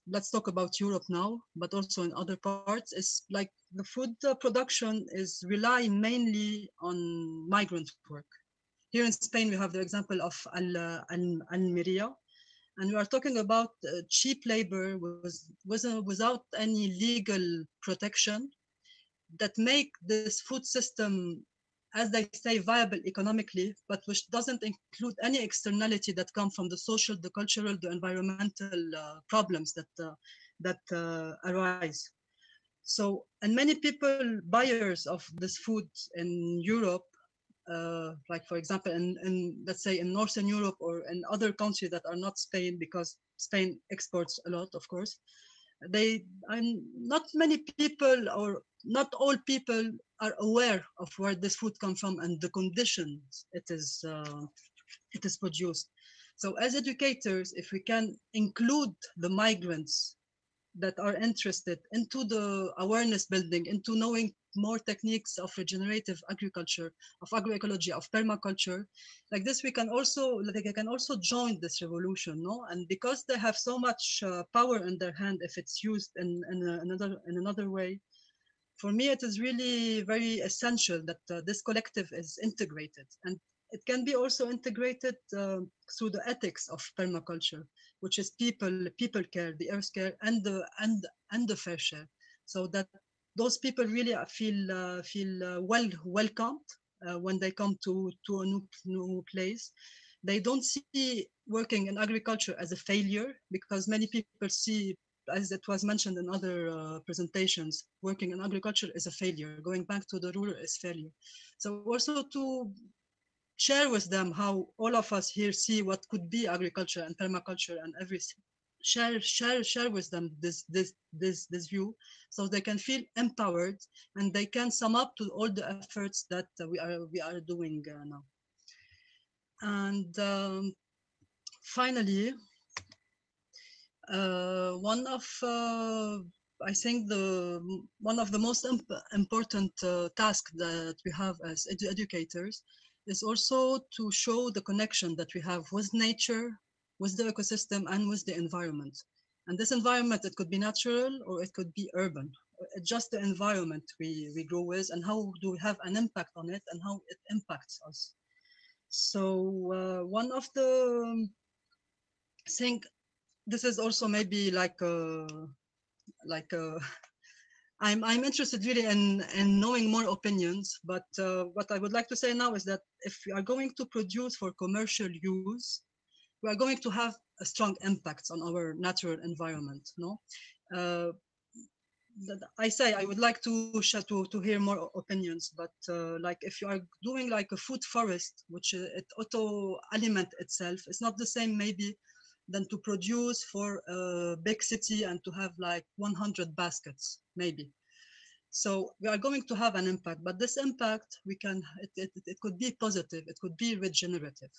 let's talk about Europe now, but also in other parts, is like the food production is rely mainly on migrant work. Here in Spain, we have the example of Almeria, and we are talking about cheap labor without any legal protection that make this food system, as they say, viable economically, but which doesn't include any externality that come from the social, the cultural, the environmental problems that arise. So, and many people, buyers of this food in Europe, like for example, in let's say in Northern Europe or in other countries that are not Spain, because Spain exports a lot, of course. Not many people or not all people are aware of where this food comes from and the conditions it is produced. So as educators, if we can include the migrants that are interested into the awareness building, into knowing more techniques of regenerative agriculture, of agroecology, of permaculture, like this, they can also join this revolution, no? And because they have so much power in their hand, if it's used in another way, for me, it is really very essential that this collective is integrated, and it can be also integrated through the ethics of permaculture, which is people care, the earth care, and the fair share, so that those people really feel welcomed when they come to a new place. They don't see working in agriculture as a failure, because many people see, as it was mentioned in other presentations, working in agriculture is a failure. Going back to the rural is failure. So also to share with them how all of us here see what could be agriculture and permaculture, and share with them this view, so they can feel empowered and they can sum up to all the efforts that we are doing now. And finally, one of I think one of the most important tasks that we have as educators is also to show the connection that we have with nature, with the ecosystem, and with the environment. And this environment, it could be natural or it could be urban. It's just the environment we grow with, and how do we have an impact on it, and how it impacts us. So one of the thing, this is also maybe I'm interested really in knowing more opinions, but what I would like to say now is that if we are going to produce for commercial use, we are going to have a strong impact on our natural environment. No, I would like to hear more opinions, but like if you are doing like a food forest, which it auto-aliments itself, it's not the same maybe than to produce for a big city and to have like 100 baskets, maybe. So we are going to have an impact, but this impact, it could be positive, it could be regenerative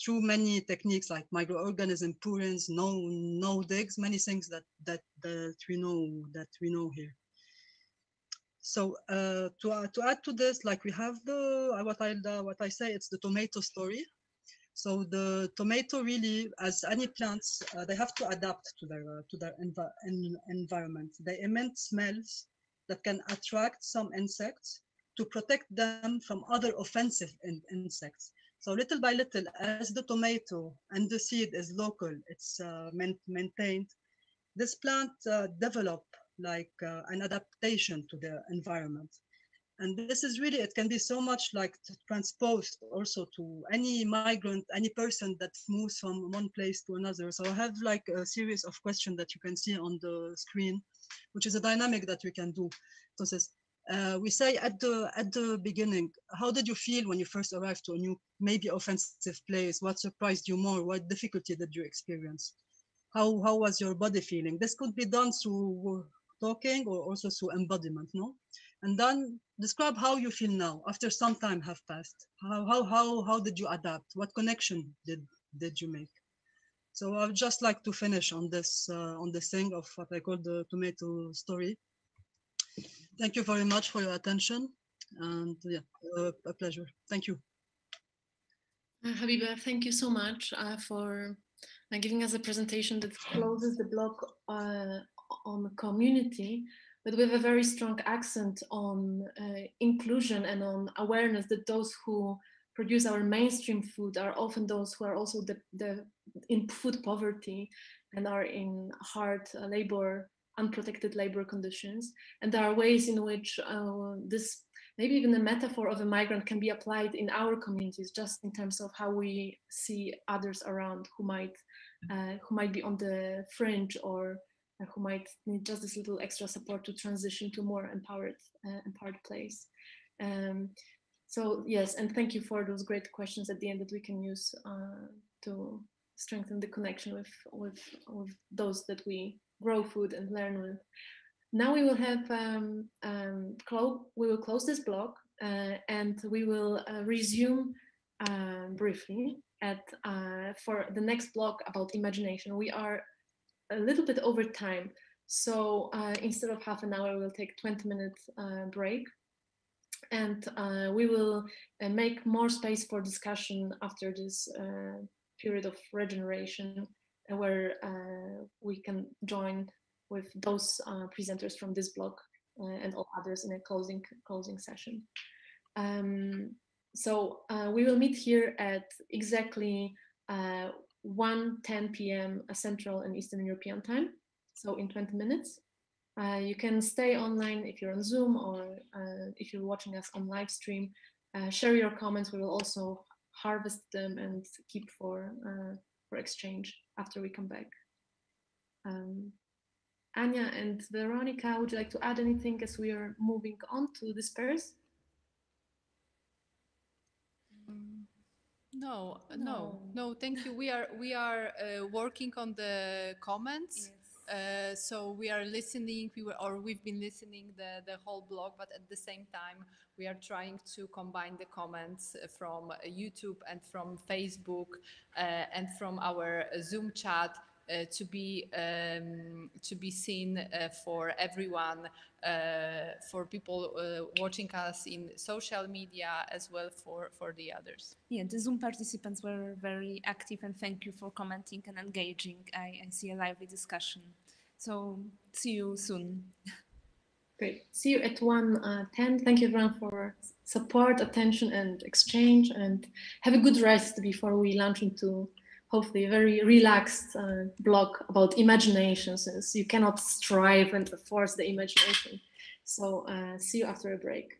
through many techniques like microorganism purines, no digs, many things that we know here. So to add to this, like we have what I say, it's the tomato story. So the tomato really, as any plants, they have to adapt to their environment. They emit smells that can attract some insects to protect them from other offensive insects. So little by little, as the tomato and the seed is local, it's maintained, this plant develop like an adaptation to the environment. And this is really, it can be so much like transposed also to any migrant, any person that moves from one place to another. So I have like a series of questions that you can see on the screen, which is a dynamic that we can do. Entonces, we say at the beginning, how did you feel when you first arrived to a new, maybe offensive place? What surprised you more? What difficulty did you experience? How was your body feeling? This could be done through talking or also through embodiment, no? And then describe how you feel now after some time have passed. How did you adapt? What connection did you make? So I would just like to finish on this thing of what I call the tomato story. Thank you very much for your attention, and yeah, a pleasure. Thank you. Habiba, thank you so much for giving us a presentation that closes the block on the community, but with a very strong accent on inclusion and on awareness that those who produce our mainstream food are often those who are also in food poverty and are in hard labor, unprotected labor conditions. And there are ways in which this, maybe even a metaphor of a migrant, can be applied in our communities, just in terms of how we see others around who might be on the fringe, or who might need just this little extra support to transition to more empowered place. So yes, and thank you for those great questions at the end that we can use to strengthen the connection with those that we grow food and learn with. Now we will have we will close this block and we will resume briefly for the next block about imagination. We are a little bit over time, so instead of half an hour, we'll take 20-minute break, and we will make more space for discussion after this period of regeneration, where we can join with those presenters from this block and all others in a closing session. So we will meet here at exactly 1:10 p.m. Central and Eastern European time, so in 20 minutes. You can stay online if you're on Zoom, or if you're watching us on live stream. Share your comments. We will also harvest them and keep for exchange after we come back. Anya and Veronica, would you like to add anything as we are moving on to disperse? No, thank you. We are working on the comments. Yes. So we are listening. We've been listening the whole blog, but at the same time we are trying to combine the comments from YouTube and from Facebook and from our Zoom chat to be seen for everyone, for people watching us in social media, as well for the others. Yeah, the Zoom participants were very active, and thank you for commenting and engaging. I see a lively discussion. So see you soon. Great. See you at 1:10. Thank you everyone for support, attention, and exchange, and have a good rest before we launch into hopefully a very relaxed blog about imagination, since you cannot strive and force the imagination. So see you after a break.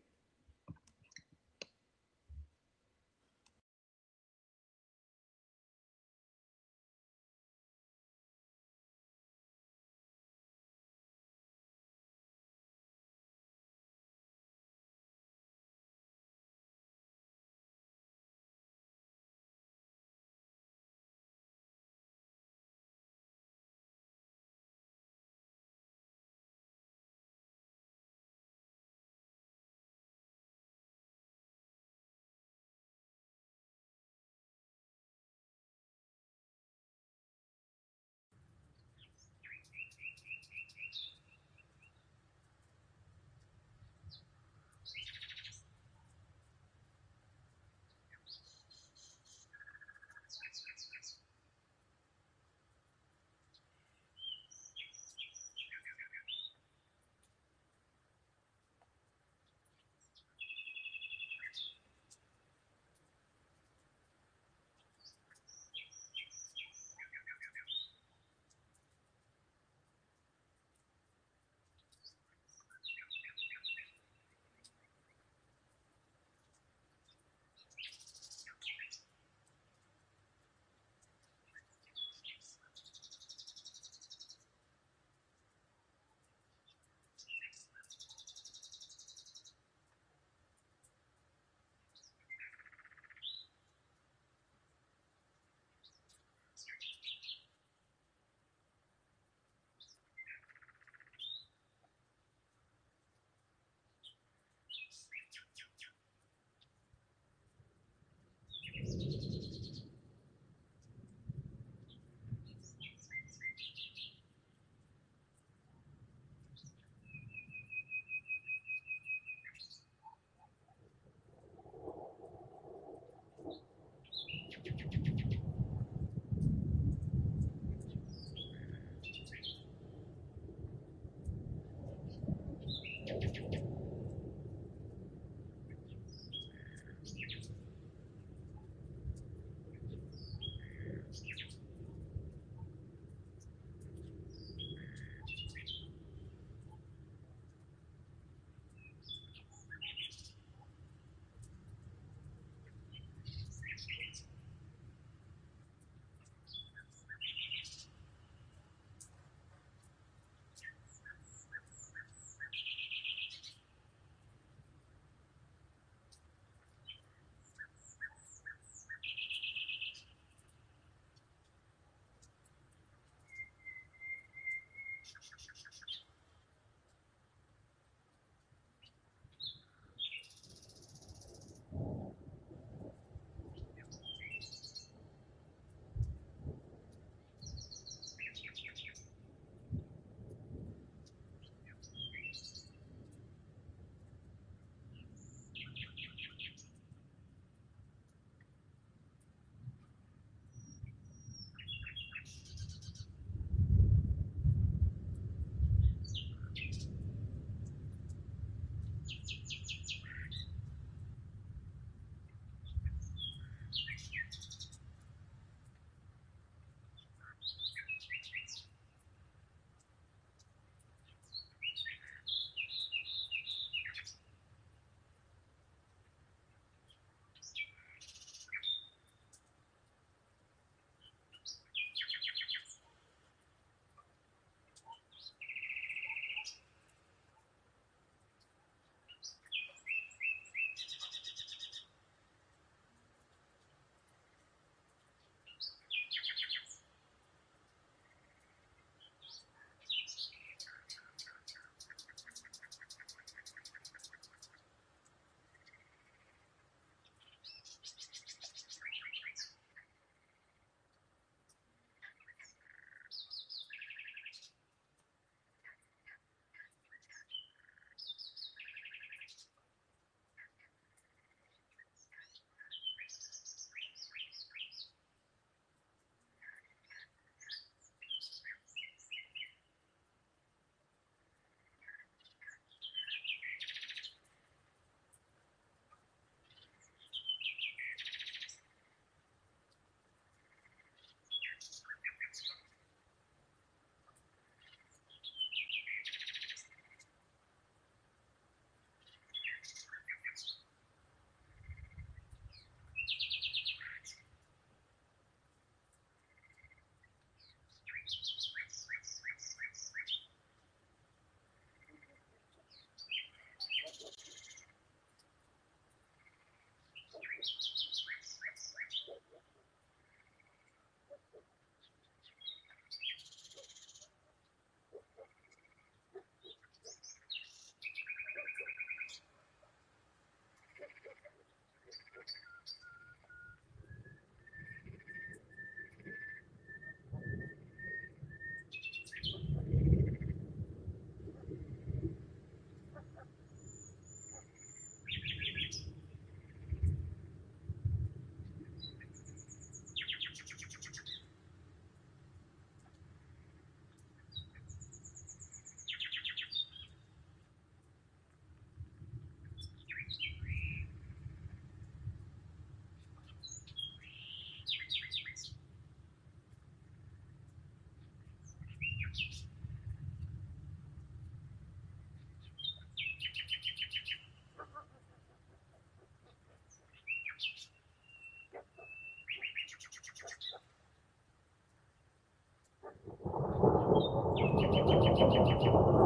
Thank you.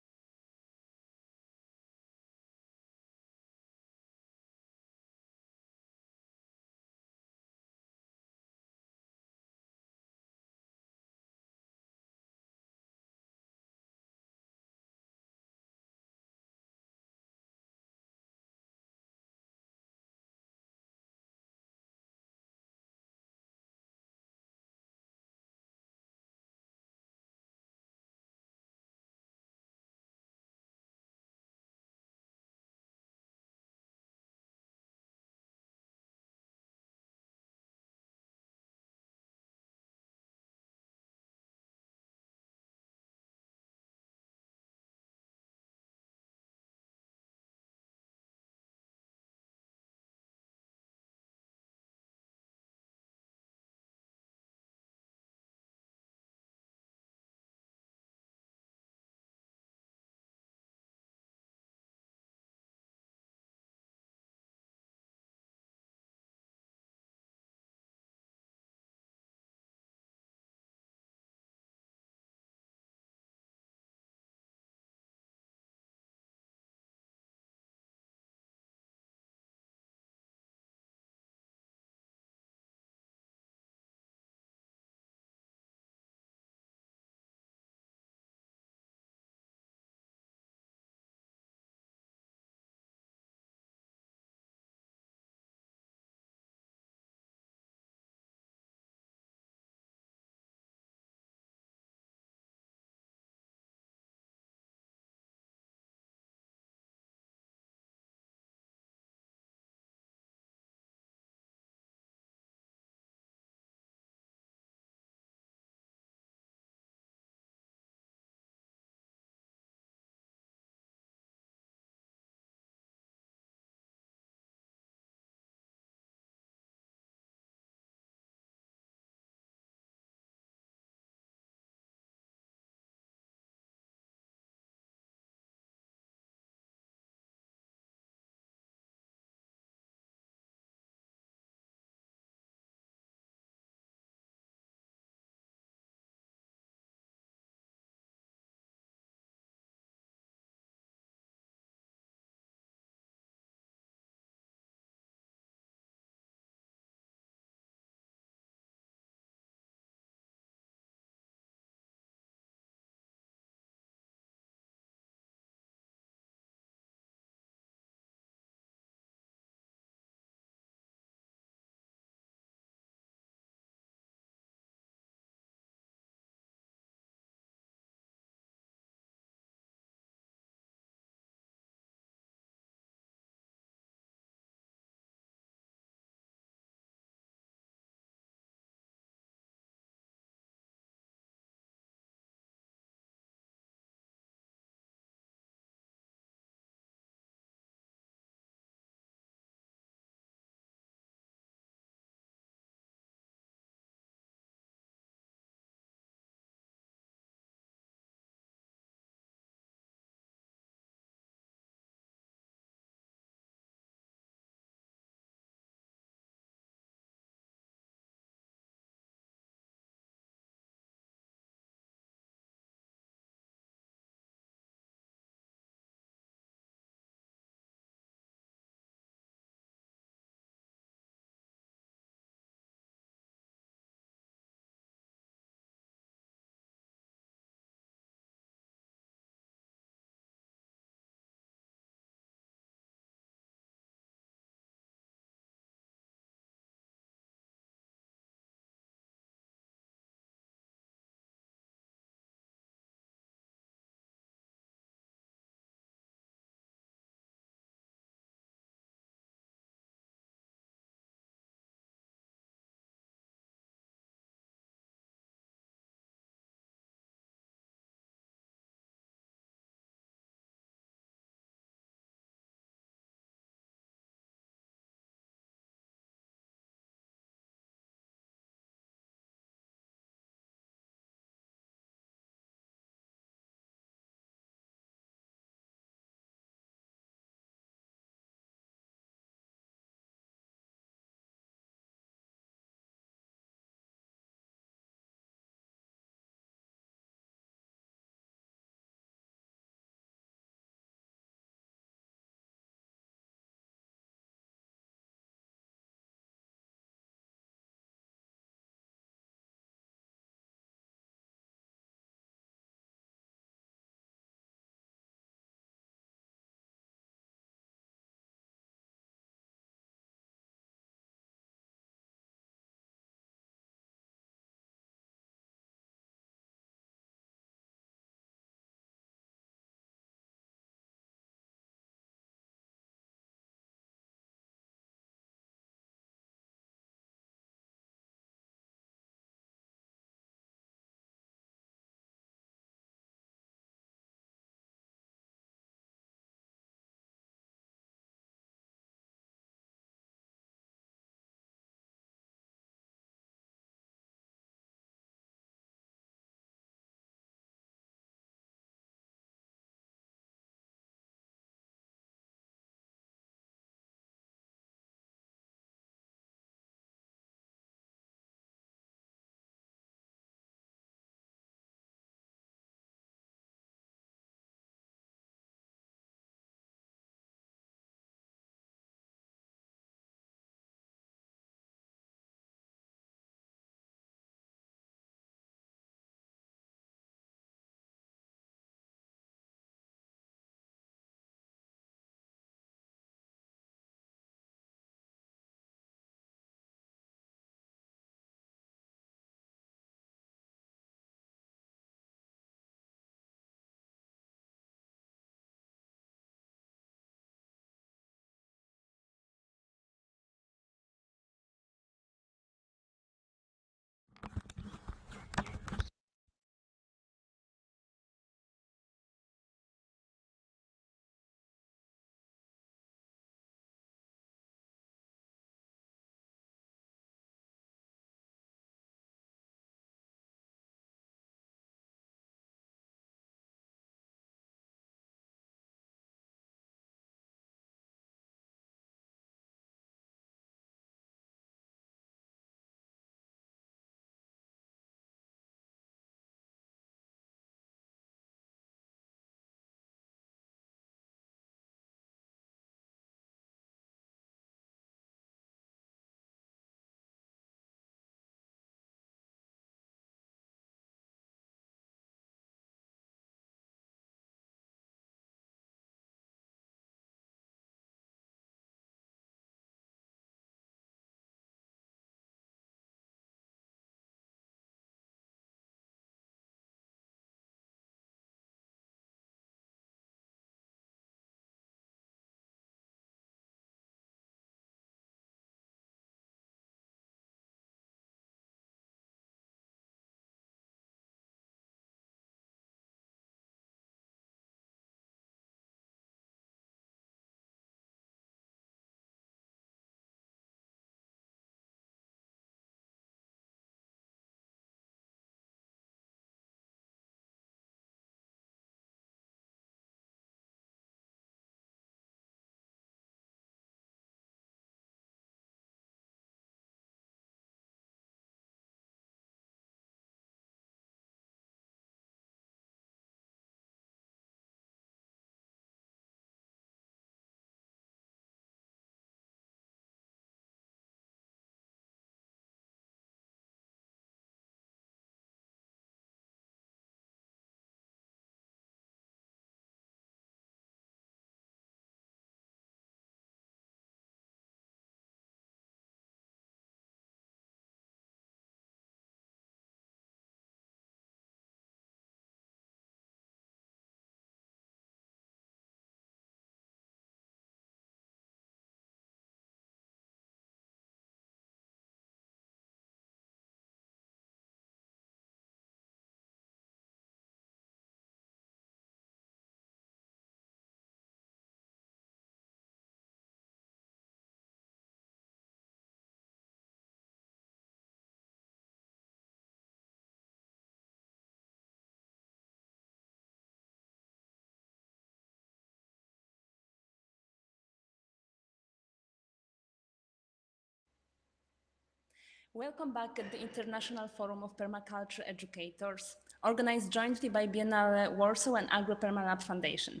Welcome back at the International Forum of Permaculture Educators, organized jointly by Biennale Warsaw and Agro-Permalab Foundation.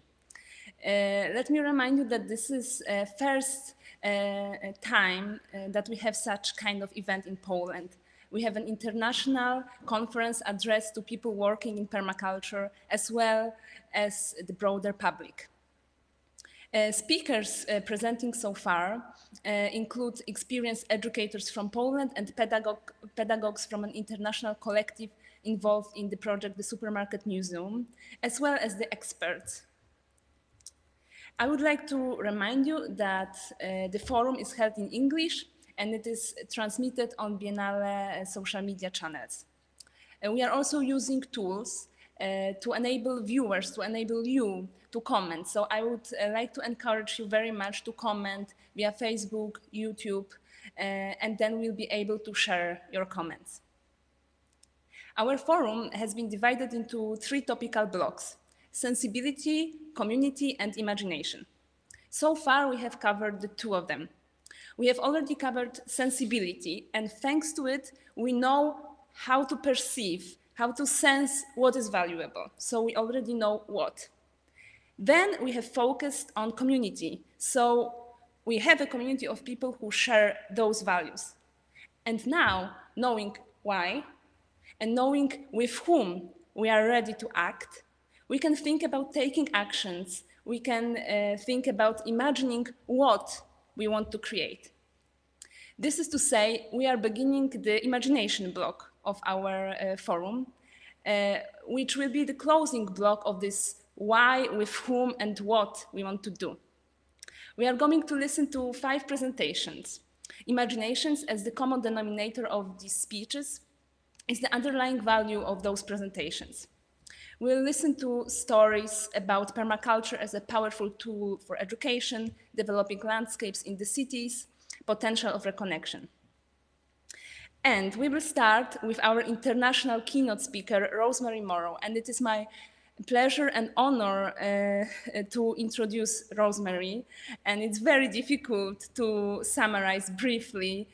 Let me remind you that this is first time that we have such kind of event in Poland. We have an international conference addressed to people working in permaculture as well as the broader public. Speakers presenting so far include experienced educators from Poland and pedagogues from an international collective involved in the project, the Supermarket Museum, as well as the experts. I would like to remind you that the forum is held in English and it is transmitted on Biennale social media channels. We are also using tools to enable viewers, to enable you to comment. So I would like to encourage you very much to comment via Facebook, YouTube, and then we'll be able to share your comments. Our forum has been divided into 3 topical blocks: sensibility, community, and imagination. So far, we have covered the 2 of them. We have already covered sensibility, and thanks to it, we know how to perceive, how to sense what is valuable. So we already know what. Then we have focused on community. So we have a community of people who share those values. And now, knowing why, and knowing with whom we are ready to act, we can think about taking actions. We can think about imagining what we want to create. This is to say, we are beginning the imagination block of our forum, which will be the closing block of this why, with whom, and what we want to do. We are going to listen to 5 presentations. Imaginations as the common denominator of these speeches is the underlying value of those presentations. We'll listen to stories about permaculture as a powerful tool for education, developing landscapes in the cities, potential of reconnection. And we will start with our international keynote speaker, Rosemary Morrow. And it is my pleasure and honor to introduce Rosemary. And it's very difficult to summarize briefly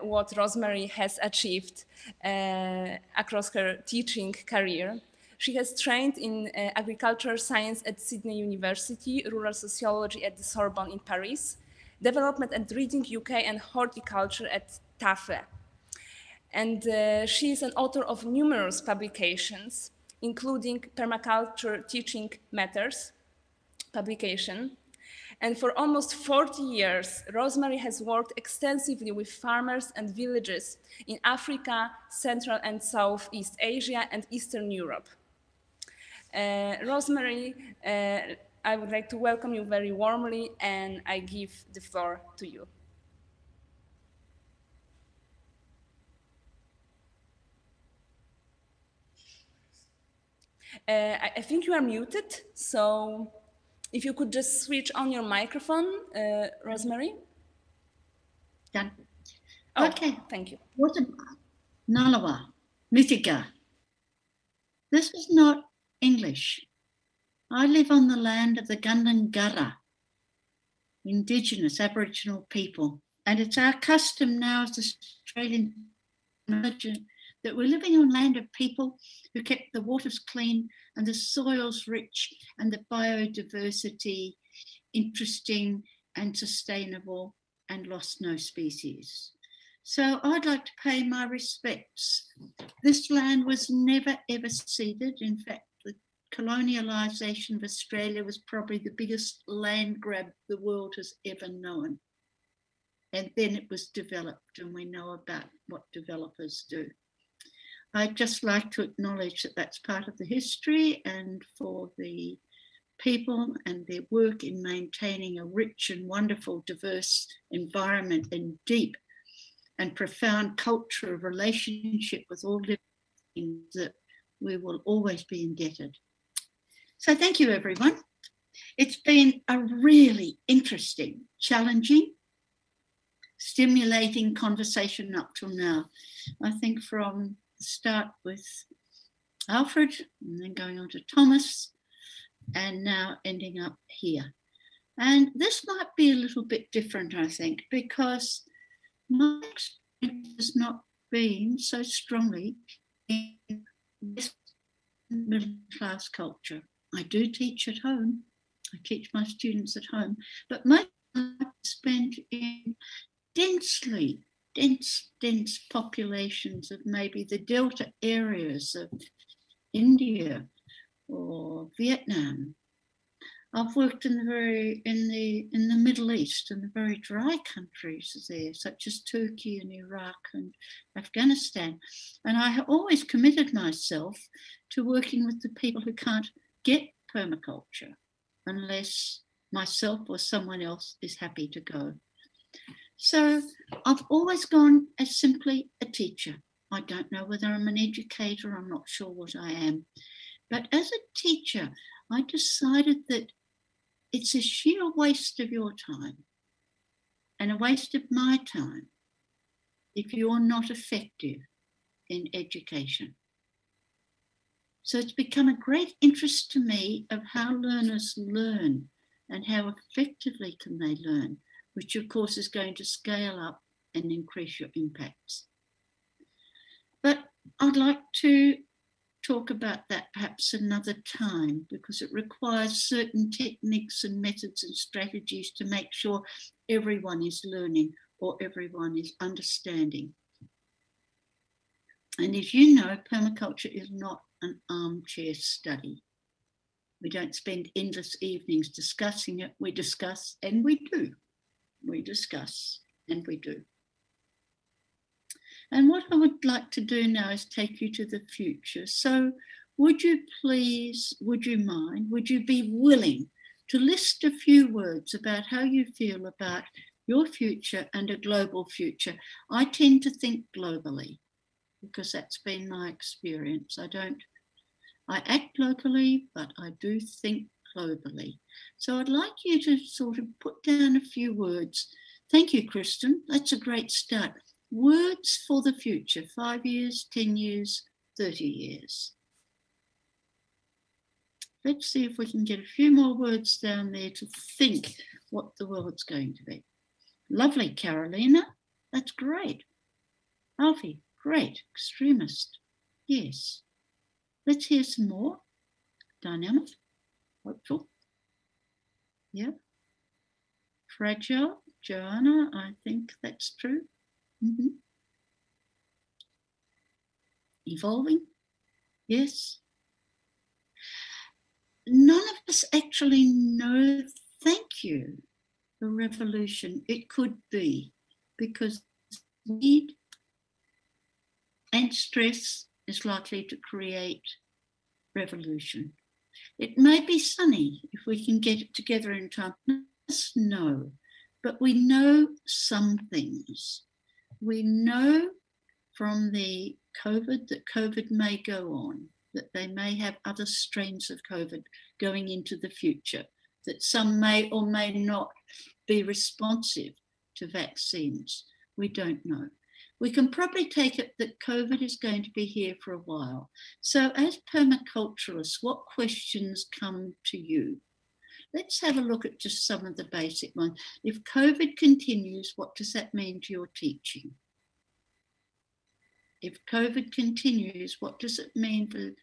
what Rosemary has achieved across her teaching career. She has trained in agricultural science at Sydney University, rural sociology at the Sorbonne in Paris, development and reading UK, and horticulture at TAFE. And she is an author of numerous publications, including Permaculture Teaching Matters publication. And for almost 40 years, Rosemary has worked extensively with farmers and villages in Africa, Central and Southeast Asia, and Eastern Europe. Rosemary, I would like to welcome you very warmly, and I give the floor to you. I think you are muted, so if you could just switch on your microphone, Rosemary. Done. Oh, okay. Thank you. What about Nalawa, Mithika? This is not English. I live on the land of the Gundungurra, Indigenous Aboriginal people, and it's our custom now as Australian that we're living on land of people who kept the waters clean and the soils rich and the biodiversity interesting and sustainable, and lost no species. So I'd like to pay my respects. This land was never ever ceded. In fact, the colonialisation of Australia was probably the biggest land grab the world has ever known. And then it was developed, and we know about what developers do. I'd just like to acknowledge that that's part of the history, and for the people and their work in maintaining a rich and wonderful, diverse environment and deep and profound culture of relationship with all living things that we will always be indebted. So thank you, everyone. It's been a really interesting, challenging, stimulating conversation up till now. I think from the start with Alfred and then going on to Thomas and now ending up here. And this might be a little bit different, I think, because my experience is not been so strongly in this middle class culture. I do teach at home. I teach my students at home, but most of my life is spent in dense populations of maybe the delta areas of India or Vietnam. I've worked in the Middle East, in the very dry countries there, such as Turkey and Iraq and Afghanistan. And I have always committed myself to working with the people who can't get permaculture unless myself or someone else is happy to go. So I've always gone as simply a teacher. I don't know whether I'm an educator, I'm not sure what I am. But as a teacher, I decided that it's a sheer waste of your time and a waste of my time if you're not effective in education. So it's become a great interest to me of how learners learn and how effectively can they learn, which of course is going to scale up and increase your impacts. But I'd like to talk about that perhaps another time, because it requires certain techniques and methods and strategies to make sure everyone is learning or everyone is understanding. And as you know, permaculture is not an armchair study. We don't spend endless evenings discussing it. We discuss and we do. We discuss and we do. And what I would like to do now is take you to the future. So would you please, would you mind, would you be willing to list a few words about how you feel about your future and a global future? I tend to think globally because that's been my experience. I act locally, but I do think globally. So I'd like you to sort of put down a few words. Thank you, Kristen. That's a great start. Words for the future, 5 years, 10 years, 30 years. Let's see if we can get a few more words down there to think what the world's going to be. Lovely, Carolina. That's great. Alfie, great. Extremist. Yes. Let's hear some more. Dynamic. Hopeful. Yeah. Fragile. Joanna, I think that's true. Mm-hmm. Evolving, yes. None of us actually know, thank you, the revolution. It could be because need and stress is likely to create revolution. It may be sunny if we can get it together in time. No, but we know some things. We know from the COVID that COVID may go on, that they may have other strains of COVID going into the future, that some may or may not be responsive to vaccines. We don't know. We can probably take it that COVID is going to be here for a while. So as permaculturalists, what questions come to you? Let's have a look at just some of the basic ones. If COVID continues, what does that mean to your teaching? If COVID continues, what does it mean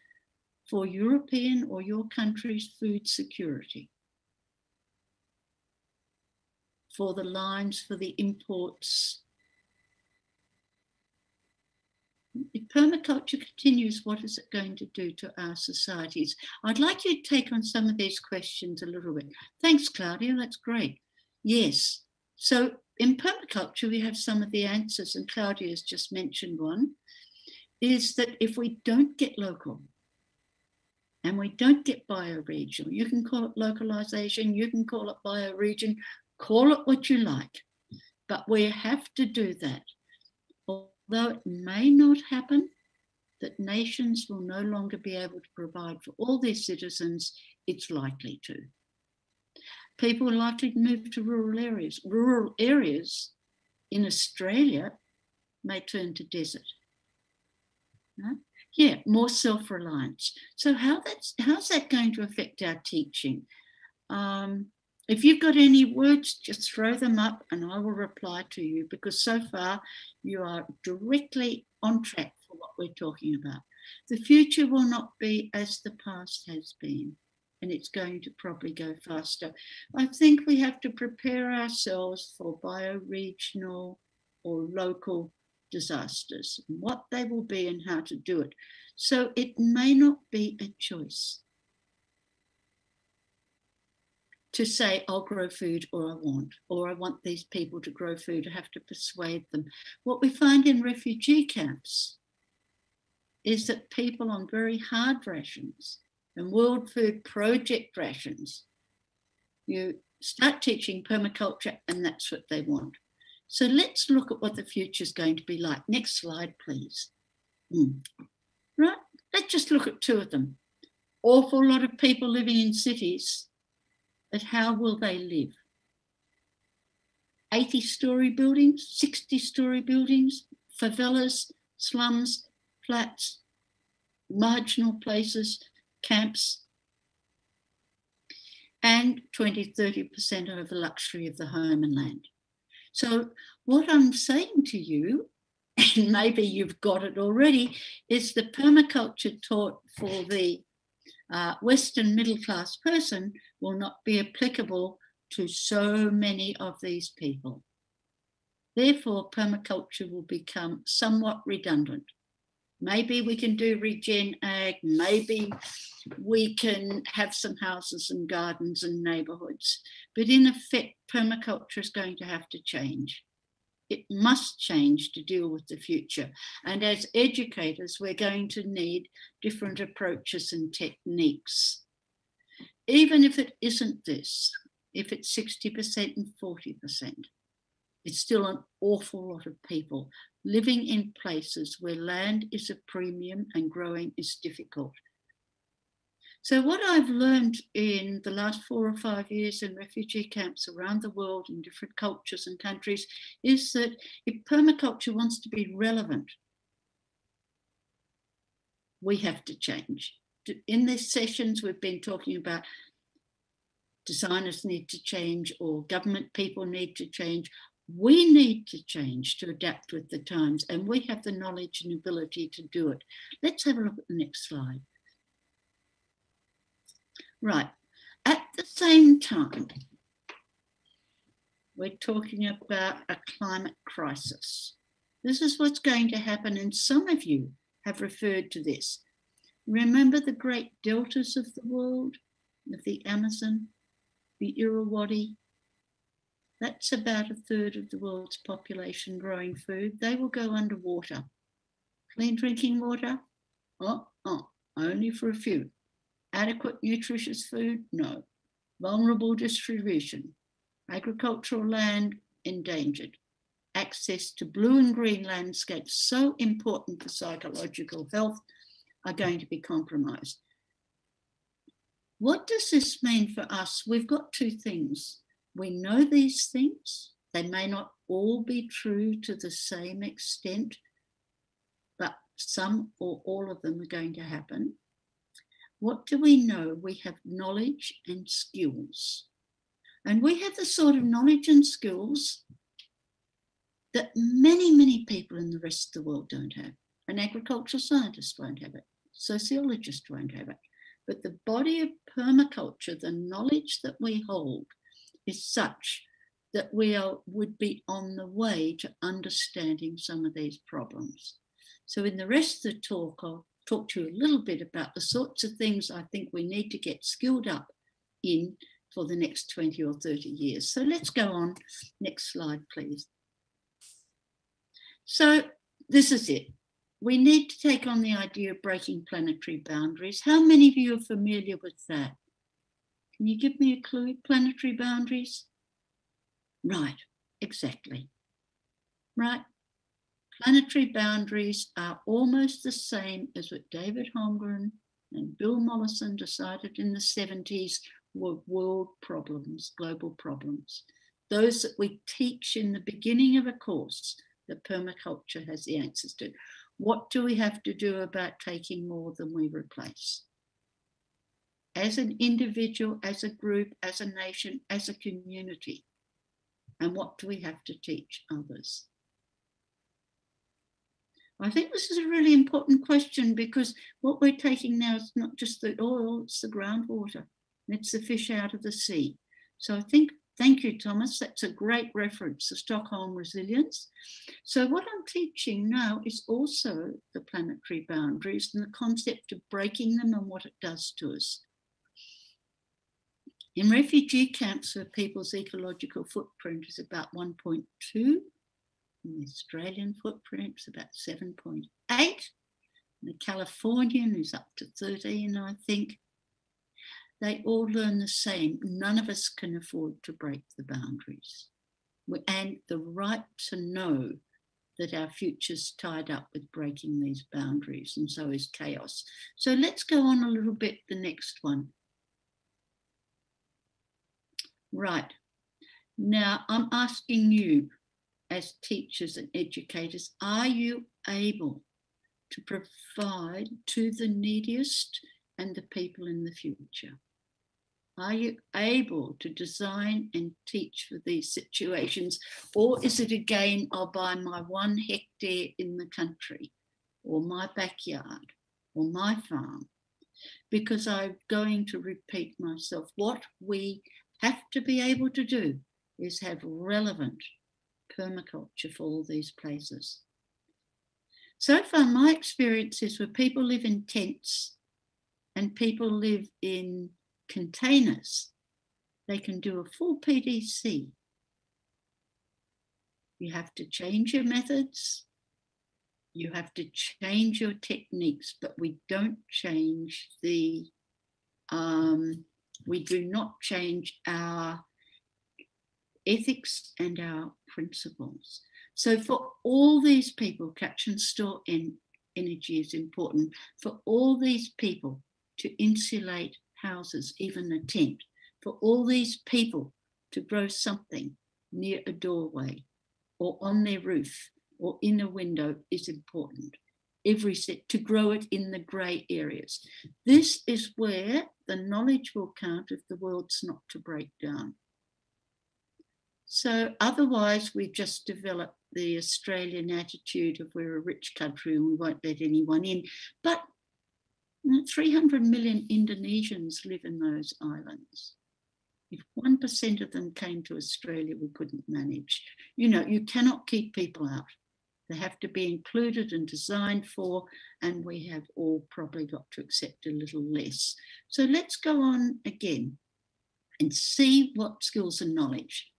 for European or your country's food security? For the lines, for the imports? If permaculture continues, what is it going to do to our societies? I'd like you to take on some of these questions a little bit. Thanks, Claudia, that's great. Yes, so in permaculture, we have some of the answers, and Claudia's just mentioned one, is that if we don't get local and we don't get bioregional, you can call it localization, you can call it bioregion, call it what you like, but we have to do that. Although it may not happen, that nations will no longer be able to provide for all their citizens, it's likely to. People are likely to move to rural areas. Rural areas in Australia may turn to desert. No? Yeah, more self-reliance. So how's that going to affect our teaching? If you've got any words, just throw them up and I will reply to you, because so far you are directly on track for what we're talking about. The future will not be as the past has been, and it's going to probably go faster. I think we have to prepare ourselves for bioregional or local disasters, what they will be and how to do it. So it may not be a choice to say, I'll grow food or I want these people to grow food. I have to persuade them. What we find in refugee camps is that people on very hard rations and World Food Project rations, you start teaching permaculture and that's what they want. So let's look at what the future is going to be like. Next slide, please. Right, let's just look at two of them. Awful lot of people living in cities, but how will they live? 80-story buildings, 60-story buildings, favelas, slums, flats, marginal places, camps, and 20-30% over the luxury of the home and land. So what I'm saying to you, and maybe you've got it already, is the permaculture taught for the Western middle-class person will not be applicable to so many of these people. Therefore, permaculture will become somewhat redundant. Maybe we can do regen ag, maybe we can have some houses and gardens and neighbourhoods, but in effect, permaculture is going to have to change. It must change to deal with the future. And as educators, we're going to need different approaches and techniques. Even if it isn't this, if it's 60% and 40%, it's still an awful lot of people living in places where land is a premium and growing is difficult. So what I've learned in the last 4 or 5 years in refugee camps around the world in different cultures and countries is that if permaculture wants to be relevant, we have to change. In these sessions, we've been talking about designers need to change or government people need to change. We need to change to adapt with the times, and we have the knowledge and ability to do it. Let's have a look at the next slide. Right, at the same time, we're talking about a climate crisis. This is what's going to happen, and some of you have referred to this. Remember the great deltas of the world, of the Amazon, the Irrawaddy? That's about 1/3 of the world's population growing food. They will go underwater. Clean drinking water? Only for a few. Adequate nutritious food? No. Vulnerable distribution. Agricultural land endangered. Access to blue and green landscapes, so important for psychological health, are going to be compromised. What does this mean for us? We've got two things. We know these things. They may not all be true to the same extent, but some or all of them are going to happen. What do we know? We have knowledge and skills. And we have the sort of knowledge and skills that many, many people in the rest of the world don't have. An agricultural scientist won't have it. Sociologist won't have it. But the body of permaculture, the knowledge that we hold, is such that we would be on the way to understanding some of these problems. So in the rest of the talk, I'll talk to you a little bit about the sorts of things I think we need to get skilled up in for the next 20 or 30 years. So let's go on. Next slide, please. So this is it. We need to take on the idea of breaking planetary boundaries. How many of you are familiar with that? Can you give me a clue? Planetary boundaries? Right, exactly. Right. Planetary boundaries are almost the same as what David Holmgren and Bill Mollison decided in the 70s were world problems, global problems. Those that we teach in the beginning of a course that permaculture has the answers to. What do we have to do about taking more than we replace? as an individual, as a group, as a nation, as a community? And what do we have to teach others? I think this is a really important question, because what we're taking now is not just the oil, it's the groundwater, it's the fish out of the sea. So I think, thank you, Thomas, that's a great reference to Stockholm Resilience. So what I'm teaching now is also the planetary boundaries and the concept of breaking them and what it does to us. In refugee camps, where people's ecological footprint is about 1.2, and the Australian footprint is about 7.8, and the Californian is up to 13, I think. They all learn the same. None of us can afford to break the boundaries. And the right to know that our future's tied up with breaking these boundaries, and so is chaos. So let's go on a little bit, the next one. Right. Now, I'm asking you, as teachers and educators, are you able to provide to the neediest and the people in the future? Are you able to design and teach for these situations? Or is it again, I'll buy my 1 hectare in the country, or my backyard, or my farm? Because I'm going to repeat myself. What we have to be able to do is have relevant permaculture for all these places. So far, my experience is where people live in tents and people live in containers, they can do a full PDC. You have to change your methods, you have to change your techniques, but we don't change the, we do not change our ethics and our principles. So for all these people, catch and store energy is important. For all these people to insulate houses, even a tent, for all these people to grow something near a doorway or on their roof or in a window is important. To grow it in the grey areas. This is where the knowledge will count if the world's not to break down. So otherwise we've just developed the Australian attitude of we're a rich country and we won't let anyone in. But 300 million Indonesians live in those islands. If 1% of them came to Australia, we couldn't manage. You know, you cannot keep people out. They have to be included and designed for, and we have all probably got to accept a little less. So let's go on again and see what skills and knowledge.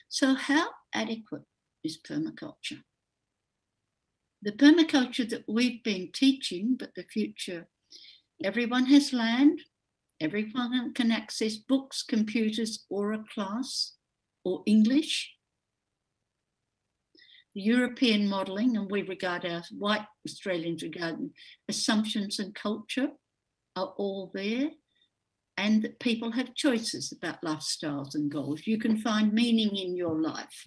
So how adequate is permaculture? The permaculture that we've been teaching, but the future, everyone has land, everyone can access books, computers, or a class, or English. The European modelling, and we regard our white Australians regard assumptions and culture, are all there, and that people have choices about lifestyles and goals. You can find meaning in your life.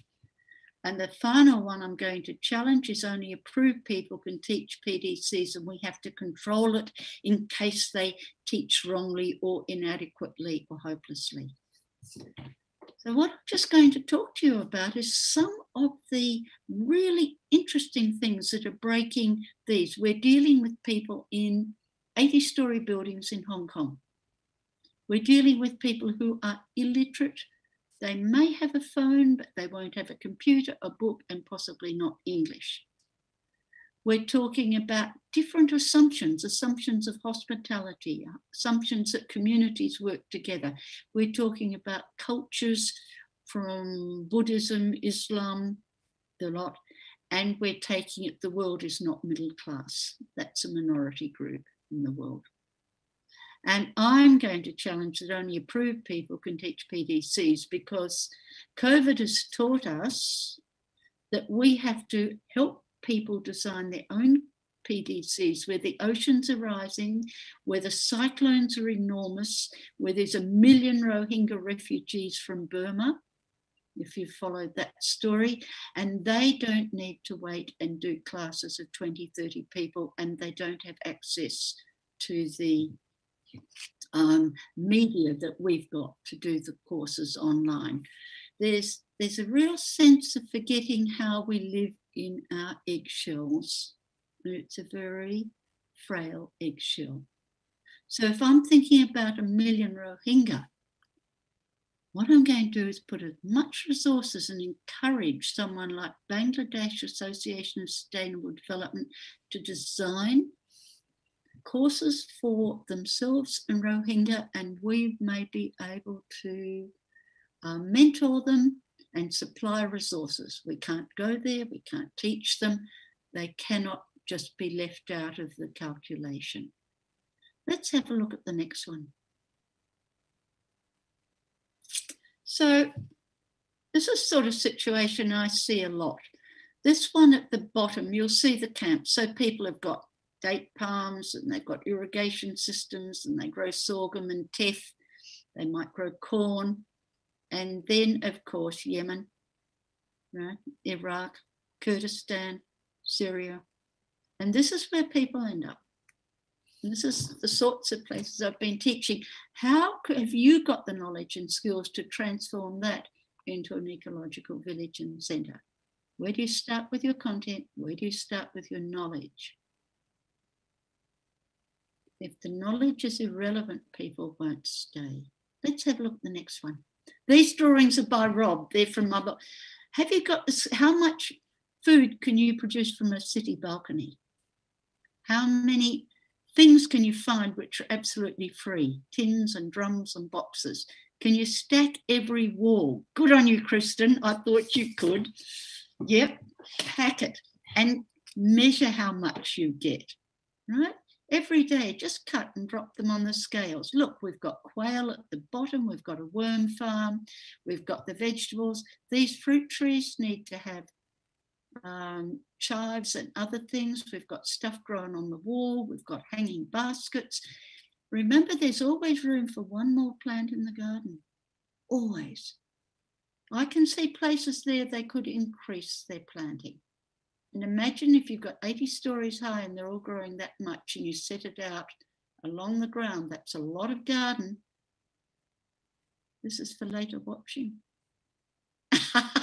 And the final one I'm going to challenge is only approved people can teach PDCs, and we have to control it in case they teach wrongly or inadequately or hopelessly. So what I'm just going to talk to you about is some of the really interesting things that are breaking these. We're dealing with people in 80-story buildings in Hong Kong. We're dealing with people who are illiterate. They may have a phone, but they won't have a computer, a book, and possibly not English. We're talking about different assumptions of hospitality, assumptions that communities work together. We're talking about cultures from Buddhism, Islam, the lot, and we're taking it the world is not middle class. That's a minority group in the world. And I'm going to challenge that only approved people can teach PDCs, because COVID has taught us that we have to help people design their own PDCs where the oceans are rising, where the cyclones are enormous, where there's 1 million Rohingya refugees from Burma, if you followed that story, and they don't need to wait and do classes of 20, 30 people, and they don't have access to the media that we've got to do the courses online. There's a real sense of forgetting how we live in our eggshells. It's a very frail eggshell. So if I'm thinking about 1 million Rohingya, what I'm going to do is put as much resources and encourage someone like Bangladesh Association of Sustainable Development to design courses for themselves and Rohingya, and we may be able to mentor them and supply resources. We can't go there, we can't teach them. They cannot just be left out of the calculation. Let's have a look at the next one. So this is sort of situation I see a lot. This one at the bottom, you'll see the camp. So people have got date palms and they've got irrigation systems and they grow sorghum and teff. They might grow corn. And then, of course, Yemen, right? Iraq, Kurdistan, Syria. And this is where people end up. And this is the sorts of places I've been teaching. How have you got the knowledge and skills to transform that into an ecological village and centre? Where do you start with your content? Where do you start with your knowledge? If the knowledge is irrelevant, people won't stay. Let's have a look at the next one. These drawings are by Rob. They're from my book. Have you got this? How much food can you produce from a city balcony? How many things can you find which are absolutely free? Tins and drums and boxes. Can you stack every wall? Good on you, Kristen. I thought you could. Yep, pack it and measure how much you get, right? Every day, just cut and drop them on the scales. Look, we've got quail at the bottom. We've got a worm farm. We've got the vegetables. These fruit trees need to have chives and other things. We've got stuff growing on the wall. We've got hanging baskets. Remember, there's always room for one more plant in the garden. Always. I can see places there they could increase their planting. And imagine if you've got 80 stories high and they're all growing that much and you set it out along the ground. That's a lot of garden. This is for later watching.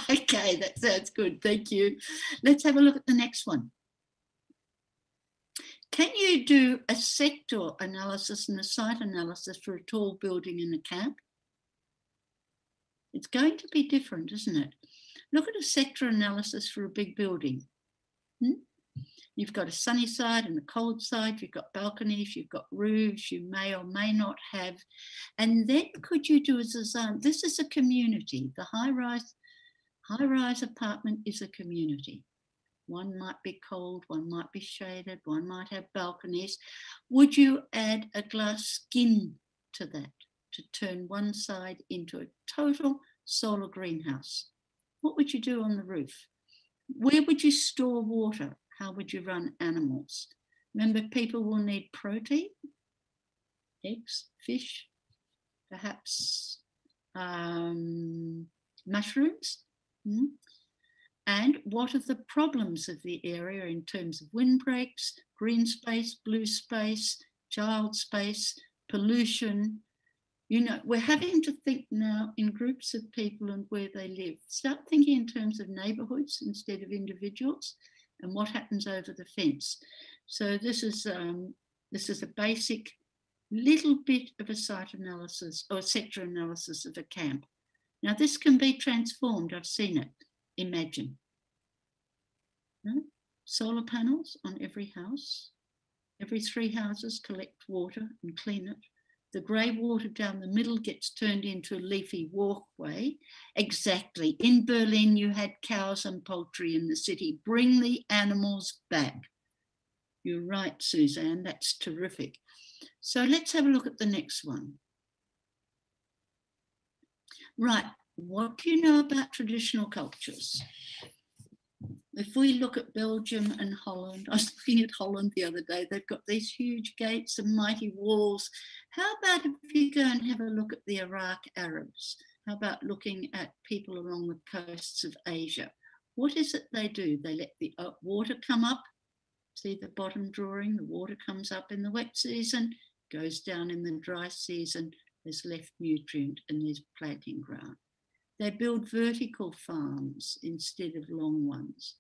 Okay, that sounds good. Thank you. Let's have a look at the next one. Can you do a sector analysis and a site analysis for a tall building in a camp? It's going to be different, isn't it? Look at a sector analysis for a big building. You've got a sunny side and a cold side, you've got balconies, you've got roofs, you may or may not have. And then could you do a design? This is a community. The high-rise apartment is a community. One might be cold, one might be shaded, one might have balconies. Would you add a glass skin to that to turn one side into a total solar greenhouse? What would you do on the roof? Where would you store water? How would you run animals? Remember, people will need protein, eggs, fish, perhaps mushrooms. And what are the problems of the area in terms of windbreaks, green space, blue space, child space, pollution? You know, we're having to think now in groups of people and where they live. Start thinking in terms of neighbourhoods instead of individuals and what happens over the fence. So this is a basic little bit of a site analysis or sector analysis of a camp. Now this can be transformed. I've seen it. Imagine. Solar panels on every house. Every 3 houses collect water and clean it. The grey water down the middle gets turned into a leafy walkway. Exactly. In Berlin, you had cows and poultry in the city. Bring the animals back. You're right, Suzanne. That's terrific. So let's have a look at the next one. Right. What do you know about traditional cultures? If we look at Belgium and Holland, I was looking at Holland the other day, they've got these huge gates and mighty walls. How about if you go and have a look at the Iraq Arabs? How about looking at people along the coasts of Asia? What is it they do? They let the water come up. See the bottom drawing, the water comes up in the wet season, goes down in the dry season, there's left nutrient and there's planting ground. They build vertical farms instead of long ones,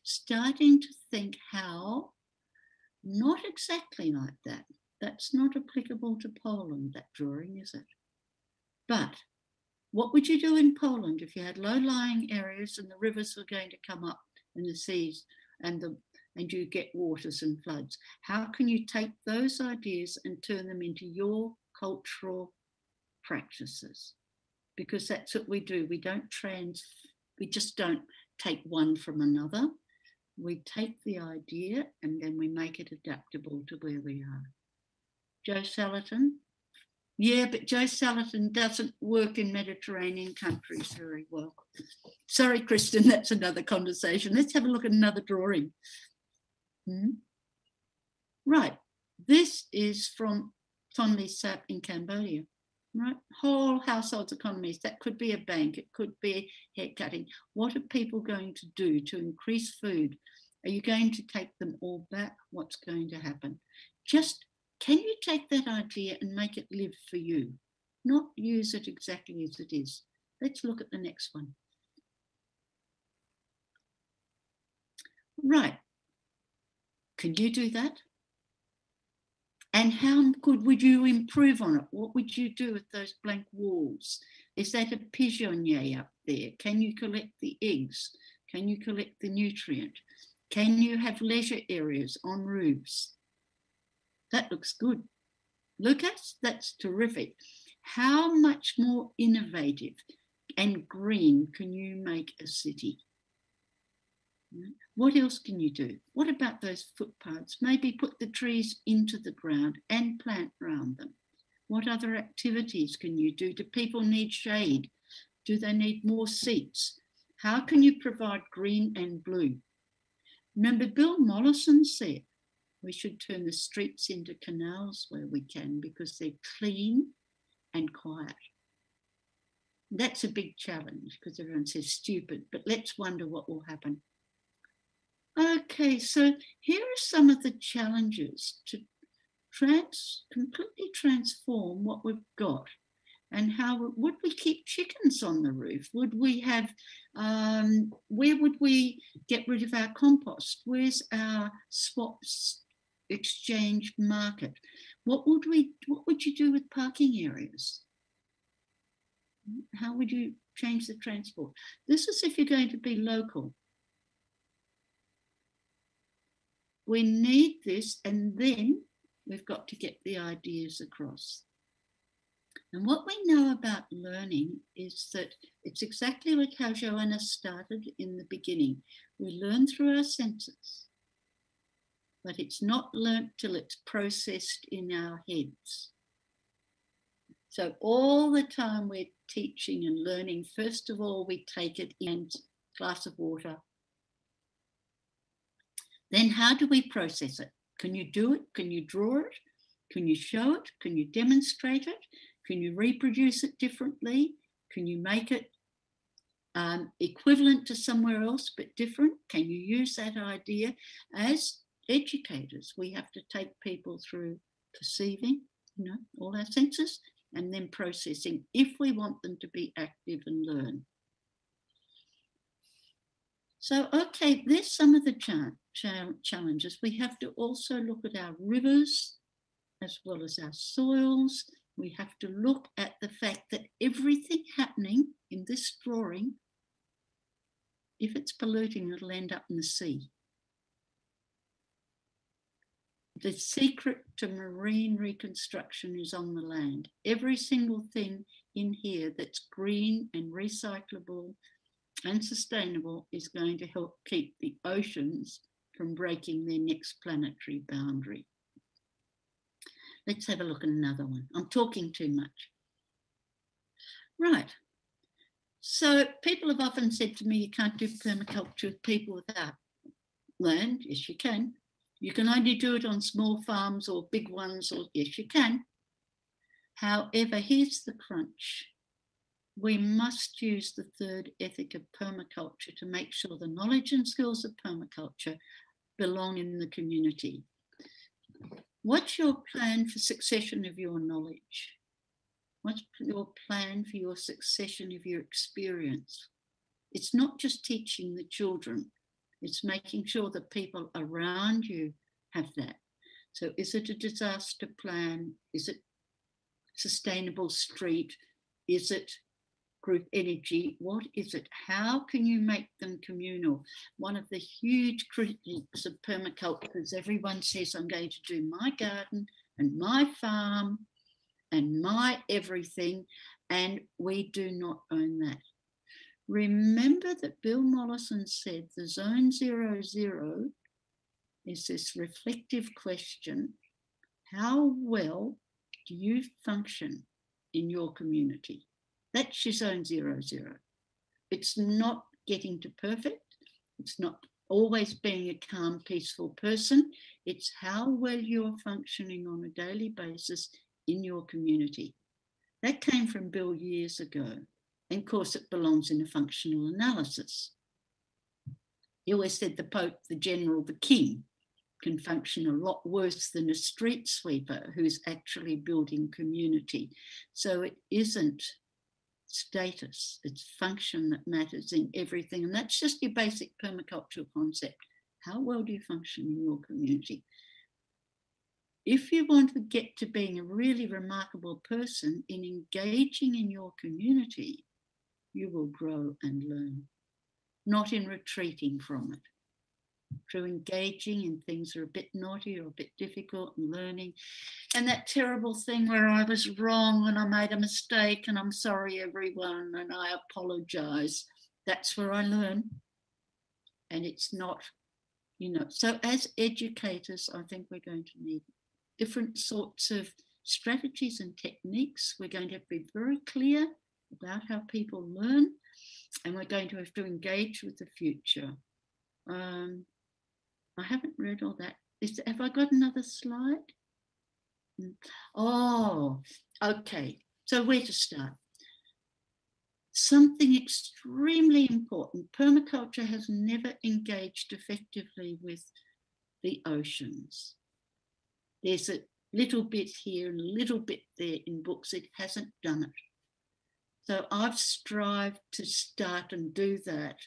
starting to think how, not exactly like that. That's not applicable to Poland, that drawing, is it? But what would you do in Poland if you had low-lying areas and the rivers were going to come up and the seas and you get waters and floods? How can you take those ideas and turn them into your cultural practices? Because that's what we do. We just don't take one from another. We take the idea and then we make it adaptable to where we are. Joe Salatin? Yeah, but Joe Salatin doesn't work in Mediterranean countries very well. Sorry, Kristen, that's another conversation. Let's have a look at another drawing. Right, this is from Thonley Sap in Cambodia. Right, whole household economies. That could be a bank, it could be hair cutting. What are people going to do to increase food? Are you going to take them all back? What's going to happen? Just, can you take that idea and make it live for you? Not use it exactly as it is. Let's look at the next one. Right, can you do that? And how would you improve on it? What would you do with those blank walls? Is that a pigeonnier up there? Can you collect the eggs? Can you collect the nutrient? Can you have leisure areas on roofs? That looks good. Lucas, that's terrific. How much more innovative and green can you make a city? What else can you do? What about those footpaths? Maybe put the trees into the ground and plant around them. What other activities can you do? Do people need shade? Do they need more seats? How can you provide green and blue? Remember, Bill Mollison said we should turn the streets into canals where we can because they're clean and quiet. That's a big challenge because everyone says stupid, but let's wonder what will happen. Okay, so here are some of the challenges to completely transform what we've got. And how would we keep chickens on the roof? Would we have, where would we get rid of our compost? Where's our swaps exchange market? What would you do with parking areas? How would you change the transport? This is if you're going to be local. We need this, and then we've got to get the ideas across. And what we know about learning is that it's exactly like how Joanna started in the beginning. We learn through our senses, but it's not learnt till it's processed in our heads. So all the time we're teaching and learning, first of all, we take it in a glass of water. Then how do we process it? Can you do it? Can you draw it? Can you show it? Can you demonstrate it? Can you reproduce it differently? Can you make it equivalent to somewhere else but different? Can you use that idea? As educators, we have to take people through perceiving, all our senses, and then processing if we want them to be active and learn. So, okay, there's some of the challenges. We have to also look at our rivers as well as our soils. We have to look at the fact that everything happening in this drawing, if it's polluting, it'll end up in the sea. The secret to marine reconstruction is on the land. Every single thing in here that's green and recyclable and sustainable is going to help keep the oceans from breaking their next planetary boundary. Let's have a look at another one. I'm talking too much. Right. So people have often said to me, you can't do permaculture with people without land. Yes, you can. You can only do it on small farms or big ones, or yes, you can. However, here's the crunch. We must use the third ethic of permaculture to make sure the knowledge and skills of permaculture belong in the community. What's your plan for succession of your knowledge? What's your plan for your succession of your experience? It's not just teaching the children, it's making sure that people around you have that. So is it a disaster plan? Is it sustainable street? Is it group energy? What is it? How can you make them communal? One of the huge critiques of permaculture is everyone says, I'm going to do my garden and my farm and my everything, and we do not own that. Remember that Bill Mollison said the zone 00 is this reflective question: how well do you function in your community? That's your zone 00. It's not getting to perfect. It's not always being a calm, peaceful person. It's how well you're functioning on a daily basis in your community. That came from Bill years ago. And of course, it belongs in a functional analysis. He always said the Pope, the General, the King can function a lot worse than a street sweeper who's actually building community. So it isn't status, it's function that matters in everything. And that's just your basic permaculture concept. How well do you function in your community? If you want to get to being a really remarkable person in engaging in your community, you will grow and learn, not in retreating from it. Through engaging in things that are a bit naughty or a bit difficult and learning. And that terrible thing where I was wrong and I made a mistake and I'm sorry everyone and I apologize. That's where I learn. And it's not, so as educators, I think we're going to need different sorts of strategies and techniques. We're going to have to be very clear about how people learn, and we're going to have to engage with the future. I haven't read all that. Have I got another slide? Oh, okay. So where to start? Something extremely important. Permaculture has never engaged effectively with the oceans. There's a little bit here and a little bit there in books. It hasn't done it. So I've strived to start and do that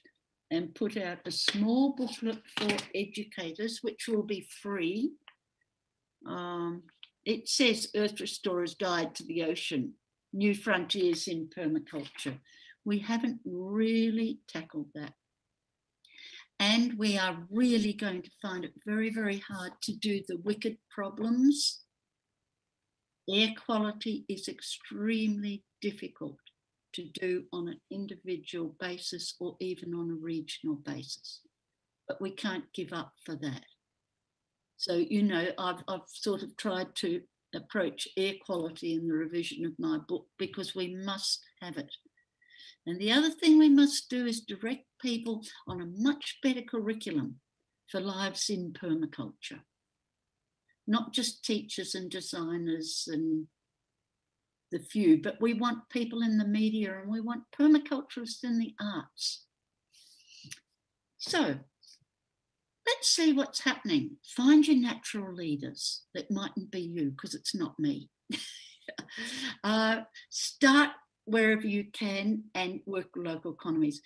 and put out a small booklet for educators, which will be free. It says Earth Restorer's Guide to the Ocean, New Frontiers in Permaculture. We haven't really tackled that. And we are really going to find it very, very hard to do the wicked problems. Air quality is extremely difficult to do on an individual basis or even on a regional basis. But we can't give up for that. So, I've sort of tried to approach air quality in the revision of my book because we must have it. And the other thing we must do is direct people on a much better curriculum for lives in permaculture. Not just teachers and designers and the few, but we want people in the media and we want permaculturists in the arts. So let's see what's happening. Find your natural leaders. That mightn't be you because it's not me. Start wherever you can and work local economies.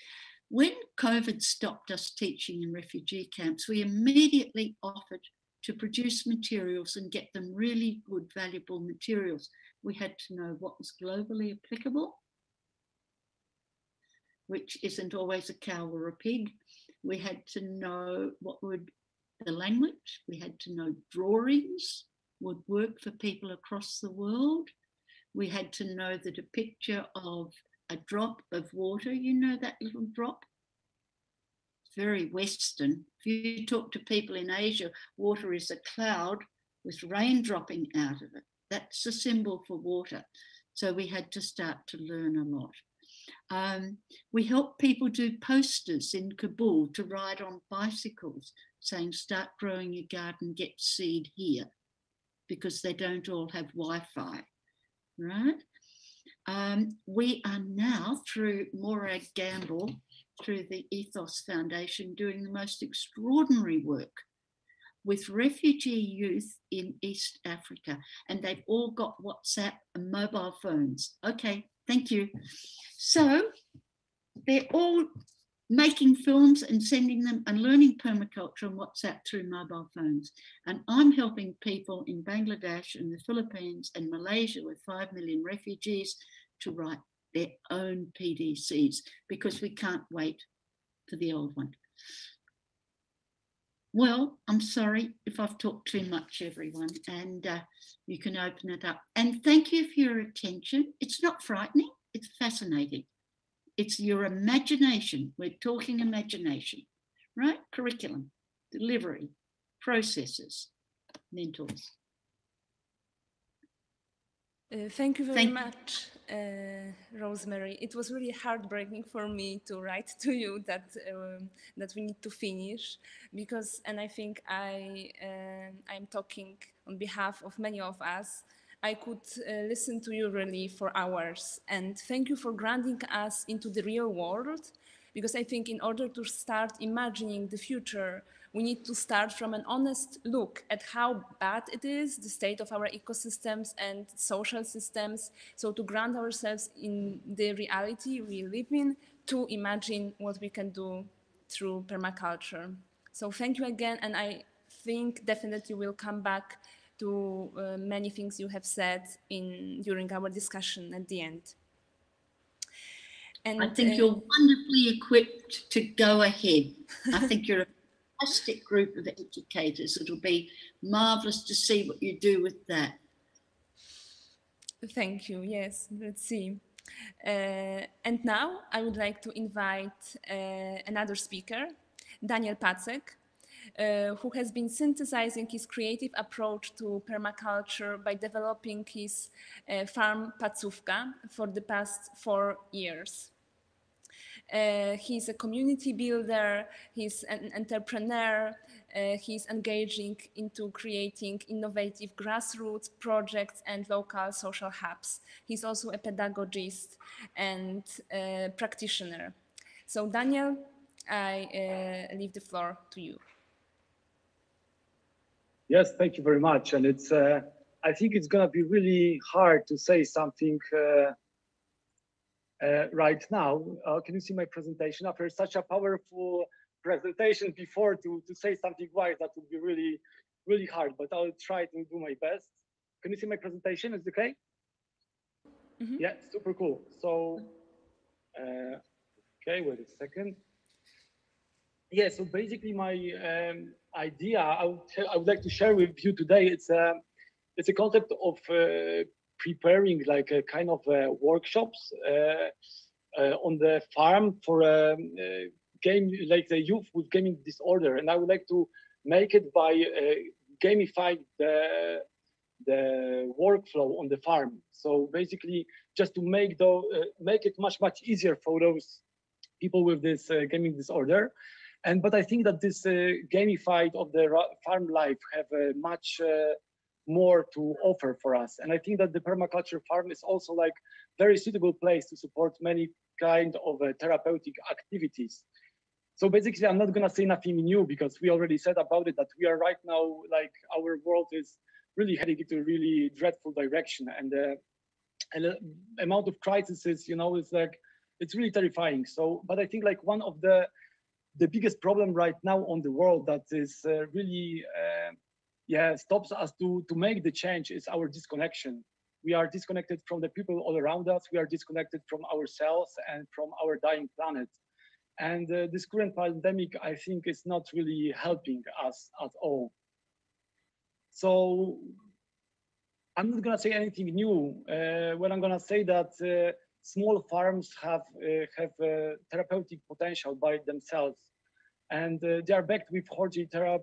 When COVID stopped us teaching in refugee camps, we immediately offered to produce materials and get them really good, valuable materials. We had to know what was globally applicable, which isn't always a cow or a pig. We had to know what would the language. We had to know drawings would work for people across the world. We had to know that a picture of a drop of water, that little drop? It's very Western. If you talk to people in Asia, water is a cloud with rain dropping out of it. That's a symbol for water. So we had to start to learn a lot. We helped people do posters in Kabul to ride on bicycles saying, start growing your garden, get seed here, because they don't all have Wi-Fi, right? We are now, through Morag Gamble, through the Ethos Foundation, doing the most extraordinary work with refugee youth in East Africa, and they've all got WhatsApp and mobile phones. Okay, thank you. So they're all making films and sending them and learning permaculture on WhatsApp through mobile phones. And I'm helping people in Bangladesh and the Philippines and Malaysia with 5 million refugees to write their own PDCs, because we can't wait for the old one. Well, I'm sorry if I've talked too much, everyone, and you can open it up. And thank you for your attention. It's not frightening, it's fascinating. It's your imagination. We're talking imagination, right? Curriculum, delivery, processes, mentors. Thank you very much, Rosemary. It was really heartbreaking for me to write to you that that we need to finish, because, and I think I'm talking on behalf of many of us. I could listen to you really for hours, and thank you for grounding us into the real world, because I think in order to start imagining the future, we need to start from an honest look at how bad it is, the state of our ecosystems and social systems. So to ground ourselves in the reality we live in, to imagine what we can do through permaculture. So thank you again, and I think definitely we'll come back to many things you have said during our discussion at the end. And I think you're wonderfully equipped to go ahead. I think you're a fantastic group of educators. It'll be marvelous to see what you do with that. Thank you. Yes, let's see. And now I would like to invite another speaker, Daniel Pacek, who has been synthesizing his creative approach to permaculture by developing his farm Pacówka for the past 4 years. He's a community builder, he's an entrepreneur, he's engaging into creating innovative grassroots projects and local social hubs. He's also a pedagogist and practitioner. So Daniel, I leave the floor to you. Yes, thank you very much. And it's, I think it's going to be really hard to say something right now. Can you see my presentation? After such a powerful presentation before, to say something wise, that would be really, really hard, but I'll try to do my best. Can you see my presentation? Is it okay? Mm-hmm. Yeah, super cool. So, okay, wait a second. Yeah, so basically my idea I would like to share with you today, it's a concept of preparing like a kind of workshops on the farm for game, like the youth with gaming disorder, and I would like to make it by gamifying the workflow on the farm. So basically, just to make it much easier for those people with this gaming disorder. But I think that this gamified of the farm life have much more to offer for us. And I think that the permaculture farm is also like very suitable place to support many kind of therapeutic activities. So basically, I'm not gonna say nothing new, because we already said about it that we are right now, like our world is really heading into a really dreadful direction, and the amount of crises, you know, is like, it's really terrifying. So, but I think like one of the biggest problem right now on the world that is really stops us to make the change is our disconnection. We are disconnected from the people all around us. We are disconnected from ourselves and from our dying planet. And this current pandemic, I think, is not really helping us at all. So I'm not gonna say anything new when I'm gonna say that small farms have therapeutic potential by themselves, and they are backed with horticultural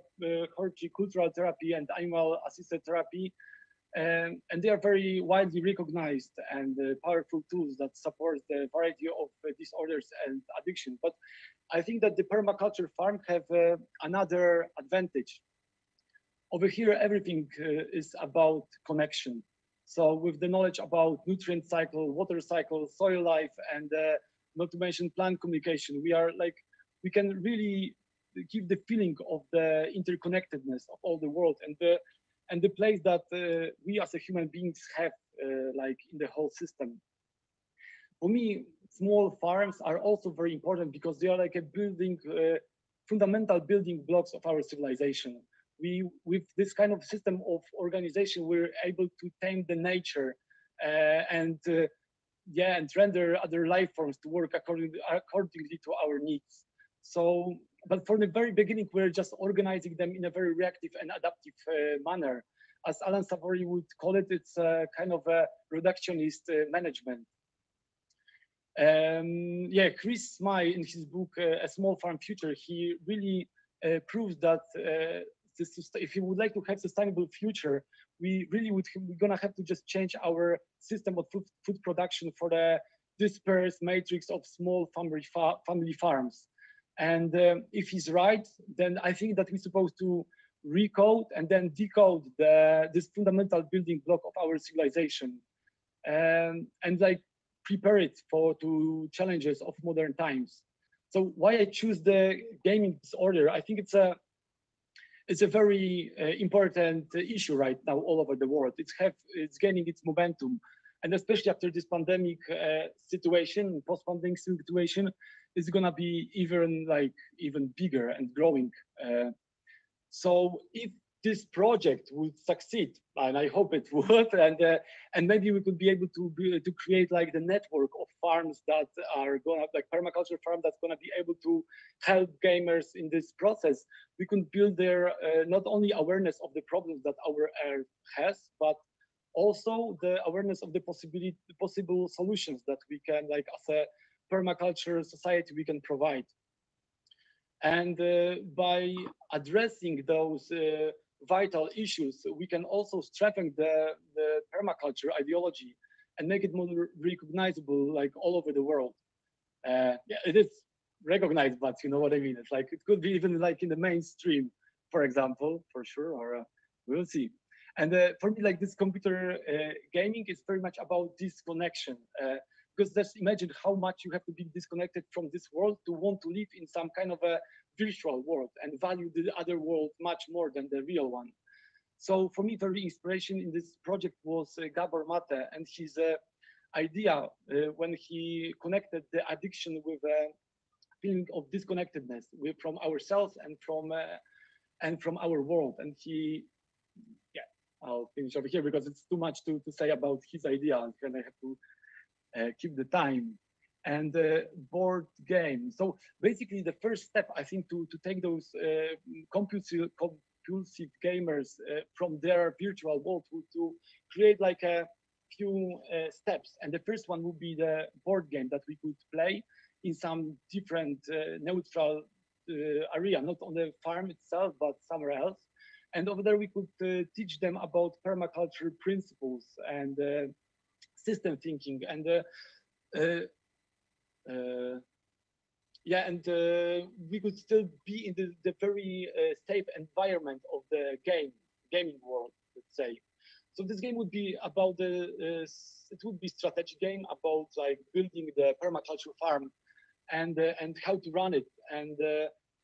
therapy and animal-assisted therapy, and they are very widely recognized and powerful tools that support the variety of disorders and addiction. But I think that the permaculture farm have another advantage. Over here, everything is about connection. So with the knowledge about nutrient cycle, water cycle, soil life, and not to mention plant communication, we can really give the feeling of the interconnectedness of all the world and the place that we as a human beings have like in the whole system. For me, small farms are also very important because they are like a building, fundamental building blocks of our civilization. With this kind of system of organization, we're able to tame the nature and render other life forms to work accordingly to our needs. So, but from the very beginning, we're just organizing them in a very reactive and adaptive manner. As Alan Savory would call it, it's a kind of a reductionist management. Chris May, in his book A Small Farm Future, he really proves that if you would like to have sustainable future, we're gonna have to just change our system of food production for the dispersed matrix of small family farms. And if he's right, then I think that we're supposed to recode and then decode this fundamental building block of our civilization, and like prepare it to challenges of modern times. So why I choose the gaming disorder? I think it's a very important issue right now all over the world. It's gaining its momentum, and especially after this pandemic situation, post-pandemic situation, it's gonna be even bigger and growing. So if this project would succeed, and I hope it would, and maybe we could be able to create like the network of farms that are gonna like permaculture farm that's gonna be able to help gamers in this process. We can build their not only awareness of the problems that our earth has, but also the awareness of the possible solutions that we can, like as a permaculture society, we can provide. And by addressing those vital issues, we can also strengthen the permaculture ideology and make it more recognizable, like all over the world. It is recognized, but you know what I mean. It's like it could be even like in the mainstream, for example, for sure, or we'll see. And for me, like this computer gaming is very much about disconnection. Because just imagine how much you have to be disconnected from this world to want to live in some kind of a virtual world and value the other world much more than the real one. So for me, very inspiration in this project was Gabor Mate and his idea when he connected the addiction with a feeling of disconnectedness from ourselves and from our world. And he, I'll finish over here because it's too much to say about his idea, and I have to keep the time. And board game. So basically the first step, I think, to take those compulsive gamers from their virtual world to create like a few steps. And the first one would be the board game that we could play in some different neutral area, not on the farm itself, but somewhere else. And over there we could teach them about permaculture principles and system thinking, and we could still be in the very safe environment of the gaming world, let's say. So this game would be about it would be strategy game about like building the permaculture farm and how to run it, and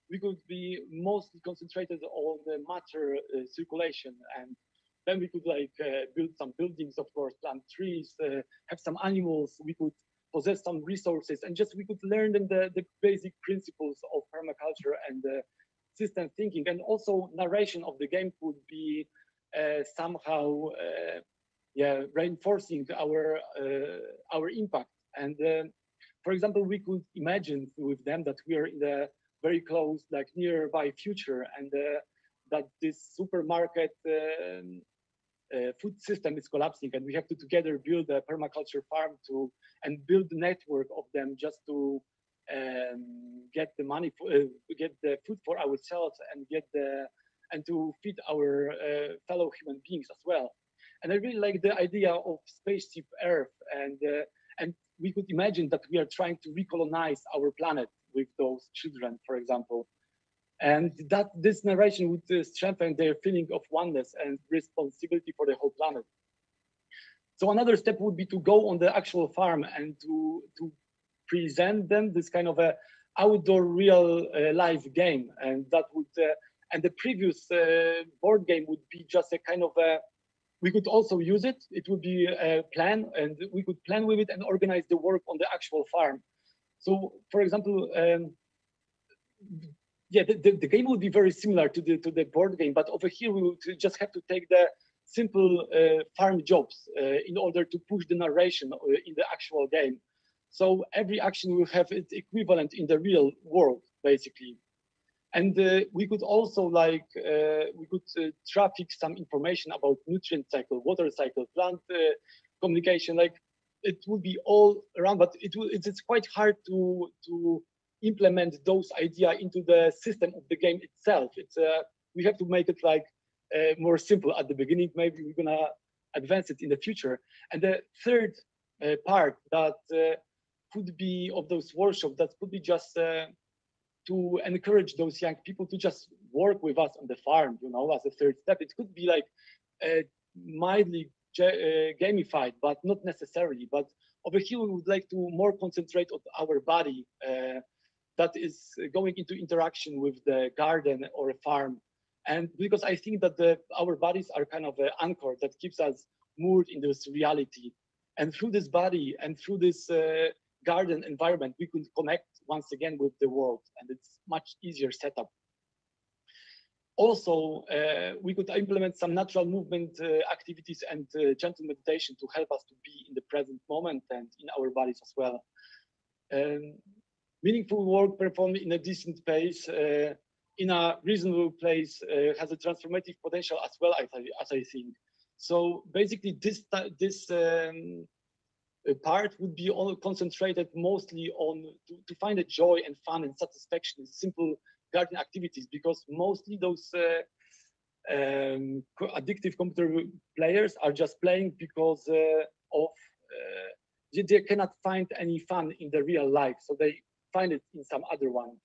we could be mostly concentrated on the matter circulation, and then we could like build some buildings, of course, plant trees, have some animals, we could possess some resources, and just we could learn the basic principles of permaculture and system thinking. And also narration of the game could be somehow reinforcing our impact. And for example, we could imagine with them that we are in the very close, like nearby future, and that this supermarket food system is collapsing, and we have to together build a permaculture farm and build the network of them just to get the money get the food for ourselves and to feed our fellow human beings as well. And I really like the idea of spaceship Earth, and we could imagine that we are trying to recolonize our planet with those children, for example. And that this narration would strengthen their feeling of oneness and responsibility for the whole planet. So another step would be to go on the actual farm and to present them this kind of a outdoor real life game, and that would and the previous board game would be just a kind of a, we could also use it. It would be a plan, and we could plan with it and organize the work on the actual farm. So, for example, yeah, the game would be very similar to the board game, but over here we would just have to take the simple farm jobs in order to push the narration in the actual game. So every action will have its equivalent in the real world, basically. And we could also like, we could traffic some information about nutrient cycle, water cycle, plant communication, like it would be all around, but it's quite hard to implement those ideas into the system of the game itself. It's we have to make it like more simple at the beginning. Maybe we're gonna advance it in the future. And the third part that could be of those workshops, that could be just to encourage those young people to just work with us on the farm, you know, as a third step. It could be like mildly gamified, but not necessarily. But over here, we would like to more concentrate on our body that is going into interaction with the garden or a farm. And because I think that our bodies are kind of an anchor that keeps us moored in this reality. And through this body and through this garden environment, we could connect once again with the world, and it's much easier setup. Also, we could implement some natural movement activities and gentle meditation to help us to be in the present moment and in our bodies as well. Meaningful work performed in a decent pace, in a reasonable place, has a transformative potential as well, as I think. So basically, this part would be all concentrated mostly on to find a joy and fun and satisfaction in simple garden activities, because mostly those addictive computer players are just playing because they cannot find any fun in the real life, so they find it in some other one.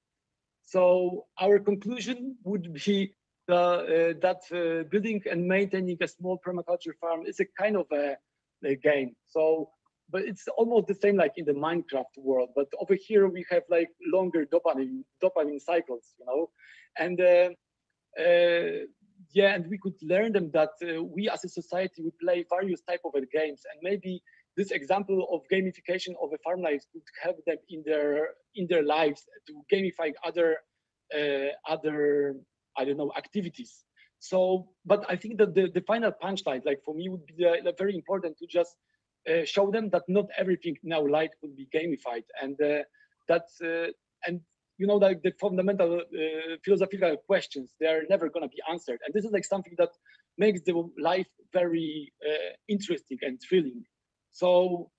So our conclusion would be that building and maintaining a small permaculture farm is a kind of a game. So, but it's almost the same like in the Minecraft world. But over here we have like longer dopamine cycles, you know, and yeah, and we could learn them that we as a society we play various type of games, and maybe this example of gamification of a farm life could help them in their lives to gamify other I don't know, activities. So, but I think that the final punchline, like for me, would be very important to just show them that not everything in our life could be gamified, and that's and you know, like the fundamental philosophical questions, they are never going to be answered, and this is like something that makes the life very interesting and thrilling. So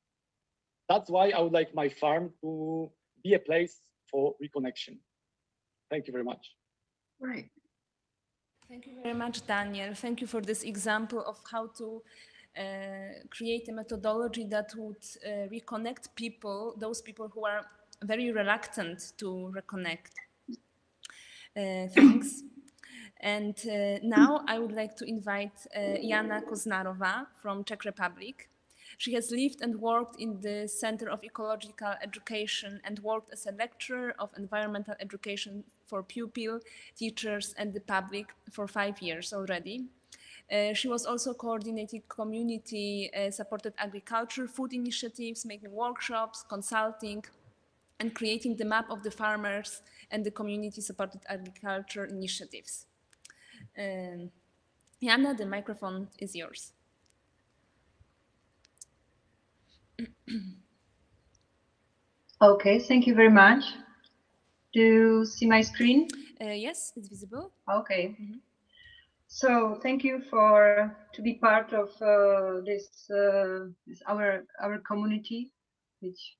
that's why I would like my farm to be a place for reconnection. Thank you very much. Right. Thank you very much, Daniel. Thank you for this example of how to create a methodology that would reconnect people, those people who are very reluctant to reconnect. Thanks. And now I would like to invite Jana Koznarowa from Czech Republic. She has lived and worked in the Center of Ecological Education and worked as a lecturer of environmental education for pupils, teachers, and the public for 5 years already. She was also coordinating community-supported agriculture, food initiatives, making workshops, consulting, and creating the map of the farmers and the community-supported agriculture initiatives. Jana, the microphone is yours. Okay, thank you very much. Do you see my screen? Yes, it's visible. Okay. Mm-hmm. So thank you for to be part of this our community, which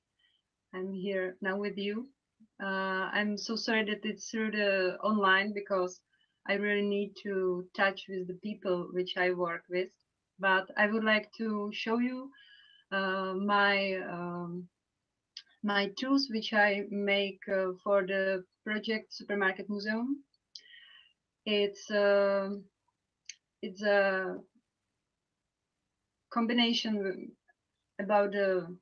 I'm here now with you. I'm so sorry that it's through the online, because I really need to touch with the people which I work with. But I would like to show you my tools which I make for the project Supermarket Museum. It's a combination about the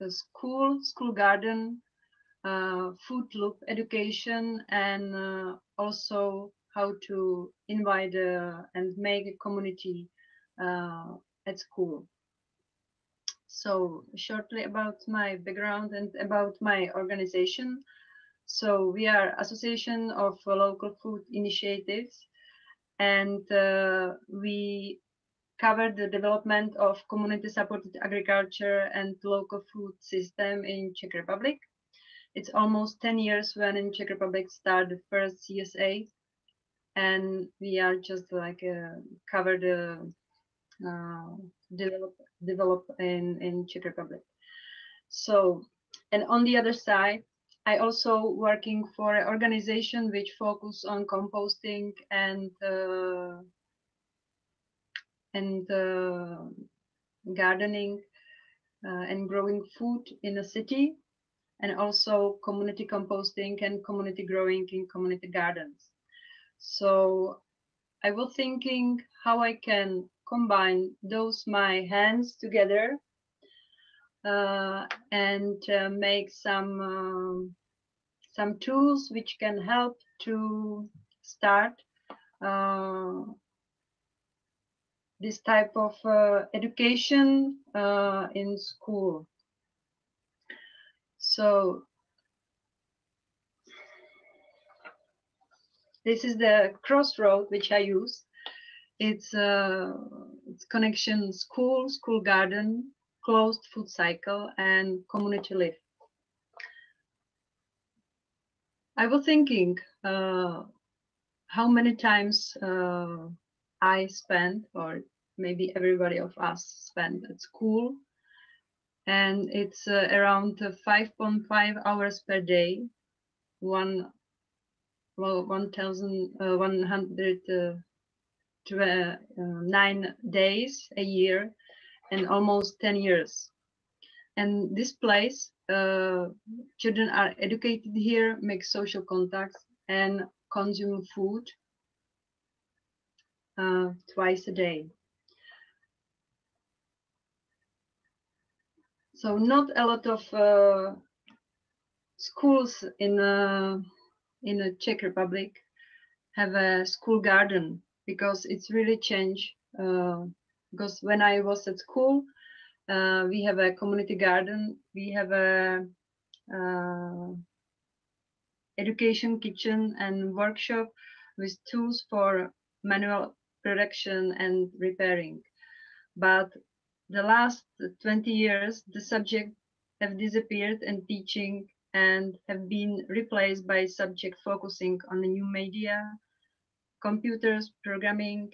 school garden food loop education, and also how to invite and make a community at school. So shortly about my background and about my organization. So we are Association of Local Food Initiatives, and we cover the development of community-supported agriculture and local food system in Czech Republic. It's almost 10 years when in Czech Republic started the first CSA, and we are just like cover the develop in Czech Republic. So, and on the other side, I also working for an organization which focus on composting and gardening and growing food in a city, and also community composting and community growing in community gardens. So I was thinking how I can combine those my hands together and make some tools which can help to start this type of education in school. So this is the crossroad which I use. It's connection school, school garden, closed food cycle, and community life. I was thinking how many times I spent, or maybe everybody of us spent at school, and it's around 5.5 hours per day, 1,109 days a year, and almost 10 years. And this place, children are educated here, make social contacts, and consume food twice a day. So not a lot of schools in the Czech Republic have a school garden, because it's really changed. Because when I was at school, we have a community garden, we have a education kitchen and workshop with tools for manual production and repairing. But the last 20 years, the subject have disappeared and teaching, and have been replaced by subject focusing on the new media, computers, programming,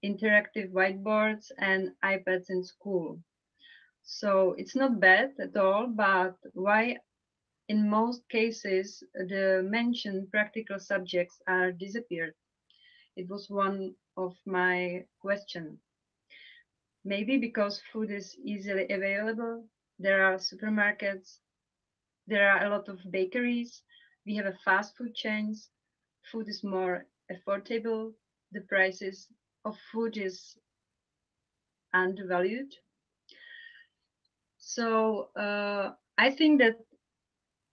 interactive whiteboards, and iPads in school. So it's not bad at all, but why in most cases the mentioned practical subjects are disappeared? It was one of my questions. Maybe because food is easily available, there are supermarkets, there are a lot of bakeries, we have a fast food chains, food is more affordable, the prices of food is undervalued. So I think that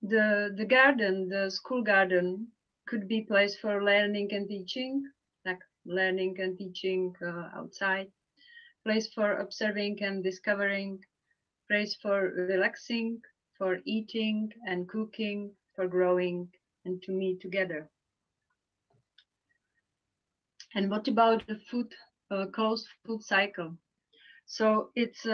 the garden, the school garden, could be place for learning and teaching, like learning and teaching outside, place for observing and discovering, place for relaxing, for eating and cooking, for growing, and to meet together. And what about the food, closed food cycle? So it's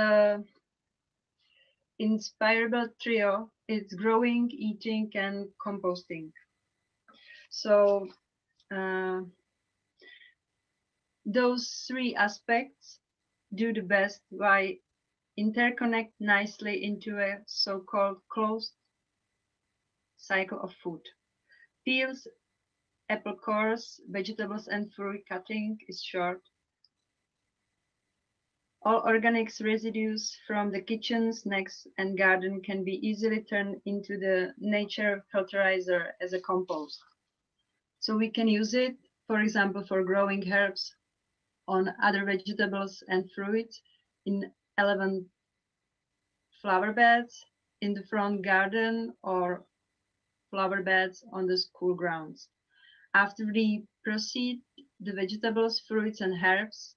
inspirable trio. It's growing, eating, and composting. So those three aspects do the best by interconnect nicely into a so-called closed cycle of food. Peels, apple cores, vegetables and fruit cutting is short. All organics residues from the kitchen, snacks, and garden can be easily turned into the nature fertilizer as a compost. So we can use it, for example, for growing herbs on other vegetables and fruits in 11 flower beds in the front garden, or flower beds on the school grounds. After we proceed the vegetables, fruits, and herbs,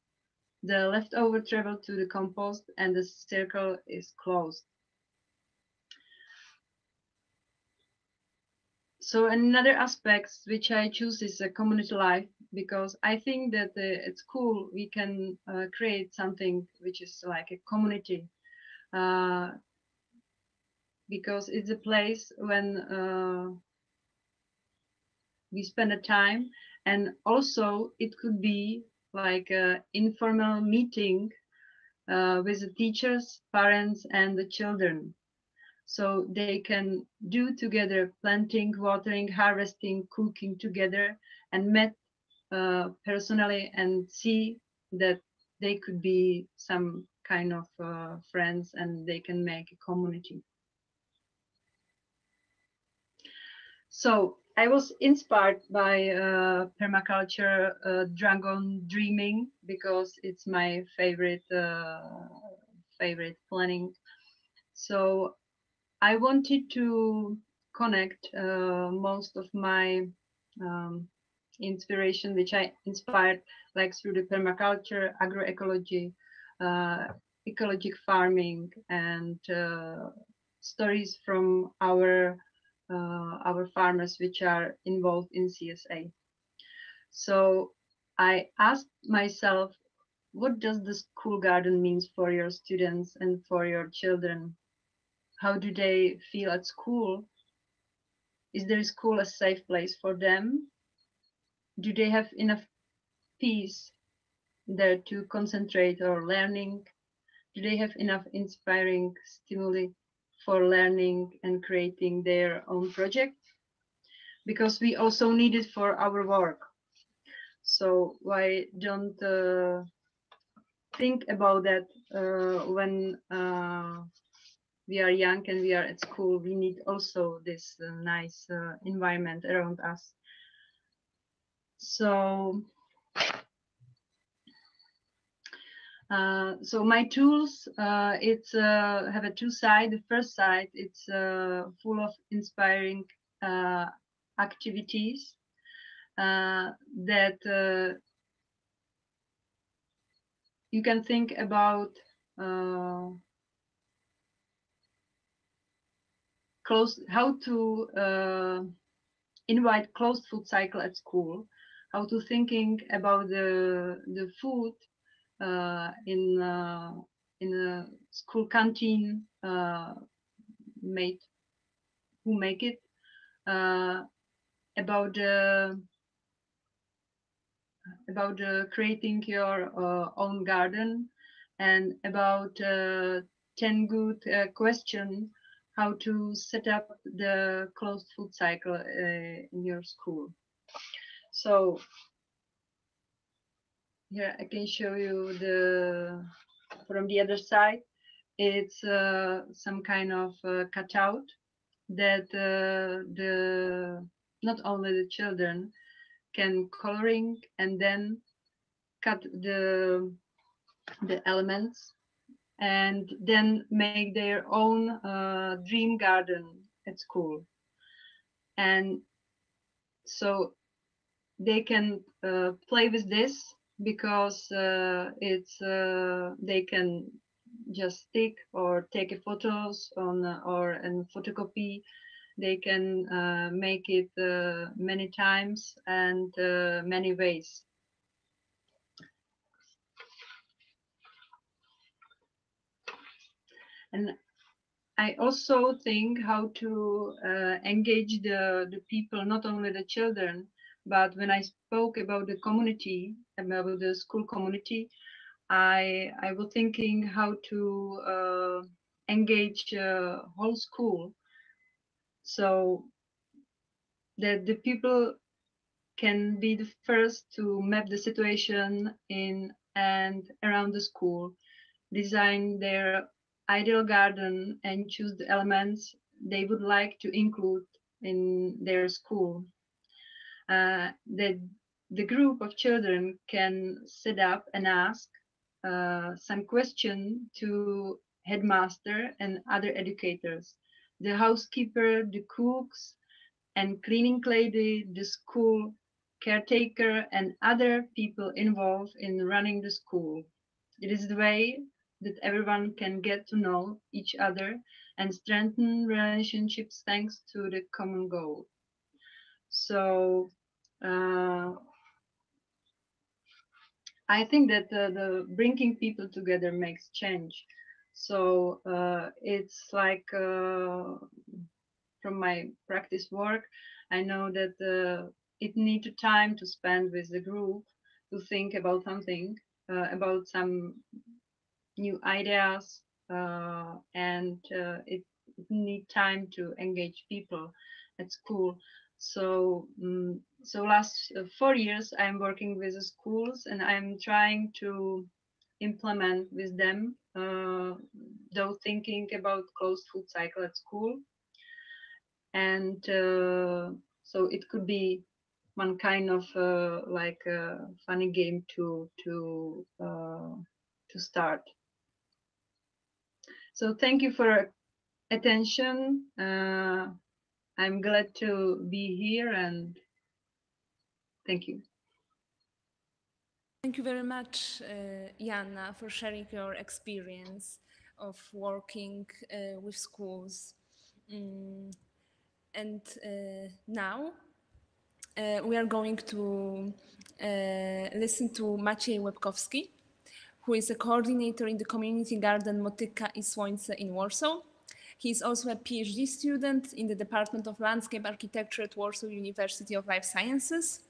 the leftover travel to the compost and the circle is closed. So another aspect which I choose is a community life, because I think that at school we can create something which is like a community, because it's a place when we spend a time, and also it could be like an informal meeting with the teachers, parents, and the children. So they can do together planting, watering, harvesting, cooking together, and met personally and see that they could be some kind of friends and they can make a community. So I was inspired by permaculture, dragon dreaming, because it's my favorite planning. So I wanted to connect most of my inspiration, which I inspired like through the permaculture, agroecology, ecologic farming, and stories from our farmers which are involved in CSA. So I asked myself, what does the school garden mean for your students and for your children? How do they feel at school? Is their school a safe place for them? Do they have enough peace there to concentrate or learning? Do they have enough inspiring stimuli for learning and creating their own project? Because we also need it for our work. So why don't think about that when we are young and we are at school? We need also this nice environment around us. So so my tools, it's have a two side. The first side, it's full of inspiring activities that you can think about how to invite closed food cycle at school, how to thinking about the food in a school canteen who make it, about creating your own garden, and about 10 good questions how to set up the closed food cycle in your school. So here I can show you from the other side. It's some kind of cutout that not only the children can coloring and then cut the elements and then make their own dream garden at school. And so they can play with this, because they can just stick or take photos on or photocopy. They can make it many times and many ways. And I also think how to engage the people, not only the children, but when I spoke about the community, about the school community, I was thinking how to engage whole school, so that the people can be the first to map the situation in and around the school, design their ideal garden, and choose the elements they would like to include in their school. That the group of children can sit up and ask some question to headmaster and other educators, the housekeeper, the cooks, and cleaning lady, the school caretaker, and other people involved in running the school. It is the way that everyone can get to know each other and strengthen relationships thanks to the common goal. So I think that the bringing people together makes change. So it's like from my practice work, I know that it needs time to spend with the group to think about something, about some new ideas, and it need time to engage people at school. So so last 4 years I'm working with the schools, and I'm trying to implement with them though thinking about closed food cycle at school. And so it could be one kind of like a funny game to start. So thank you for attention. I'm glad to be here, and thank you. Thank you very much, Jana, for sharing your experience of working with schools. And now we are going to listen to Maciej Łebkowski, who is a coordinator in the community garden Motyka i Słońce in Warsaw. He is also a PhD student in the Department of Landscape Architecture at Warsaw University of Life Sciences.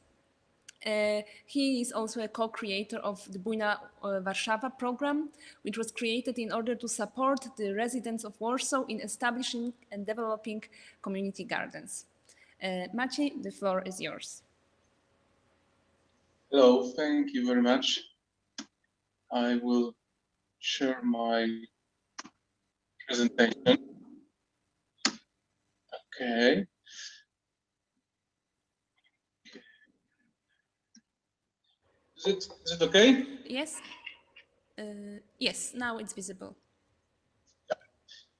He is also a co-creator of the Bujna Warszawa program, which was created in order to support the residents of Warsaw in establishing and developing community gardens. Maciej, the floor is yours. Hello, thank you very much. I will share my presentation. Okay. Is it okay? Yes. Yes, now it's visible.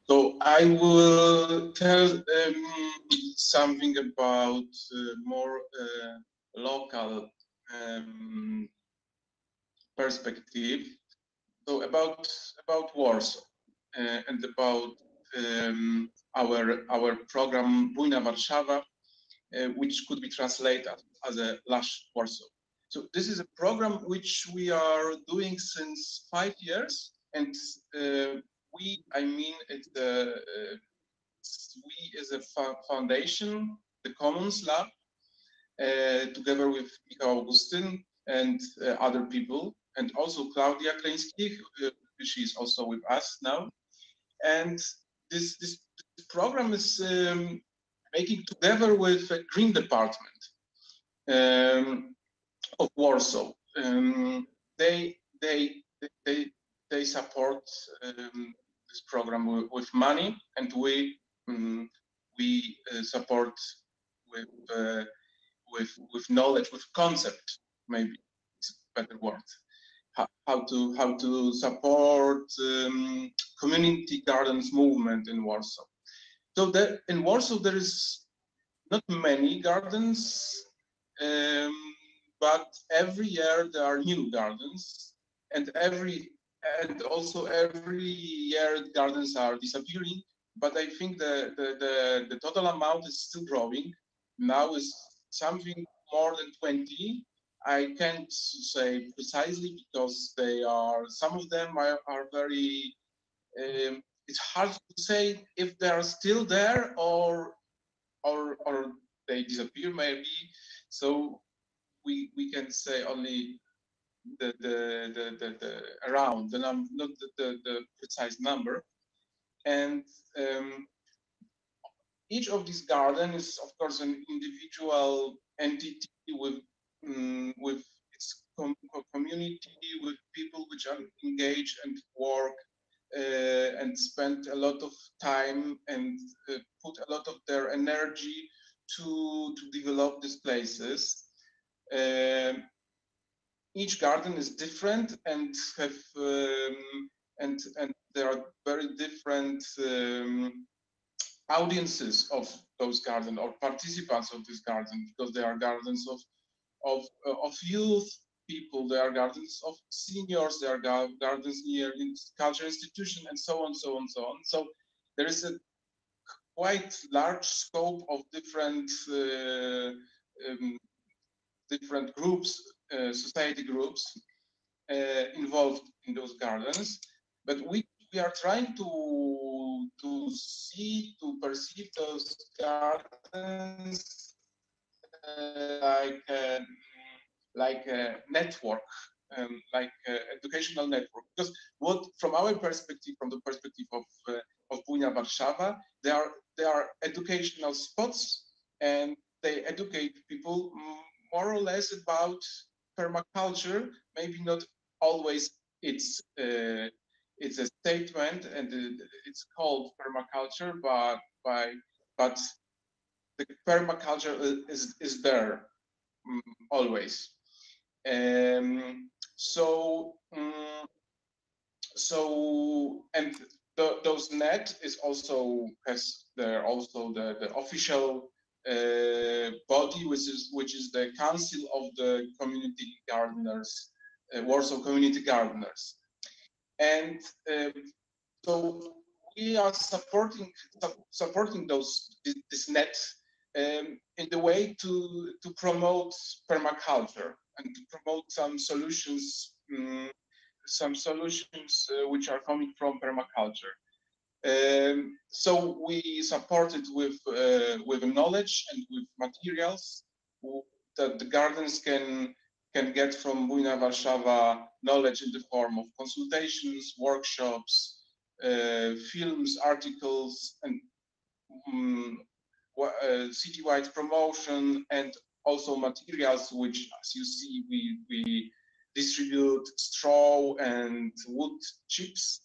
So I will tell something about more local perspective. So about Warsaw and about our program Bujna Warszawa, which could be translated as a Lush Warsaw. So this is a program which we are doing since 5 years, and I mean it's we as a foundation, the Commons Lab, together with Michał Augustyn and other people, and also Klaudia Kleński, she is also with us now. And this program is making together with the Green Department of Warsaw. They support this program with money, and we support with knowledge, with concept, maybe it's a better word. How to support community gardens movement in Warsaw. So in Warsaw there is not many gardens, but every year there are new gardens, and also every year gardens are disappearing. But I think the total amount is still growing. Now is something more than 20. I can't say precisely because some of them are very. It's hard to say if they are still there or they disappear maybe. So we can say only the around the number, not the precise number. And each of these gardens is of course an individual entity with its community, with people which are engaged and work and spend a lot of time and put a lot of their energy to develop these places. Each garden is different and have and there are very different audiences of those gardens or participants of this garden, because they are gardens of youth people, they are gardens of seniors, they are gardens near cultural institution, and so on, so on, so on. So there is a quite large scope of different groups, society groups involved in those gardens, but we are trying to perceive those gardens like a network, like educational network. Because what, from our perspective, from the perspective of Bujnia Warszawa, they are educational spots, and they educate people more or less about permaculture. Maybe not always it's a statement and it's called permaculture, but the permaculture is there always. And those net is also has the official body, which is the Council of the Community Gardeners, Warsaw Community Gardeners, and so we are supporting this net in the way to promote permaculture and to promote some solutions which are coming from permaculture. So we support it with knowledge and with materials that the gardens can get from Bujnia Warszawa, knowledge in the form of consultations, workshops, films, articles, and citywide promotion, and also materials which, as you see, we distribute straw and wood chips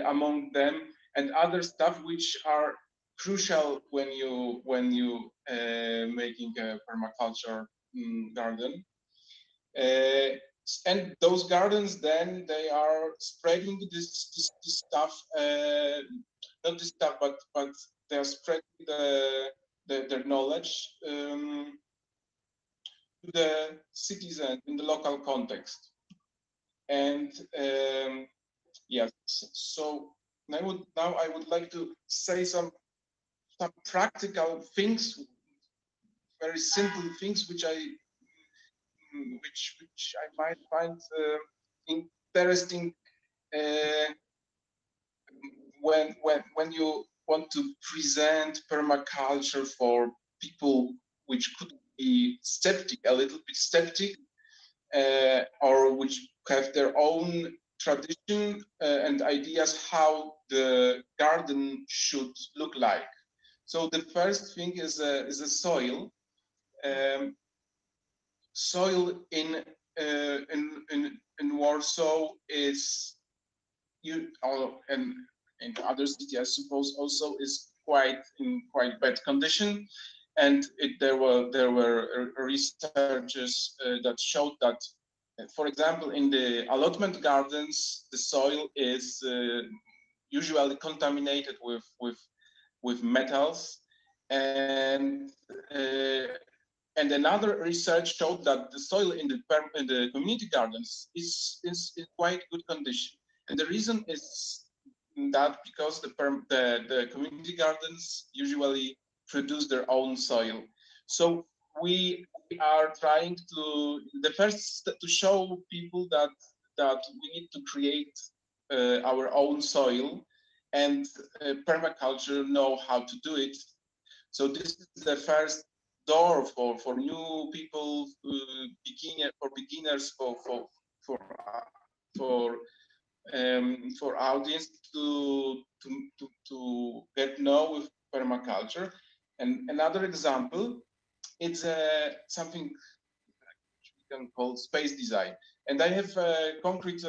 among them, and other stuff which are crucial when you making a permaculture garden. And those gardens, then they are spreading this stuff, not this stuff, but they are spreading their knowledge to the citizen in the local context. And yes, so now I would like to say some practical things, very simple things, which I might find interesting when you want to present permaculture for people which could be a little bit skeptic, or which have their own tradition and ideas how the garden should look like. So the first thing is a soil. Soil in Warsaw is and in other cities, I suppose, also is in quite bad condition. And there were researches that showed that, for example, in the allotment gardens, the soil is usually contaminated with metals, and another research showed that the soil in the community gardens is in quite good condition. And the reason is that because the community gardens usually produce their own soil. So we are trying to, the first step, to show people that we need to create our own soil, and permaculture know how to do it. So this is the first door for new people, beginners, for audience to get know with permaculture. And another example, it's something we can call space design. And I have a concrete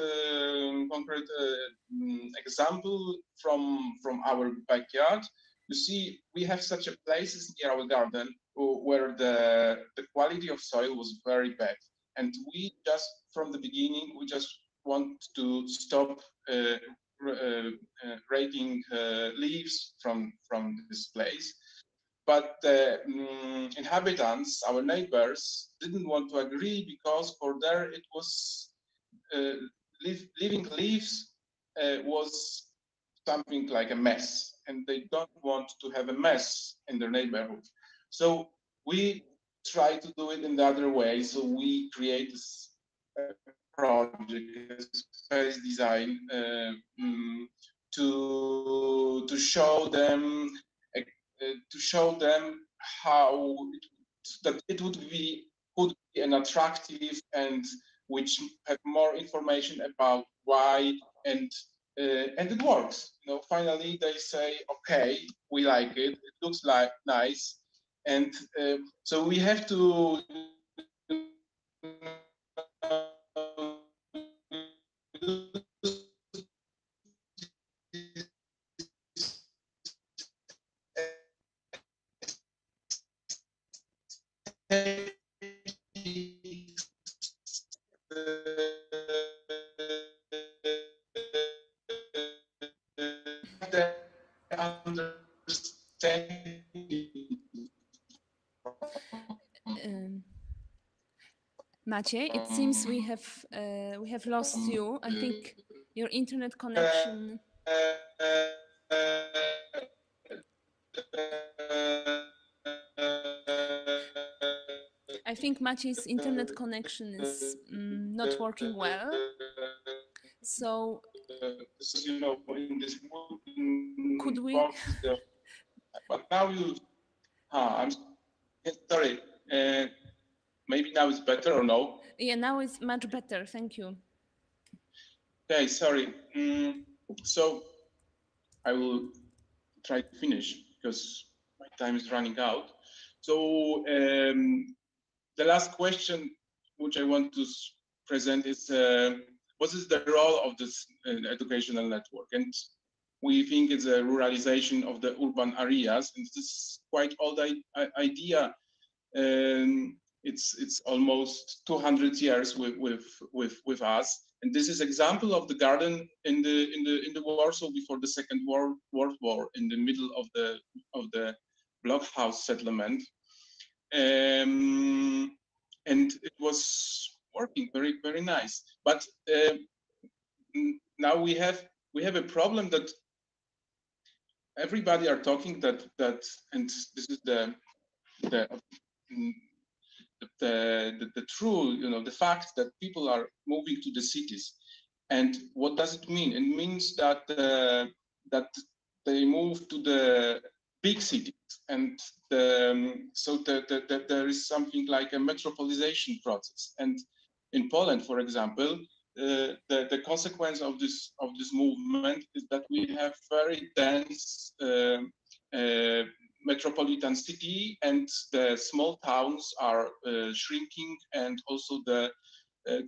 example from our backyard. You see, we have such a places near our garden where the quality of soil was very bad, and we just from the beginning we just want to stop raking leaves from this place. but the inhabitants, our neighbors, didn't want to agree because for there it was living leaves was something like a mess, and they don't want to have a mess in their neighborhood. So we try to do it in the other way. So we create this project, space design, to show them how that it could be an attractive and which have more information about why and it works. You know, finally they say, okay, we like it. It looks like nice, and so we have to. Maciej, it seems we have lost you. I think your internet connection. I think Maciej's internet connection is not working well. So, you know, in this could we? But now you, I'm sorry. Maybe now it's better or no? Yeah, now it's much better. Thank you. Okay, sorry. So I will try to finish because my time is running out. So the last question which I want to present is what is the role of this educational network? And we think it's a ruralization of the urban areas, and this is quite old idea. It's almost 200 years with us, and this is example of the garden in the Warsaw before the Second World War, in the middle of the blockhouse settlement, and it was working very nice. But now we have a problem that everybody are talking that and this is the true, you know, the fact that people are moving to the cities. And what does it mean? It means that that they move to the big cities, and so there is something like a metropolization process. And in Poland, for example, the consequence of this movement is that we have very dense metropolitan city, and the small towns are shrinking, and also the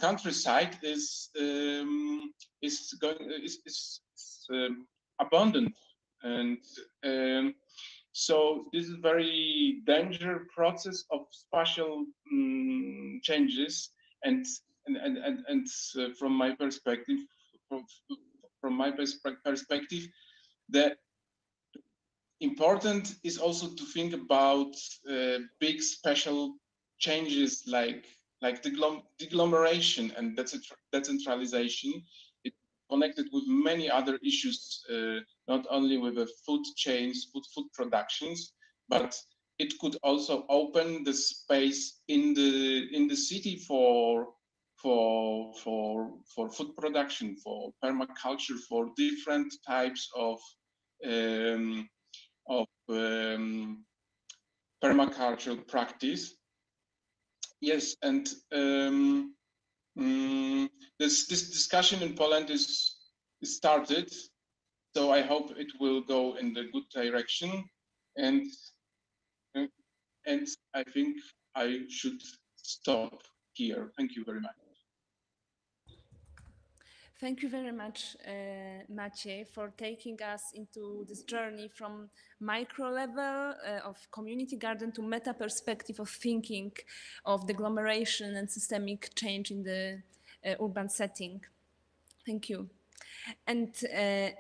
countryside is abundant, and so this is very dangerous process of spatial changes, and from my perspective, the important is also to think about big special changes like degglomeration and decentralization. It's connected with many other issues, not only with the food chains, food productions, but it could also open the space in the city for food production, for permaculture, for different types of permaculture practice. Yes, and this discussion in Poland is started, so I hope it will go in the good direction, and I think I should stop here. Thank you very much. Thank you very much, Maciej, for taking us into this journey from micro level of community garden to meta perspective of thinking of degglomeration and systemic change in the urban setting. Thank you. And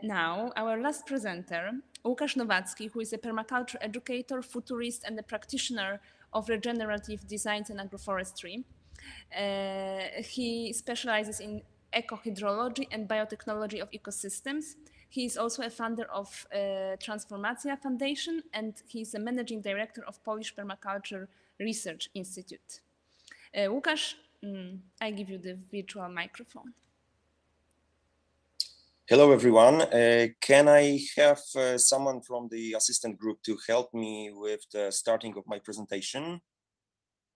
now our last presenter, Łukasz Nowacki, who is a permaculture educator, futurist, and a practitioner of regenerative designs and agroforestry. He specializes in ecohydrology and biotechnology of ecosystems. He is also a founder of Transformacja Foundation, and he is a managing director of Polish Permaculture Research Institute. Łukasz, I give you the virtual microphone. Hello, everyone. Can I have someone from the assistant group to help me with the starting of my presentation?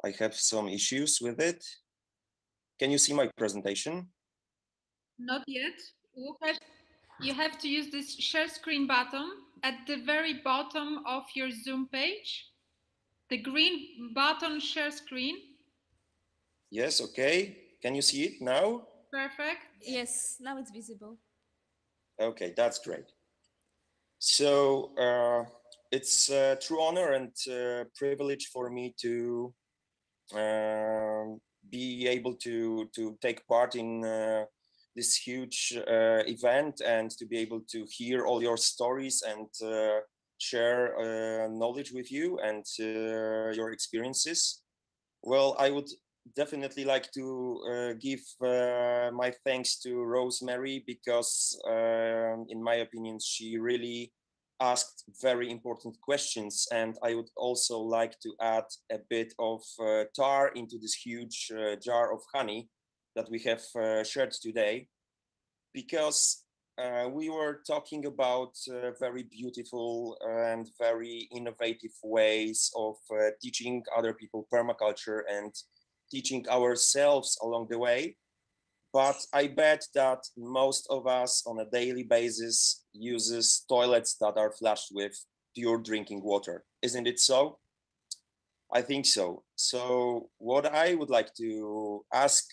I have some issues with it. Can you see my presentation? Not yet. Łukasz, you have to use this share screen button at the very bottom of your Zoom page. The green button, share screen. Yes, okay. Can you see it now? Perfect. Yes, now it's visible. Okay, that's great. So it's a true honor and privilege for me to be able to take part in this huge event and to be able to hear all your stories and share knowledge with you and your experiences. Well, I would definitely like to give my thanks to Rosemary because in my opinion, she really asked very important questions. And I would also like to add a bit of tar into this huge jar of honey that we have shared today, because we were talking about very beautiful and very innovative ways of teaching other people permaculture and teaching ourselves along the way. But I bet that most of us on a daily basis uses toilets that are flushed with pure drinking water. Isn't it so? I think so. So what I would like to ask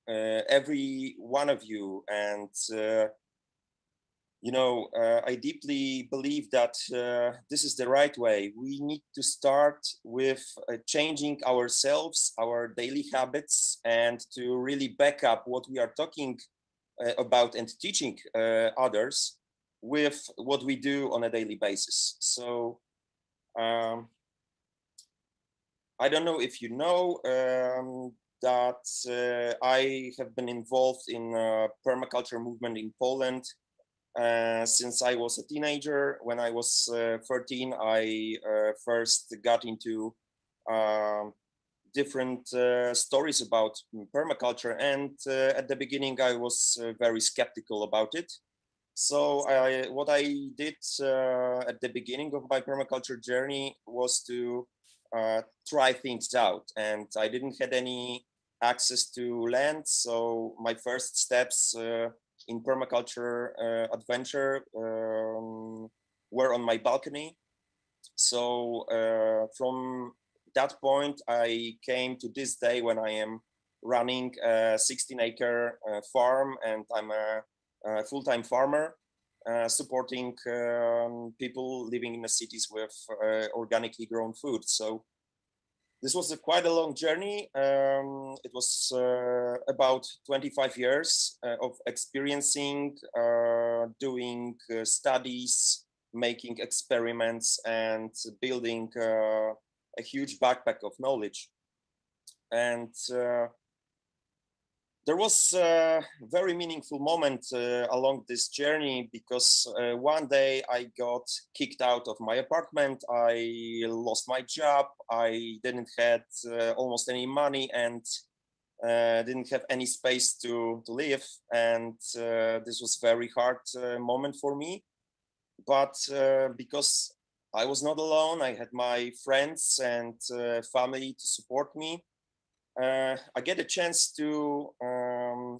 every one of you, and I deeply believe that this is the right way. We need to start with changing ourselves, our daily habits, and to really back up what we are talking about and teaching others with what we do on a daily basis. So I don't know if you know that I have been involved in permaculture movement in Poland since I was a teenager. When I was 13, I first got into different stories about permaculture, and at the beginning I was very skeptical about it. So what I did at the beginning of my permaculture journey was to try things out, and I didn't have any access to land, so my first steps in permaculture adventure were on my balcony. So from that point, I came to this day when I am running a 16-acre farm, and I'm a full-time farmer supporting people living in the cities with organically grown food. So this was quite a long journey. It was about 25 years of experiencing, doing studies, making experiments, and building a huge backpack of knowledge. And there was a very meaningful moment along this journey, because one day I got kicked out of my apartment. I lost my job. I didn't have almost any money, and didn't have any space to live. And this was a very hard moment for me. But because I was not alone, I had my friends and family to support me. I get a chance to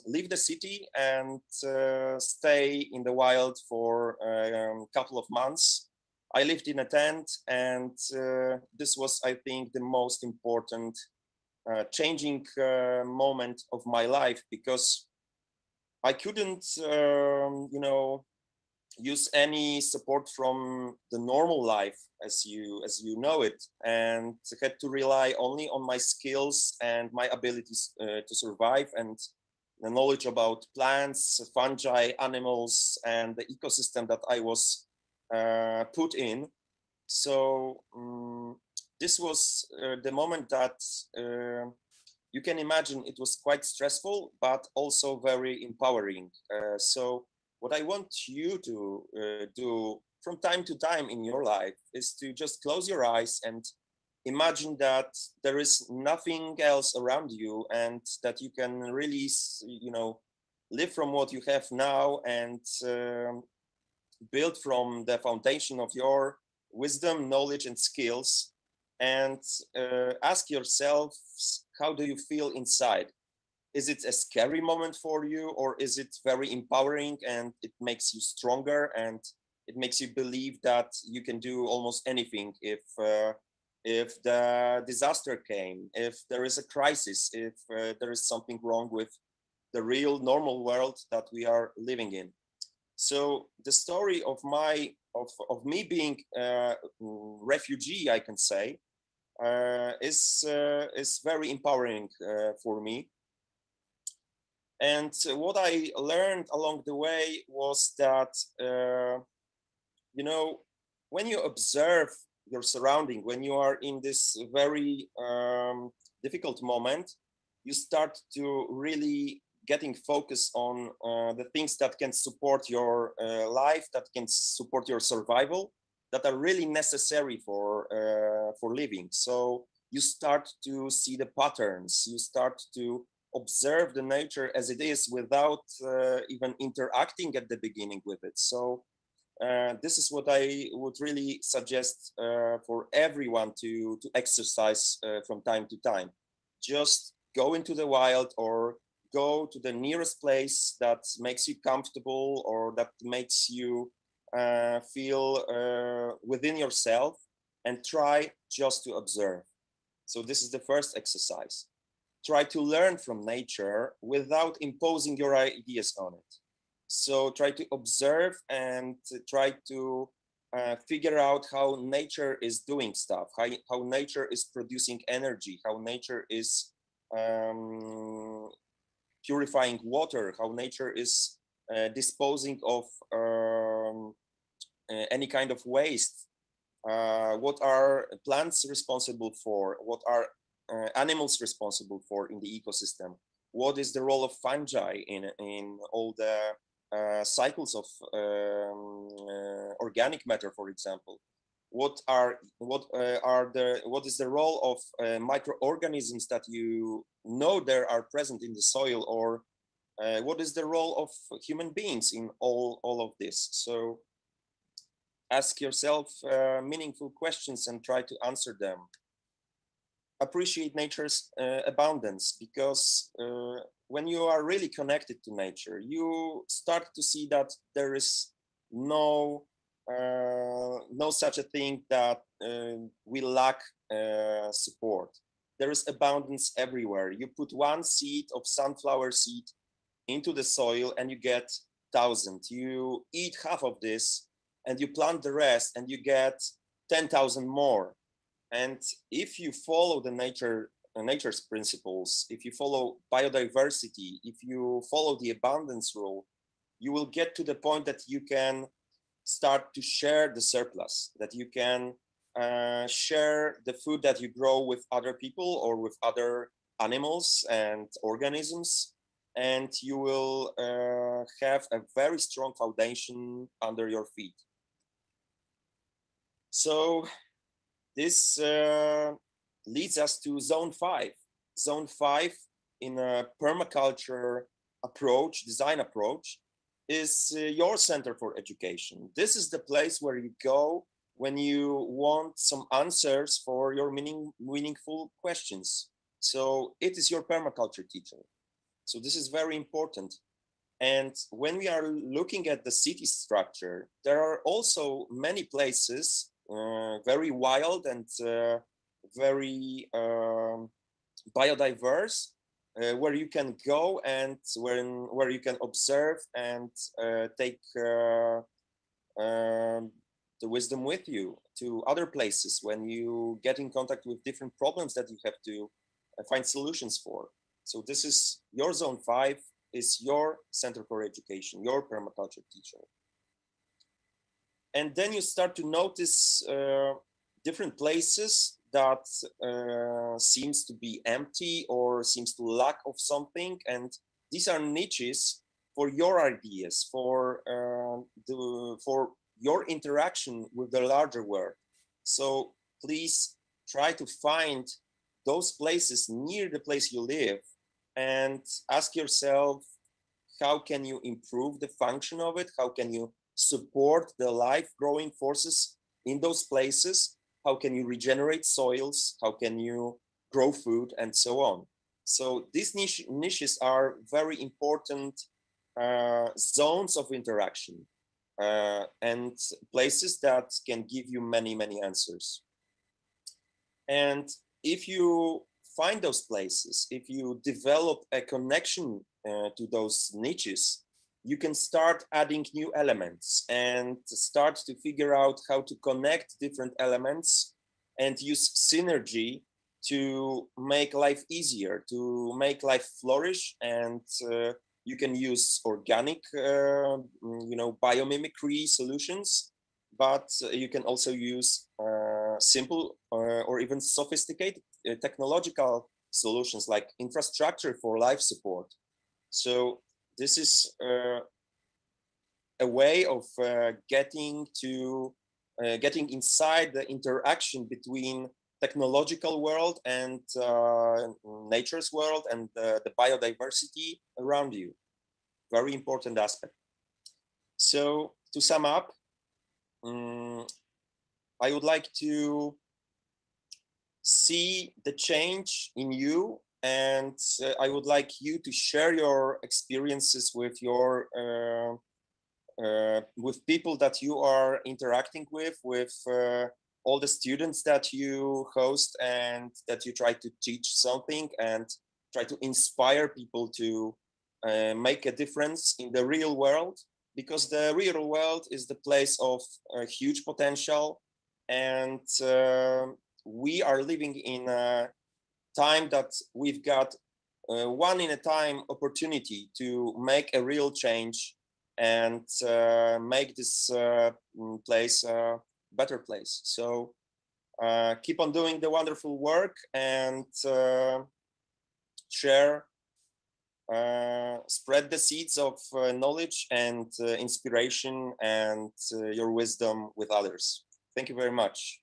leave the city and stay in the wild for a couple of months. I lived in a tent, and this was, I think, the most important changing moment of my life, because I couldn't, use any support from the normal life as you know it, and had to rely only on my skills and my abilities to survive. And the knowledge about plants, fungi, animals, and the ecosystem that I was put in. So this was the moment that you can imagine it was quite stressful, but also very empowering. So what I want you to do from time to time in your life is to just close your eyes and imagine that there is nothing else around you, and that you can really, live from what you have now and build from the foundation of your wisdom, knowledge, and skills, and ask yourself, how do you feel inside? Is it a scary moment for you, or is it very empowering and it makes you stronger and it makes you believe that you can do almost anything if the disaster came, if there is a crisis, if there is something wrong with the real normal world that we are living in? So the story of me being a refugee, I can say, is very empowering for me. And what I learned along the way was that, when you observe your surrounding, when you are in this very difficult moment, you start to really getting focused on the things that can support your life, that can support your survival, that are really necessary for living. So you start to see the patterns, you start to observe the nature as it is without even interacting at the beginning with it. So this is what I would really suggest for everyone to exercise from time to time. Just go into the wild, or go to the nearest place that makes you comfortable, or that makes you feel within yourself, and try just to observe. So this is the first exercise. Try to learn from nature without imposing your ideas on it. So try to observe and try to figure out how nature is doing stuff, how nature is producing energy, how nature is purifying water, how nature is disposing of any kind of waste. What are plants responsible for? What are animals responsible for in the ecosystem? What is the role of fungi in all the cycles of organic matter, for example? What is the role of microorganisms that you know there are present in the soil, or what is the role of human beings in all of this? So ask yourself meaningful questions and try to answer them. Appreciate nature's abundance, because when you are really connected to nature, you start to see that there is no such a thing that we lack support. There is abundance everywhere. You put one seed of sunflower seed into the soil and you get 1,000. You eat half of this and you plant the rest and you get 10,000 more. And if you follow the nature's principles, if you follow biodiversity, if you follow the abundance rule, you will get to the point that you can start to share the surplus, that you can share the food that you grow with other people or with other animals and organisms, and you will have a very strong foundation under your feet. So this leads us to Zone 5. Zone 5 in a permaculture approach, design approach, is your center for education. This is the place where you go when you want some answers for your meaningful questions. So it is your permaculture teacher. So this is very important. And when we are looking at the city structure, there are also many places, very wild and very biodiverse, where you can go and where you can observe and take the wisdom with you to other places when you get in contact with different problems that you have to find solutions for. So this is your Zone 5. is your Center for Education, your permaculture teacher. And then you start to notice different places that seems to be empty or seems to lack of something. And these are niches for your ideas, for your interaction with the larger world. So please try to find those places near the place you live and ask yourself, how can you improve the function of it? How can you support the life growing forces in those places? How can you regenerate soils? How can you grow food and so on? So these niches are very important zones of interaction and places that can give you many, many answers. And if you find those places, if you develop a connection to those niches, you can start adding new elements and start to figure out how to connect different elements and use synergy to make life easier, to make life flourish. And you can use organic, biomimicry solutions, but you can also use simple or even sophisticated technological solutions like infrastructure for life support. So this is a way of getting inside the interaction between technological world and nature's world and the biodiversity around you. Very important aspect. So to sum up, I would like to see the change in you, and I would like you to share your experiences with your with people that you are interacting with all the students that you host and that you try to teach something and try to inspire people to make a difference in the real world, because the real world is the place of huge potential. And we are living in a time that we've got one in a time opportunity to make a real change and make this place a better place. So keep on doing the wonderful work and share, spread the seeds of knowledge and inspiration and your wisdom with others. Thank you very much.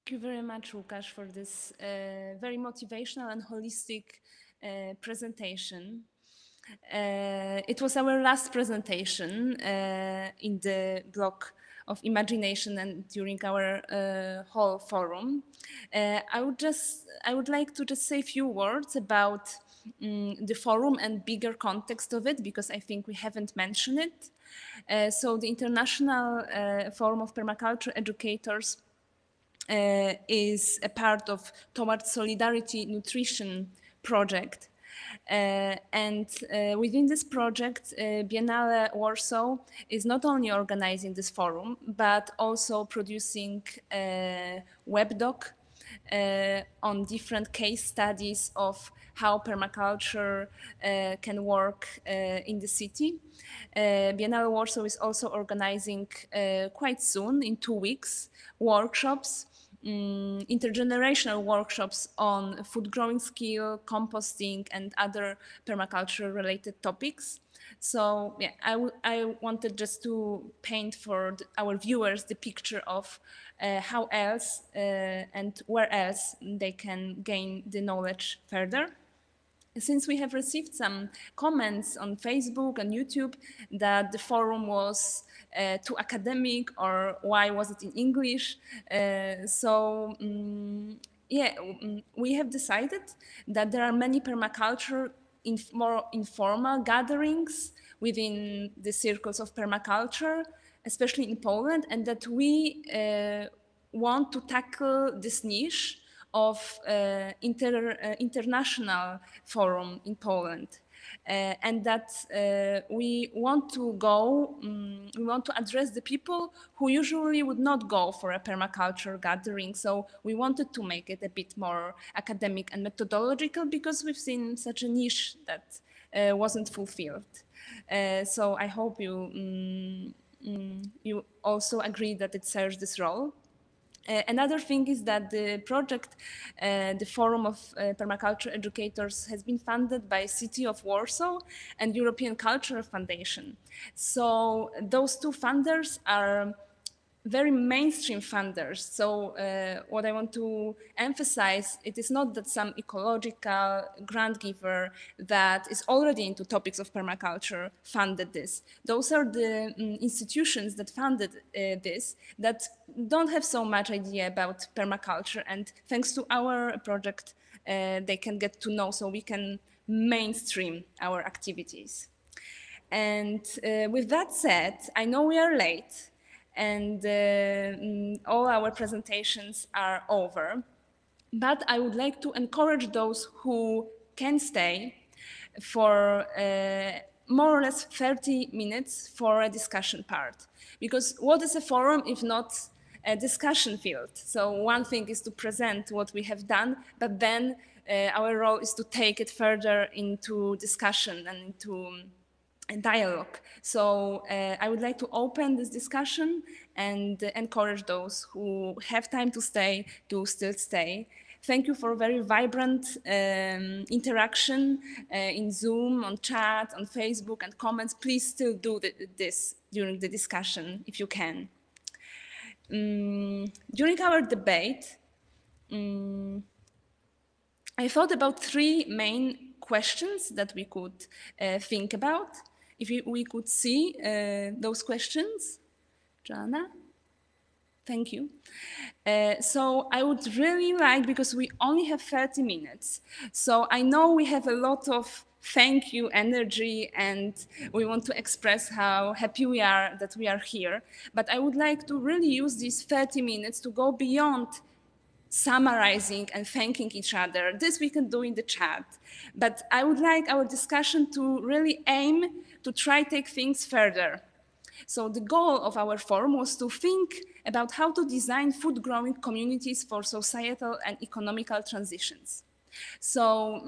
Thank you very much, Łukasz, for this very motivational and holistic presentation. It was our last presentation in the block of imagination and during our whole forum. I would like to just say a few words about the forum and bigger context of it, because I think we haven't mentioned it. So the International Forum of Permaculture Educators is a part of Towards Solidarity Nutrition project. And within this project, Biennale Warsaw is not only organizing this forum, but also producing a webdoc on different case studies of how permaculture can work in the city. Biennale Warsaw is also organizing quite soon, in 2 weeks, workshops, intergenerational workshops on food growing skill, composting, and other permaculture related topics. So yeah, I wanted just to paint for our viewers the picture of how else and where else they can gain the knowledge further. Since we have received some comments on Facebook and YouTube that the forum was too academic, or why was it in English? We have decided that there are many permaculture more informal gatherings within the circles of permaculture, especially in Poland, and that we want to tackle this niche of international forum in Poland. And that we want to address the people who usually would not go for a permaculture gathering. So we wanted to make it a bit more academic and methodological, because we've seen such a niche that wasn't fulfilled. So I hope you also agree that it serves this role. Another thing is that the project, the Forum of Permaculture Educators, has been funded by City of Warsaw and European Cultural Foundation. So those two funders are very mainstream funders. So what I want to emphasize, it is not that some ecological grant giver that is already into topics of permaculture funded this. Those are the institutions that funded this that don't have so much idea about permaculture, and thanks to our project they can get to know, so we can mainstream our activities. And with that said, I know we are late, and all our presentations are over. But I would like to encourage those who can stay for more or less 30 minutes for a discussion part. Because what is a forum if not a discussion field? So one thing is to present what we have done, but then our role is to take it further into discussion and into dialogue. So I would like to open this discussion and encourage those who have time to stay to still stay. Thank you for very vibrant interaction in Zoom, on chat, on Facebook, and comments. Please still do this during the discussion if you can. During our debate, I thought about three main questions that we could think about. If we could see those questions. Joanna? Thank you. So I would really like, because we only have 30 minutes, so I know we have a lot of thank you energy and we want to express how happy we are that we are here, but I would like to really use these 30 minutes to go beyond summarizing and thanking each other. This we can do in the chat, but I would like our discussion to really aim to try take things further. So the goal of our forum was to think about how to design food-growing communities for societal and economical transitions. So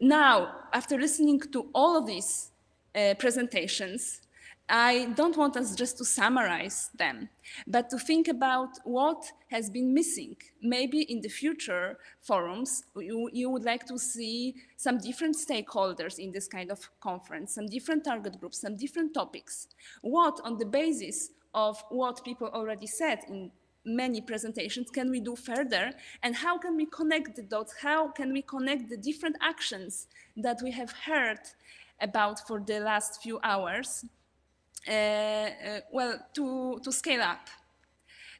now, after listening to all of these presentations, I don't want us just to summarize them, but to think about what has been missing. Maybe in the future forums, you would like to see some different stakeholders in this kind of conference, some different target groups, some different topics. What, on the basis of what people already said in many presentations, can we do further? And how can we connect the dots? How can we connect the different actions that we have heard about for the last few hours? Well, to scale up.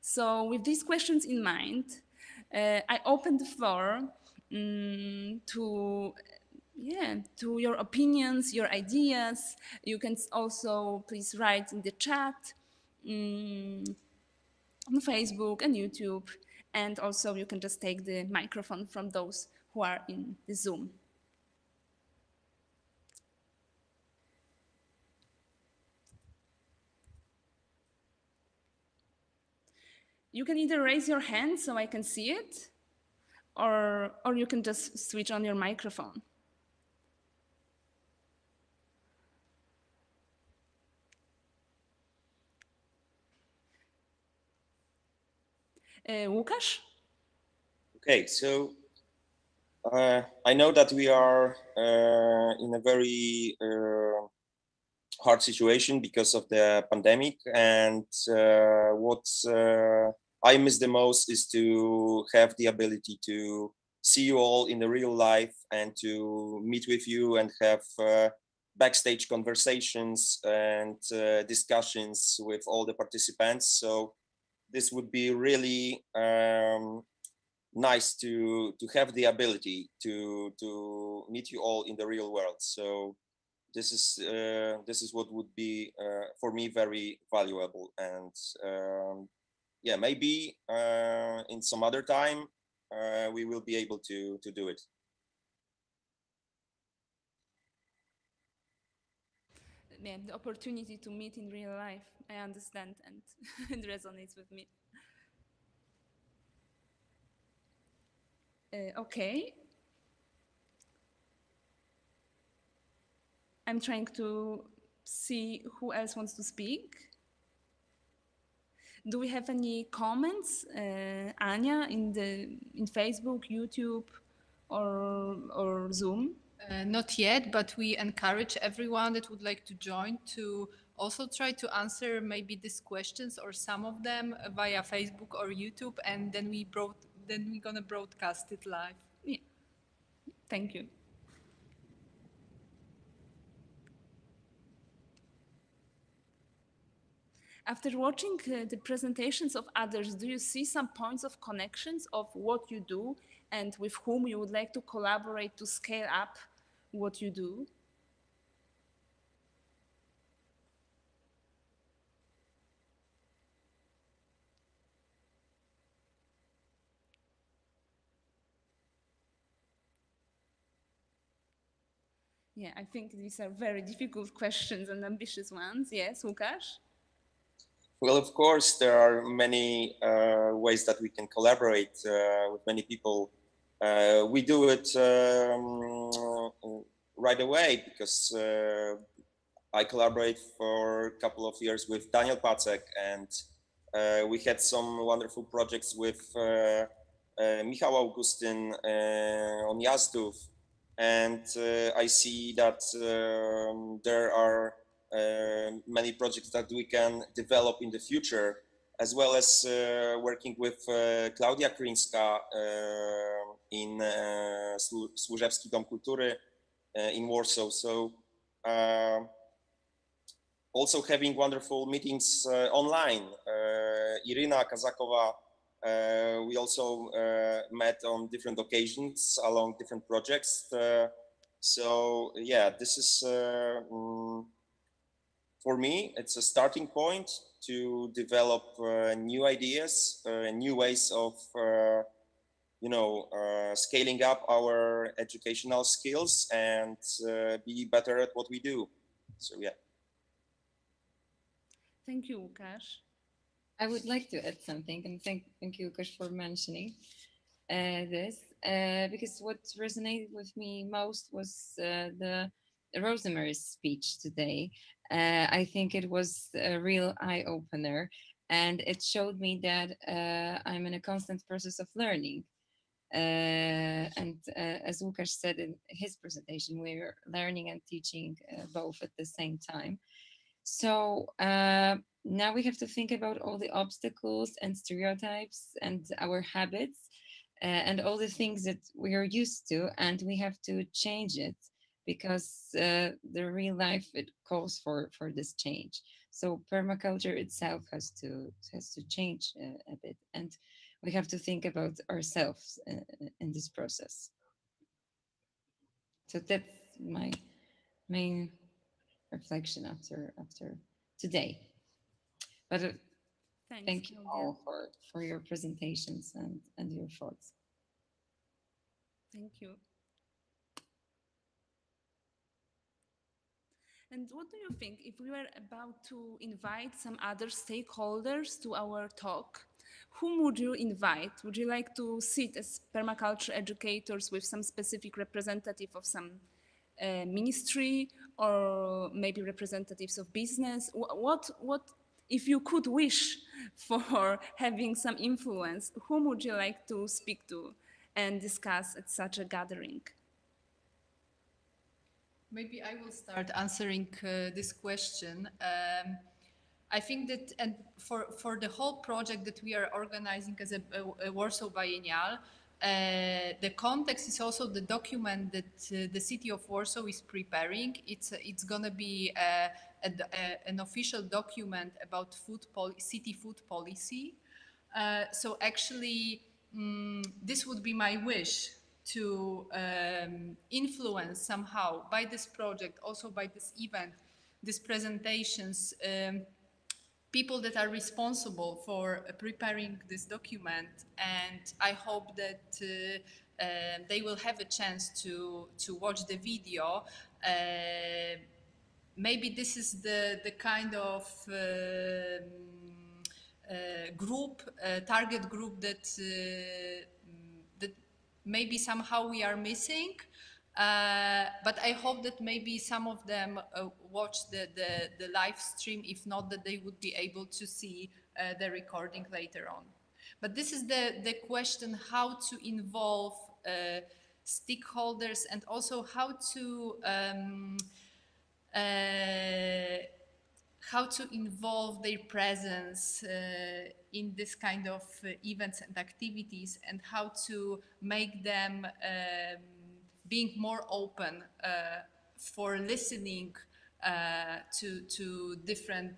So with these questions in mind, I open the floor to your opinions, your ideas. You can also please write in the chat on Facebook and YouTube, and also you can just take the microphone from those who are in the Zoom. You can either raise your hand so I can see it, or you can just switch on your microphone. Łukasz? Okay, so I know that we are in a very hard situation because of the pandemic, and what I miss the most is to have the ability to see you all in the real life and to meet with you and have backstage conversations and discussions with all the participants. So this would be really nice to have the ability to meet you all in the real world. So this is what would be for me very valuable, and yeah, maybe in some other time we will be able to do it. Yeah, the opportunity to meet in real life, I understand, and it resonates with me. Okay. I'm trying to see who else wants to speak. Do we have any comments, Anya, in Facebook, YouTube, or Zoom? Not yet, but we encourage everyone that would like to join to also try to answer maybe these questions or some of them via Facebook or YouTube, and then we're gonna broadcast it live. Yeah. Thank you. After watching the presentations of others, do you see some points of connections of what you do and with whom you would like to collaborate to scale up what you do? Yeah, I think these are very difficult questions and ambitious ones. Yes, Łukasz? Well, of course, there are many ways that we can collaborate with many people. We do it right away because I collaborate for a couple of years with Daniel Pacek, and we had some wonderful projects with Michał Augustyn on Jazdów. And I see that there are many projects that we can develop in the future, as well as working with Klaudia Kryńska in Służewski Dom Kultury in Warsaw. So also having wonderful meetings online. Irina Kazakova, we also met on different occasions along different projects. So yeah, this is, for me, it's a starting point to develop new ideas, new ways of, scaling up our educational skills and be better at what we do. So yeah. Thank you, Łukasz. I would like to add something, and thank you, Łukasz, for mentioning this, because what resonated with me most was the Rosemary's speech today. I think it was a real eye-opener, and it showed me that I'm in a constant process of learning. And as Łukasz said in his presentation, we're learning and teaching both at the same time. So now we have to think about all the obstacles and stereotypes and our habits and all the things that we are used to, and we have to change it because the real life, it calls for this change. So permaculture itself has to change a bit, and we have to think about ourselves in this process. So that's my main reflection after today. But thank you all for your presentations and your thoughts. Thank you. And what do you think, if we were about to invite some other stakeholders to our talk, whom would you invite? Would you like to sit as permaculture educators with some specific representative of some ministry, or maybe representatives of business? What if you could wish for having some influence, whom would you like to speak to and discuss at such a gathering? Maybe I will start answering this question. I think that, and for the whole project that we are organizing as a Warsaw Biennial, the context is also the document that the city of Warsaw is preparing. It's going to be an official document about city food policy. So actually, this would be my wish, to influence somehow by this project, also by this event, these presentations, people that are responsible for preparing this document. And I hope that they will have a chance to watch the video. Maybe this is the kind of target group that maybe somehow we are missing. But I hope that maybe some of them watch the live stream. If not, that they would be able to see the recording later on. But this is the question: how to involve stakeholders, and also how to involve their presence in this kind of events and activities, and how to make them being more open for listening to different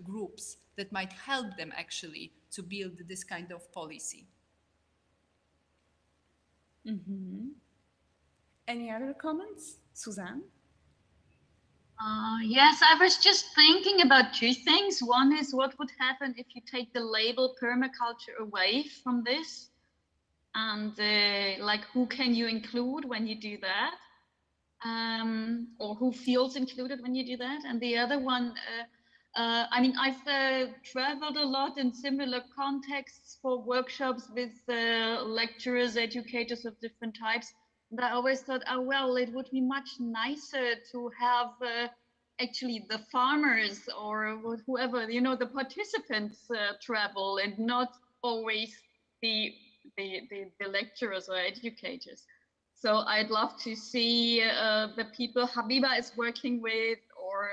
groups that might help them actually to build this kind of policy. Mm-hmm. Any other comments, Suzanne? Yes, I was just thinking about two things. One is, what would happen if you take the label permaculture away from this? And like, who can you include when you do that? Or who feels included when you do that? And the other one, I mean, I've traveled a lot in similar contexts for workshops with lecturers, educators of different types. And I always thought, oh, well, it would be much nicer to have actually the farmers or whoever, you know, the participants travel, and not always the lecturers or educators. So I'd love to see the people Habiba is working with, or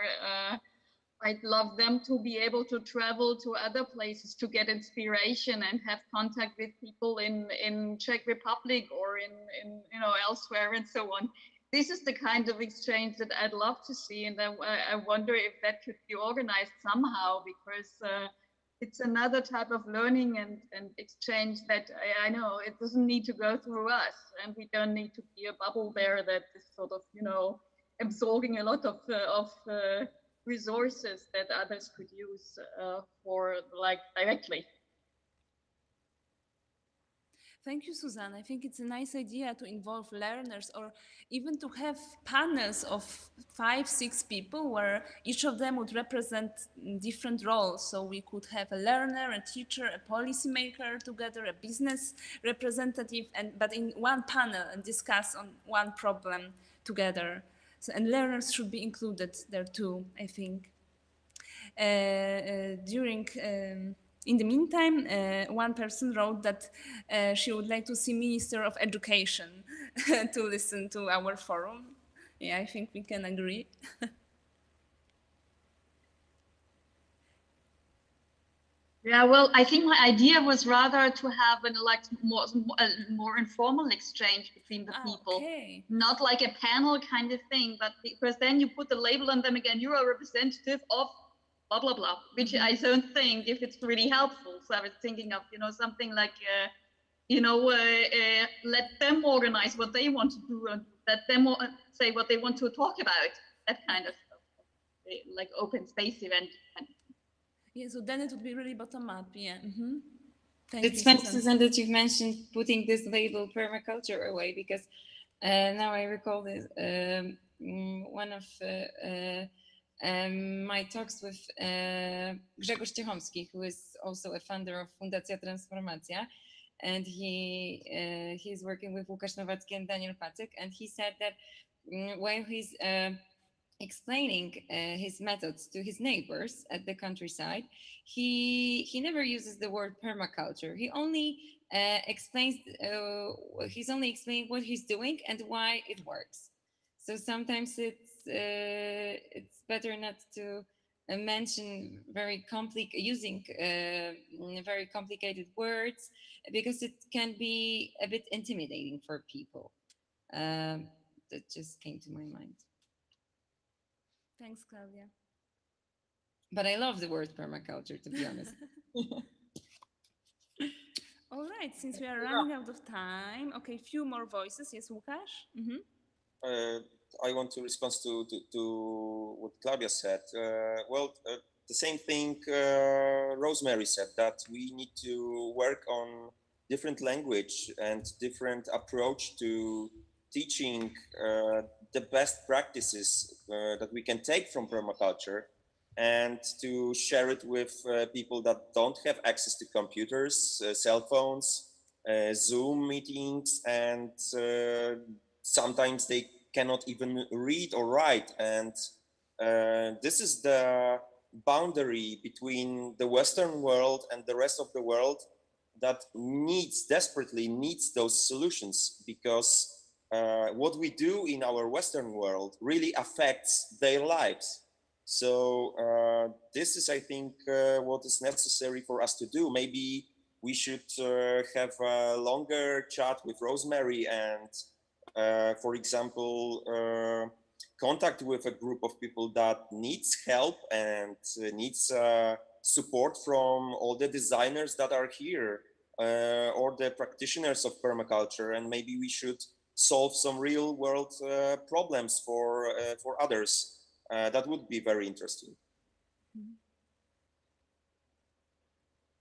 I'd love them to be able to travel to other places to get inspiration and have contact with people in Czech Republic or in you know, elsewhere and so on. This is the kind of exchange that I'd love to see, and I wonder if that could be organized somehow, because it's another type of learning and exchange that I know it doesn't need to go through us, and we don't need to be a bubble there that is sort of, you know, absorbing a lot of resources that others could use for, like, directly. Thank you, Suzanne. I think it's a nice idea to involve learners, or even to have panels of 5-6 people where each of them would represent different roles. So we could have a learner, a teacher, a policymaker together, a business representative, but in one panel, and discuss on one problem together. So, and learners should be included there too, I think. In the meantime, one person wrote that she would like to see Minister of Education to listen to our forum. Yeah, I think we can agree. Yeah, well, I think my idea was rather to have a more informal exchange between the people, not like a panel kind of thing, but because then you put the label on them again, you're a representative of blah, blah, blah, which I don't think if it's really helpful. So I was thinking of, you know, something like, you know, let them organize what they want to do, and let them say what they want to talk about, that kind of stuff, like open space event. Yeah, so then it would be really bottom up, yeah. Mm-hmm. It's funny, Susan, that you've mentioned putting this label permaculture away, because now I recall this, one of my talks with Grzegorz Ciechomski, who is also a founder of Fundacja Transformacja, and he's working with Łukasz Nowacki and Daniel Pacyk, and he said that while he's explaining his methods to his neighbors at the countryside, he never uses the word permaculture. He only explains he's only explaining what he's doing and why it works. So sometimes it's better not to mention using very complicated words, because it can be a bit intimidating for people. That just came to my mind. Thanks, Claudia. But I love the word permaculture, to be honest. All right, since we are running out of time, okay, few more voices. Yes, Łukasz? Mm-hmm. I want to respond to what Claudia said. The same thing Rosemary said, that we need to work on different language and different approach to teaching the best practices that we can take from permaculture, and to share it with people that don't have access to computers, cell phones, Zoom meetings, and sometimes they cannot even read or write. And this is the boundary between the Western world and the rest of the world that desperately needs those solutions, because what we do in our Western world really affects their lives. So this is, I think, what is necessary for us to do. Maybe we should have a longer chat with Rosemary and, for example, contact with a group of people that needs help and needs support from all the designers that are here or the practitioners of permaculture, and maybe we should solve some real world problems for others. That would be very interesting.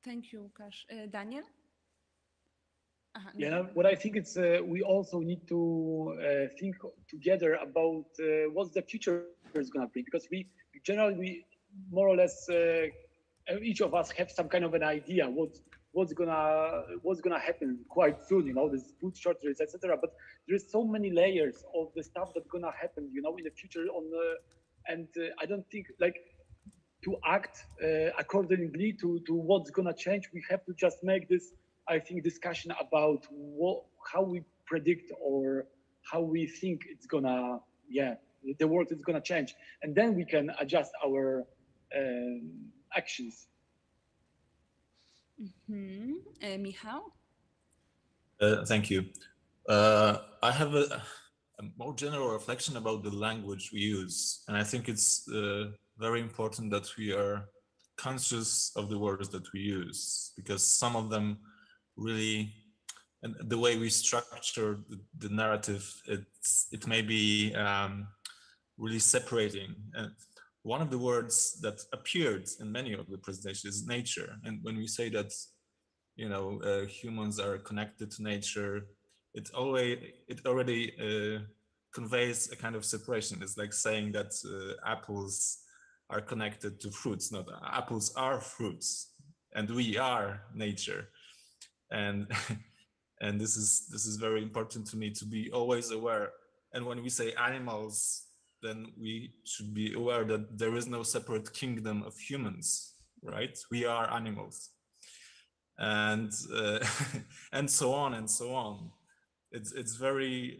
Thank you, Łukasz. Daniel? Yeah, what I think it's we also need to think together about what the future is going to bring, because we generally more or less each of us have some kind of an idea what's gonna happen quite soon, you know, this food shortages, etc. But there's so many layers of the stuff that's gonna happen, you know, in the future and I don't think like to act accordingly to what's gonna change. We have to just make this, I think, discussion about how we predict or how we think it's gonna, the world is gonna change, and then we can adjust our actions. Michał? Thank you. I have a more general reflection about the language we use, and I think it's very important that we are conscious of the words that we use, because some of them really, and the way we structure the narrative, it may be really separating. And one of the words that appeared in many of the presentations is nature. And when we say that, you know, humans are connected to nature, it already conveys a kind of separation. It's like saying that apples are connected to fruits. Not apples are fruits, and we are nature. And and this is very important to me, to be always aware. And when we say animals, then we should be aware that there is no separate kingdom of humans, right? We are animals, and and so on and so on. It's very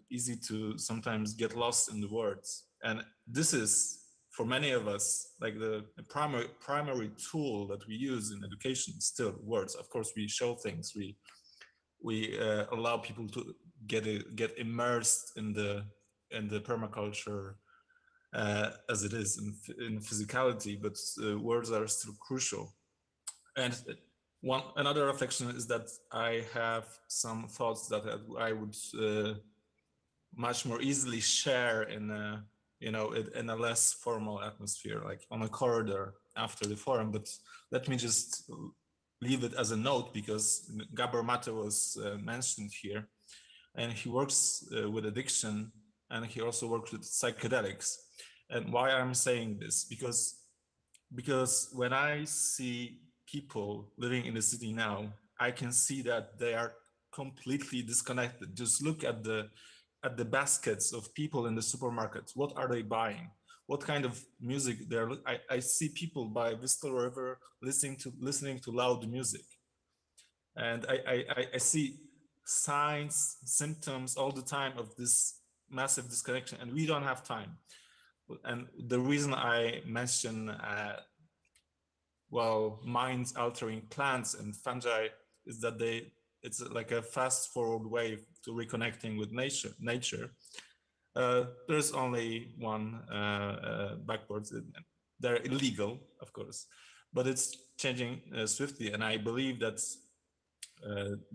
easy to sometimes get lost in the words, and this is, for many of us, like the primary tool that we use in education. Still words. Of course, we show things. We allow people to get immersed in the permaculture as it is in physicality, but words are still crucial. And another reflection is that I have some thoughts that I would much more easily share in a, you know, in a less formal atmosphere, like on a corridor after the forum. But let me just leave it as a note, because Gabor Mate was mentioned here, and he works with addiction, and he also works with psychedelics. And why I'm saying this, because when I see people living in the city now, I can see that they are completely disconnected. Just look at the baskets of people in the supermarkets. What are they buying? What kind of music I see people by Vistula River listening to loud music. And I see signs, symptoms all the time of this massive disconnection, and we don't have time. And the reason I mention mind-altering plants and fungi is that it's like a fast-forward way to reconnecting with nature. There's only one backwards. They're illegal, of course, but it's changing swiftly, and I believe that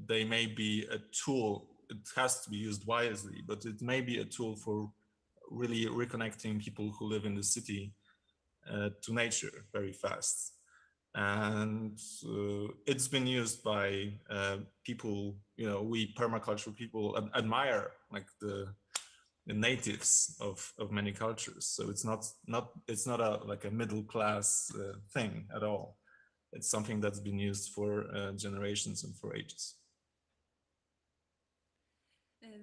they may be a tool. It has to be used wisely, but it may be a tool for really reconnecting people who live in the city to nature very fast. And it's been used by people, you know, we permaculture people admire, like the natives of many cultures. So it's not a middle class thing at all. It's something that's been used for generations and for ages.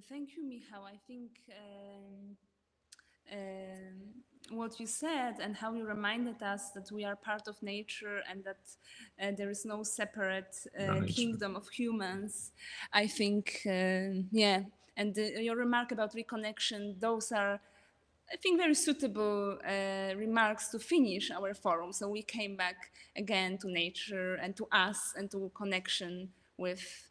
Thank you, Michał. I think what you said and how you reminded us that we are part of nature and that there is no separate kingdom of humans. I think, yeah, and your remark about reconnection, those are, I think, very suitable remarks to finish our forum. So we came back again to nature and to us and to connection with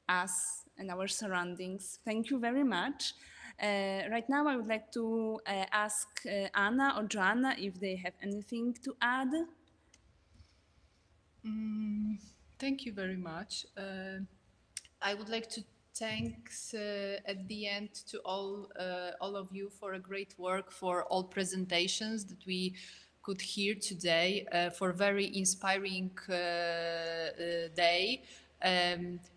us and our surroundings. Thank you very much. Right now, I would like to ask Anna or Joanna if they have anything to add. Thank you very much. I would like to thank at the end to all of you for a great work, for all presentations that we could hear today, for very inspiring day.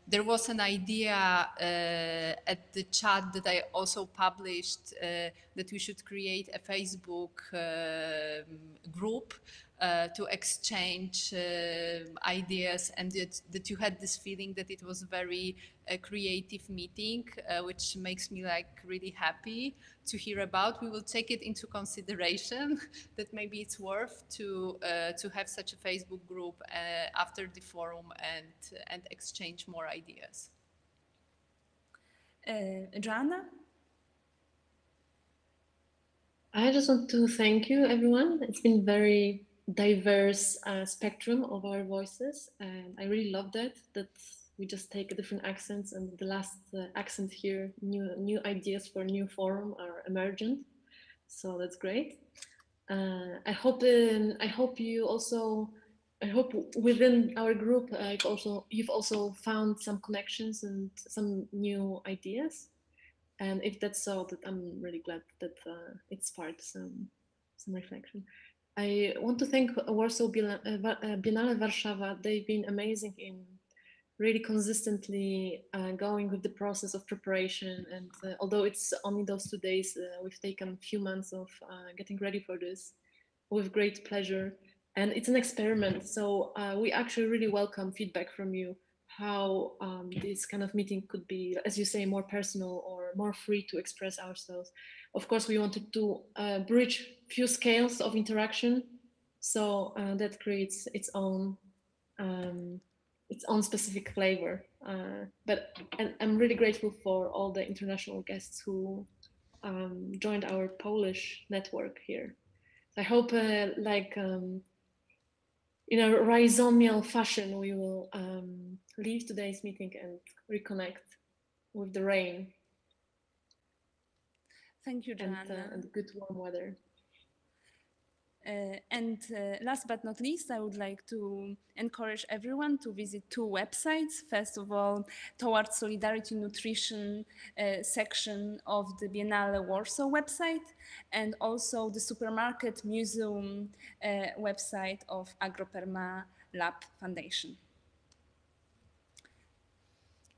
There was an idea at the chat that I also published that we should create a Facebook group to exchange ideas, and that you had this feeling that it was a very creative meeting, which makes me really happy to hear about. We will take it into consideration that maybe it's worth to have such a Facebook group after the forum and exchange more ideas. Joanna? I just want to thank you, everyone. It's been very diverse spectrum of our voices, and I really love that we just take different accents, and the last accent here, new ideas for new forum are emergent, so that's great. I hope you also, I hope within our group you've also found some connections and some new ideas. And if that's so, that I'm really glad that it sparked some reflection. I want to thank Warsaw Biennale Warszawa. They've been amazing in really consistently going with the process of preparation. And although it's only those 2 days, we've taken a few months of getting ready for this with great pleasure. And it's an experiment. So we actually really welcome feedback from you, how this kind of meeting could be, as you say, more personal or more free to express ourselves. Of course, we wanted to bridge few scales of interaction, so that creates its own specific flavor. But I'm really grateful for all the international guests who joined our Polish network here. I hope, in a rhizomial fashion, we will leave today's meeting and reconnect with the rain. Thank you, Joanna. And good warm weather. And last but not least, I would like to encourage everyone to visit 2 websites. First of all, Towards Solidarity Nutrition section of the Biennale Warsaw website, and also the Supermarket Museum website of AgroPerma Lab Foundation.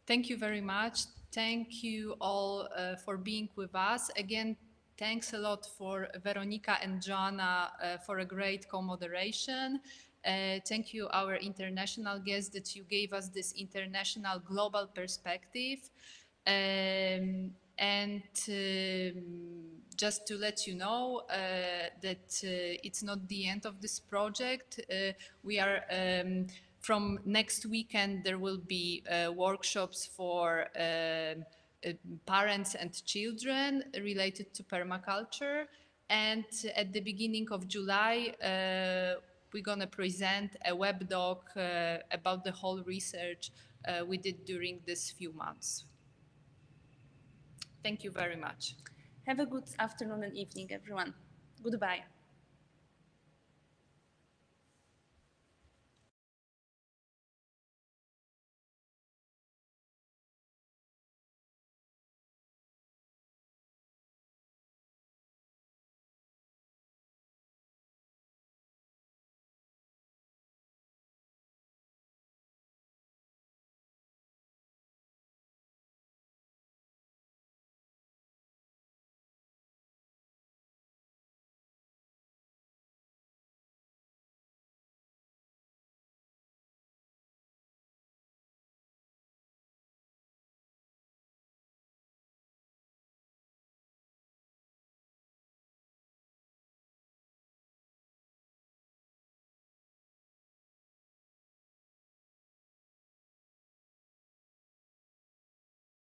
Thank you very much. Thank you all for being with us. Again, thanks a lot for Veronika and Joanna for a great co-moderation. Thank you, our international guests, that you gave us this international global perspective. Just to let you know that it's not the end of this project. We are from next weekend, there will be workshops for parents and children related to permaculture. And at the beginning of July, we're going to present a web doc about the whole research we did during these few months. Thank you very much. Have a good afternoon and evening, everyone. Goodbye.